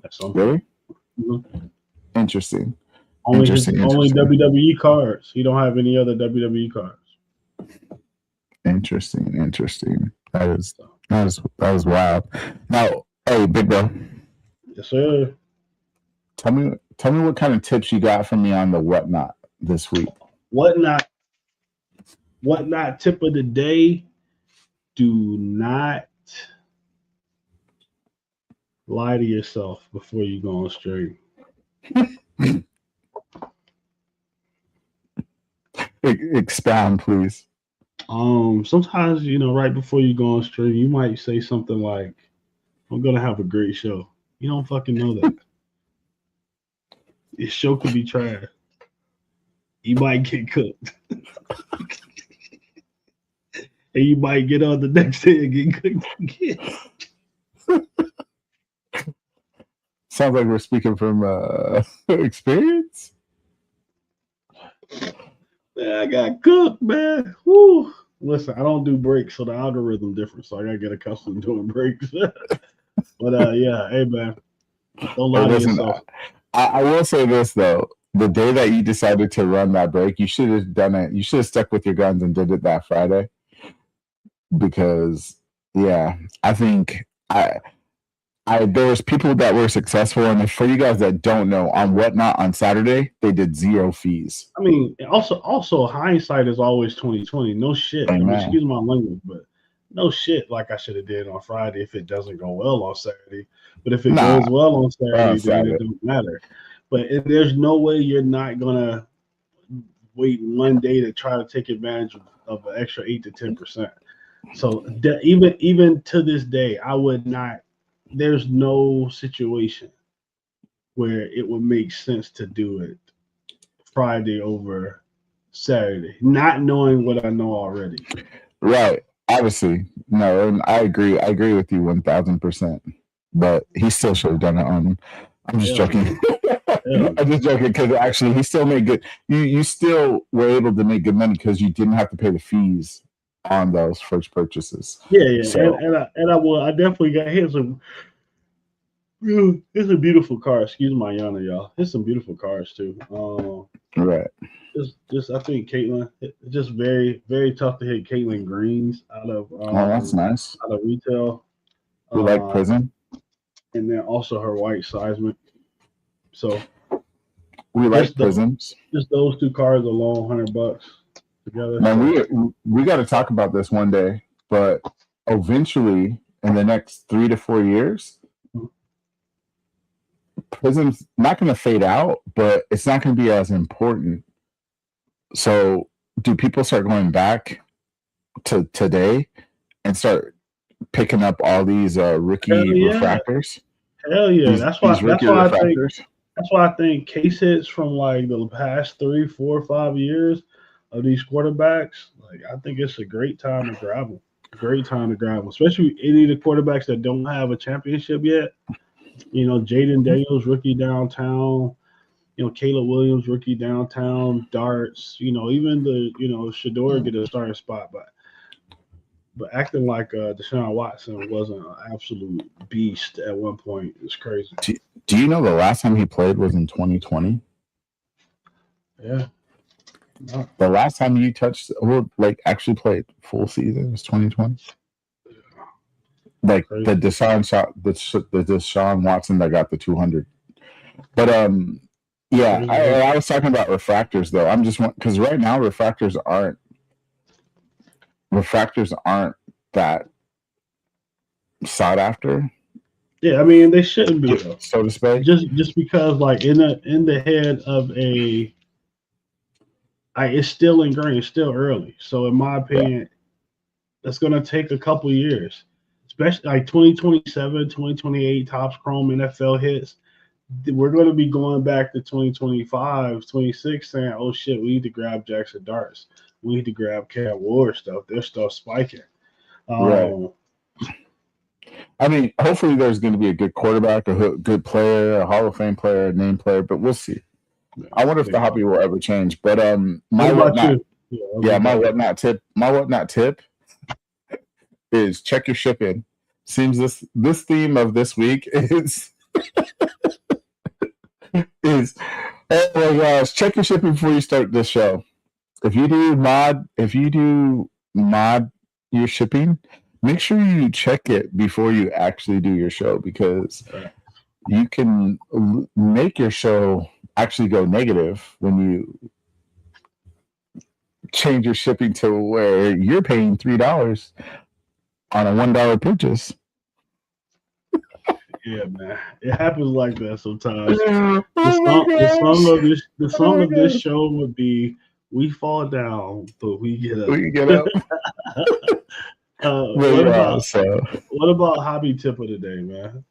That's something. Really? Mm-hmm. Interesting. Only WWE cards. He don't have any other WWE cards. Interesting. That was wild. Now, hey, Big Bro. Yes, sir. Tell me what kind of tips you got from me on the whatnot this week. Whatnot tip of the day. Do not lie to yourself before you go on stream. Expound, please. Sometimes, right before you go on stream, you might say something like, I'm gonna have a great show. You don't fucking know that. Your show could be trash. You might get cooked. And you might get on the next day and get cooked again. Sounds like we're speaking from experience. Man, I got cooked, man. Woo. Listen, I don't do breaks, so the algorithm different, so I gotta get accustomed to doing breaks. But yeah, hey man, don't lie to yourself. I will say this though. the day that you decided to run that break, you should have done it. You should have stuck with your guns and did it that Friday. Because yeah, I think there was people that were successful, and for you guys that don't know, on Whatnot on Saturday, they did 0 fees. I mean, also hindsight is always 2020. No shit. I mean, excuse my language, but no shit like I should have did on Friday if it doesn't go well on Saturday. But if it goes well on Saturday, then it don't matter. But there's no way you're not gonna wait one day to try to take advantage of an extra 8 to 10%. So even to this day, I would not. There's no situation where it would make sense to do it Friday over Saturday, not knowing what I know already. Right. Obviously, no, and I agree. I agree with you 1,000%. But he still should have done it on. I'm just joking. I'm just joking because actually he still made good. You still were able to make good money because you didn't have to pay the fees on those first purchases. Yeah. So, I definitely got here's a beautiful car. Excuse my yana, y'all. There's some beautiful cars too. Right. Just I think Caitlin. It's just very very tough to hit Caitlin Greens out of. That's nice. Out of retail. We like Prism. And then also her white seismic. So we like Prisms. Just those two cars alone, $100 together. Man, we got to talk about this one day, but eventually, in the next 3 to 4 years, Prism's not going to fade out, but it's not going to be as important. So, do people start going back to today and start picking up all these rookie refractors? Hell yeah! That's why I think case hits from like the past 3, 4, 5 years of these quarterbacks. Like I think it's a great time to grab them. Great time to grab them, especially any of the quarterbacks that don't have a championship yet. You know, Jaden Daniels, rookie downtown. You know, Caleb Williams, rookie downtown. Darts. You know, even Shador get a starting spot, but acting like Deshaun Watson wasn't an absolute beast at one point is crazy. Do you know the last time he played was in 2020? Yeah. No. The last time you actually played full season was 2020. Like crazy. The Deshaun Watson that got the 200. But yeah, I was talking about refractors though. I'm just because right now refractors aren't that sought after. Yeah, I mean they shouldn't be though, so to speak. Just because like in the head of it's still ingrained, it's still early. So in my opinion, that's gonna take a couple years, especially like 2027, 2028 Topps Chrome NFL hits. We're gonna be going back to 2025, 26, saying, "Oh shit, we need to grab Jackson Darts. We need to grab Cam Ward stuff. Their stuff spiking." Right. I mean, hopefully there's going to be a good quarterback, a good player, a Hall of Fame player, a name player, but we'll see. I wonder if the hobby will ever change. But my whatnot tip is check your shipping. Seems this theme of this week is is oh my gosh, check your shipping before you start this show. If you do mod your shipping, make sure you check it before you actually do your show, because you can make your show actually go negative when you change your shipping to where you're paying $3 on a $1 purchase. Yeah, man, it happens like that sometimes. The song of this show would be "We fall down, but we get up." We get up. What about hobby tip of the day, man?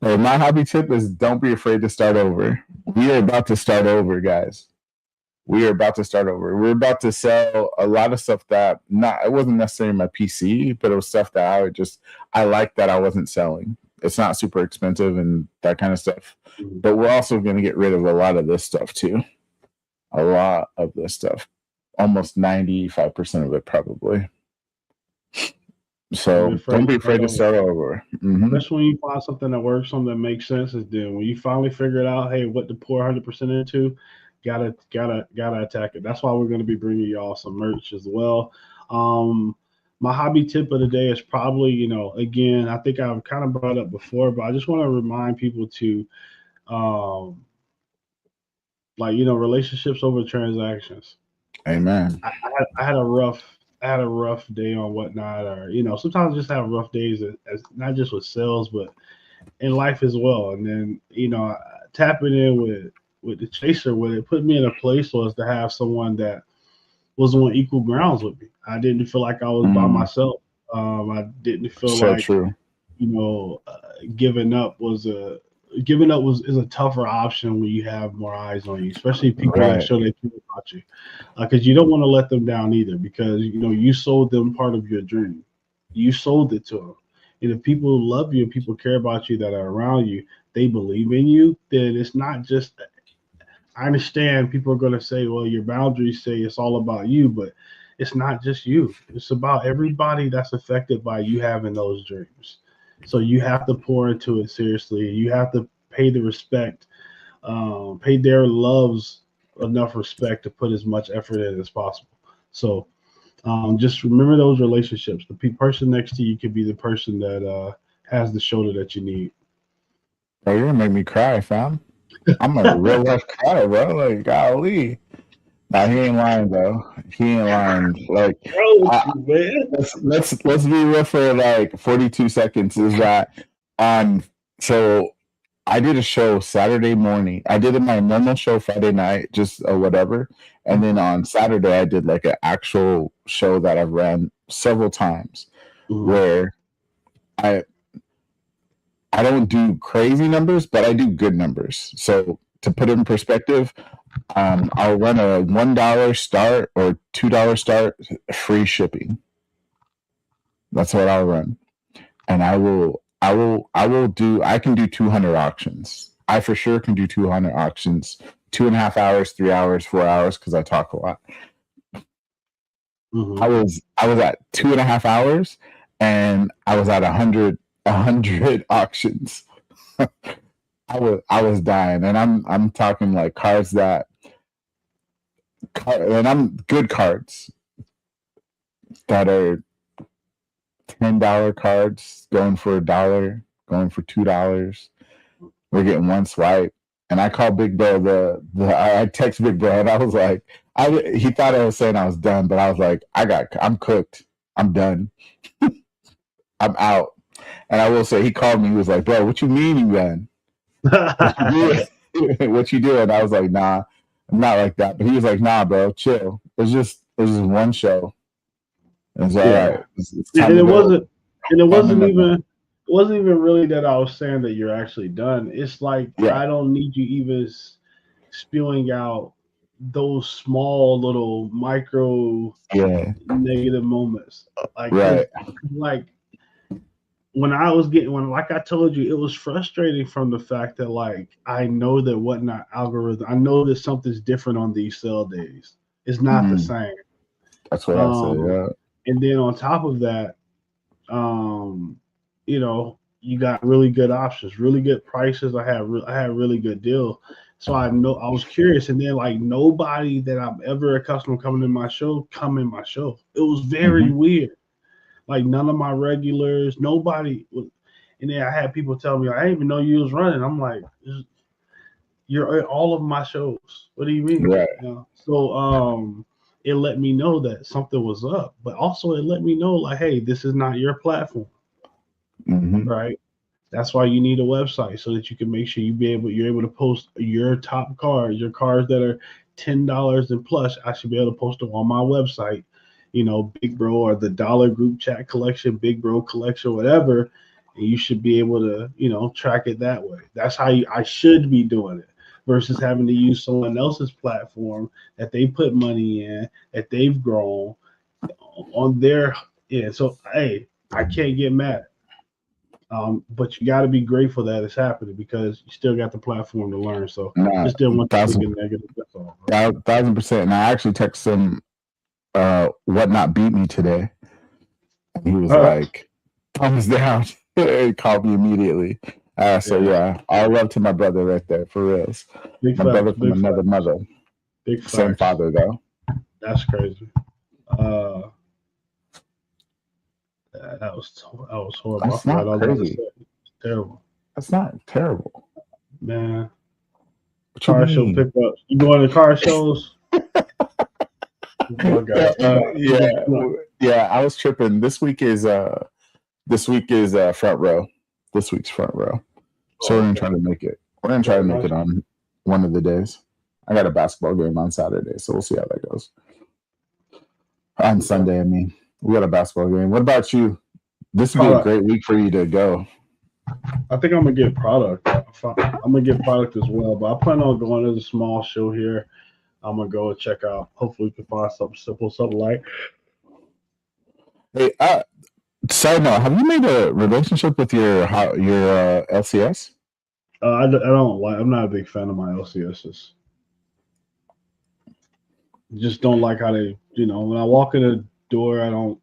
Hey, my hobby tip is don't be afraid to start over. We are about to start over, guys. We are about to start over. We're about to sell a lot of stuff that it wasn't necessarily my PC, but it was stuff that I liked that I wasn't selling. It's not super expensive and that kind of stuff. But we're also going to get rid of a lot of this stuff too. A lot of this stuff. Almost 95% of it probably. So don't be afraid to start over. Mm-hmm. Especially when you find something that works, something that makes sense, is then when you finally figure it out, hey, what to pour 100% into, Gotta attack it. That's why we're gonna be bringing y'all some merch as well. My hobby tip of the day is probably, again, I think I've kind of brought it up before, but I just want to remind people to, relationships over transactions. Amen. I had a rough day on whatnot, or sometimes just have rough days, as not just with sales, but in life as well. And then tapping in with the chaser, with it put me in a place was to have someone that was on equal grounds with me. I didn't feel like I was by myself. I didn't feel So like true. Giving up is a tougher option when you have more eyes on you, especially people that show they care about you, because you don't want to let them down either, because you sold them part of your dream. You sold it to them, and if people love you, people care about you that are around you, they believe in you, then it's not just. I understand people are going to say, well, your boundaries say it's all about you, but it's not just you. It's about everybody that's affected by you having those dreams. So you have to pour into it seriously. You have to pay the respect, pay their loves enough respect to put as much effort in as possible. So just remember those relationships. The person next to you could be the person that has the shoulder that you need. Bro, you're gonna make me cry, fam. I'm a real life cry, bro. Like, golly. Nah, he ain't lying, though. He ain't lying. Like, let's be real for like 42 seconds. Is that so I did a show Saturday morning. I did my normal show Friday night, just whatever. And then on Saturday, I did like an actual show that I've ran several times, where I don't do crazy numbers, but I do good numbers. So to put it in perspective, I'll run a $1 start or $2 start, free shipping. That's what I'll run, and I can do 200 auctions. I for sure can do 200 auctions, 2.5 hours, 3 hours, 4 hours, because I talk a lot. I was at 2.5 hours, and I was at 100 auctions. I was dying, and I'm talking like cards and I'm good cards that are $10 cards going for $1, going for $2. We're getting one swipe, and I called BigBro. I text BigBro, and I was like, he thought I was saying I was done, but I was like, I'm cooked. I'm done. I'm out. And I will say, he called me. He was like, bro, what you mean you done? What you doing? I was like, nah, I'm not like that. But he was like, nah, bro, chill. It's just one show. It's all right. And it wasn't even really that I was saying that you're actually done. It's like I don't need you even spewing out those small little micro negative moments. Like when like I told you, it was frustrating from the fact that like I know that whatnot algorithm, I know that something's different on these sale days. It's not the same. That's what I said. Yeah. And then on top of that, you got really good options, really good prices. I had really good deal. So I was curious, and then like nobody that I'm ever accustomed to coming in my show come in my show. It was very weird. Like none of my regulars, nobody was. And then I had people tell me, I didn't even know you was running. I'm like, you're at all of my shows. What do you mean? Right. So it let me know that something was up, but also it let me know like, hey, this is not your platform. Right? That's why you need a website, so that you can make sure you're able to post your top cards, your cards that are $10 and plus. I should be able to post them on my website. BigBro or the dollar group chat collection, BigBro collection, whatever, and you should be able to, track it that way. That's how I should be doing it, versus having to use someone else's platform that they put money in, that they've grown on their. So, hey, I can't get mad. But you got to be grateful that it's happening, because you still got the platform to learn. So, just didn't want to get negative. That's all. 1,000%. And I actually texted him. Whatnot beat me today. And he was like, thumbs down. He called me immediately. So yeah, all love to my brother right there, for reals. My brother from another mother. Big Same facts. father though. That's crazy. That was horrible. That's I forgot not all about crazy. it. It's terrible, That's not terrible. man. What you Car show mean? pickups. You going to car shows? Oh, guys. Yeah. I was tripping. This week is front row. This week's front row. So we're gonna try to make it. We're gonna try to make it on one of the days. I got a basketball game on Saturday, so we'll see how that goes. On Sunday, I mean, we got a basketball game. What about you? This would be a great week for you to go. I think I'm gonna get product. I'm gonna get product as well, but I plan on going to the small show here. I'm gonna go and check out. Hopefully, we can find something simple, something like. Hey, side note: have you made a relationship with your LCS? I don't like. I'm not a big fan of my LCSs. Just don't like how they. When I walk in the door, I don't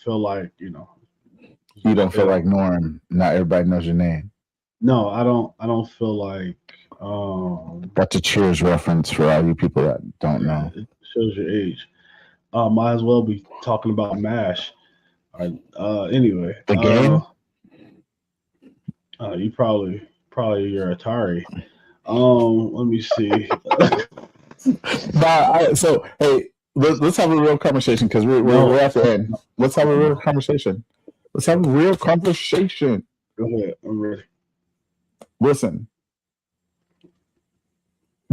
feel like. You don't feel like Norm. Not everybody knows your name. No, I don't feel like. That's a Cheers reference for all you people that don't know. It shows your age. Might as well be talking about MASH. Anyway, the game. You probably your Atari. Let me see. So hey, let's have a real conversation because we're at the end. Let's have a real conversation. Go ahead, I'm ready. Listen,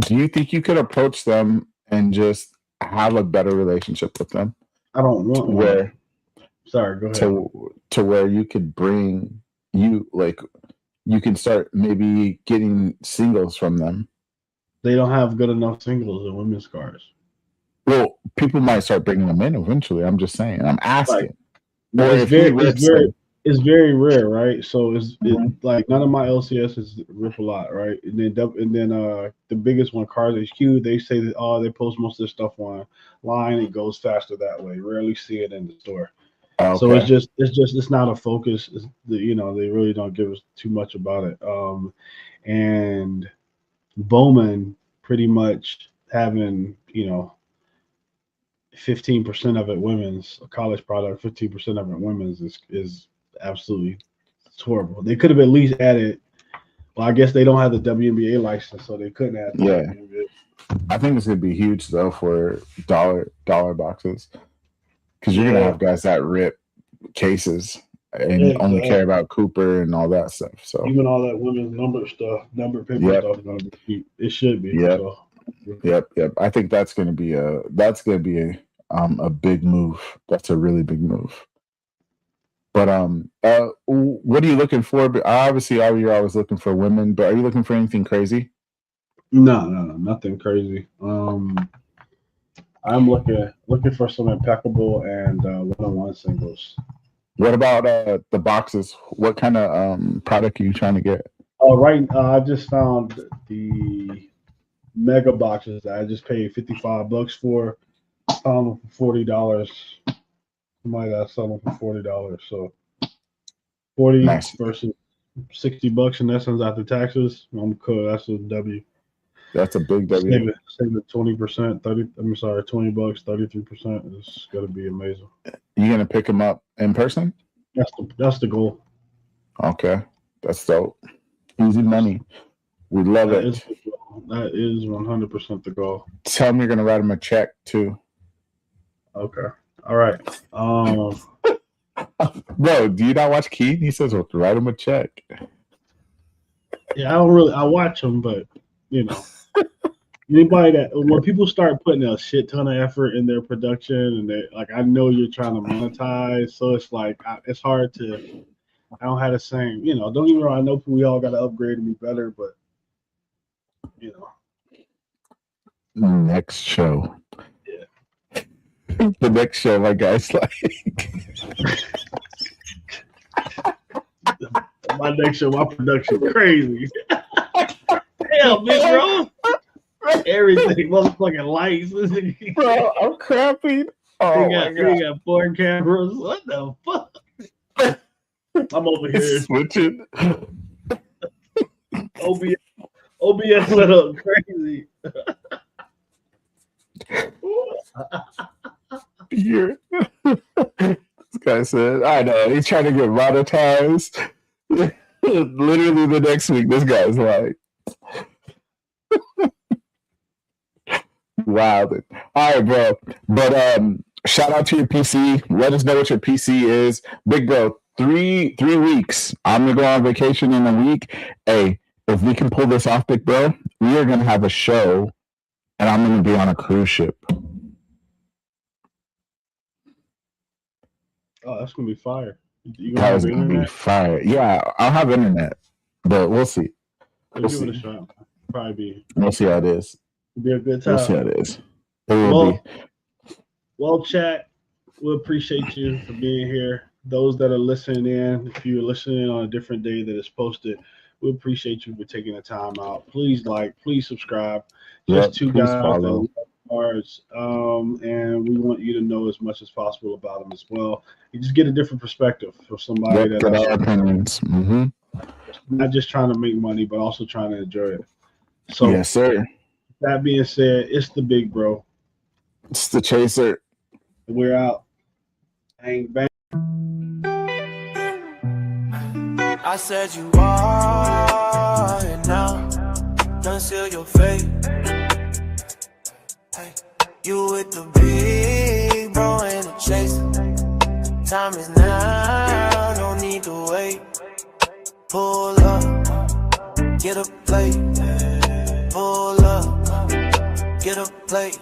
do you think you could approach them and just have a better relationship with them? I don't want where. Sorry, go ahead. To where you could bring you can start maybe getting singles from them. They don't have good enough singles in women's cars. Well, people might start bringing them in eventually. I'm just saying. I'm asking. It's very rare, right? So it's like none of my LCSs rip a lot, right? And then the biggest one, Cars HQ, they say that they post most of their stuff online. It goes faster that way. Rarely see it in the store. Okay. So it's not a focus. They really don't give us too much about it. And Bowman pretty much having 15% of it women's, a college product, 15% of it women's is absolutely horrible. They could have at least added. Well, I guess they don't have the WNBA license, so they couldn't add. WNBA. I think it's gonna be huge though for dollar boxes. Because you're gonna have guys that rip cases and only care about Cooper and all that stuff. So even all that women's number paper stuff is gonna be cheap. It should be. Yep. So. Yep. I think that's gonna be a big move. That's a really big move. But what are you looking for? But obviously, you're always looking for women. But are you looking for anything crazy? No, nothing crazy. I'm looking for some impeccable and one-on-one singles. What about the boxes? What kind of product are you trying to get? I just found the mega boxes that I just paid $55 for. Found them for $40. Somebody got sold them for $40. So $40 versus $60 in essence after taxes. I'm cool. That's a W. That's a big W. Save it 20%, $20, 33% is gonna be amazing. You gonna pick them up in person? That's the goal. Okay, that's dope. Easy money. We love it. That is 100% the goal. Tell them you're gonna write them a check too. Okay. All right. Bro, do you not watch Keen? He says, well, write him a check. Yeah, I watch them, but anybody when people start putting a shit ton of effort in their production and they I know you're trying to monetize, so it's like it's hard to. I don't have the same, don't get me wrong. I know we all got to upgrade and be better, but Next show. Yeah. The next show, my guy's like. My next show, my production crazy. Damn, BigBro. Everything, motherfucking lights. Bro, I'm crapping. Oh, we got 4 cameras. What the fuck? I'm over here switching. OBS set up crazy. Here. This guy said, I know, he's trying to get monetized. Literally the next week, this guy's like, wow. All right, bro. But shout out to your PC. Let us know what your PC is. Big bro, three weeks. I'm gonna go on vacation in a week. Hey, if we can pull this off, big bro, we are gonna have a show, and I'm gonna be on a cruise ship. Oh, that's gonna be fire. You That is gonna be fire. Yeah, I'll have internet, but we'll see. We'll give it a shot. Probably be. We'll see how it is. It'll be a good time. We'll see how it is. It will be. Well, chat, we appreciate you for being here. Those that are listening in, if you're listening on a different day that is posted, we appreciate you for taking the time out. Please like, please subscribe. Just two guys that love cards, and we want you to know as much as possible about them as well. You just get a different perspective for somebody get our opinions. Not just trying to make money, but also trying to enjoy it. So, yes, sir. That being said, it's the Big Bro. It's the Chaser. We're out. Bang, bang. I said you are, and now conceal your fate. Hey, you with the Big Bro and the Chaser. Time is now, no need to wait. Pull up, get a plate. Pull up, get a plate.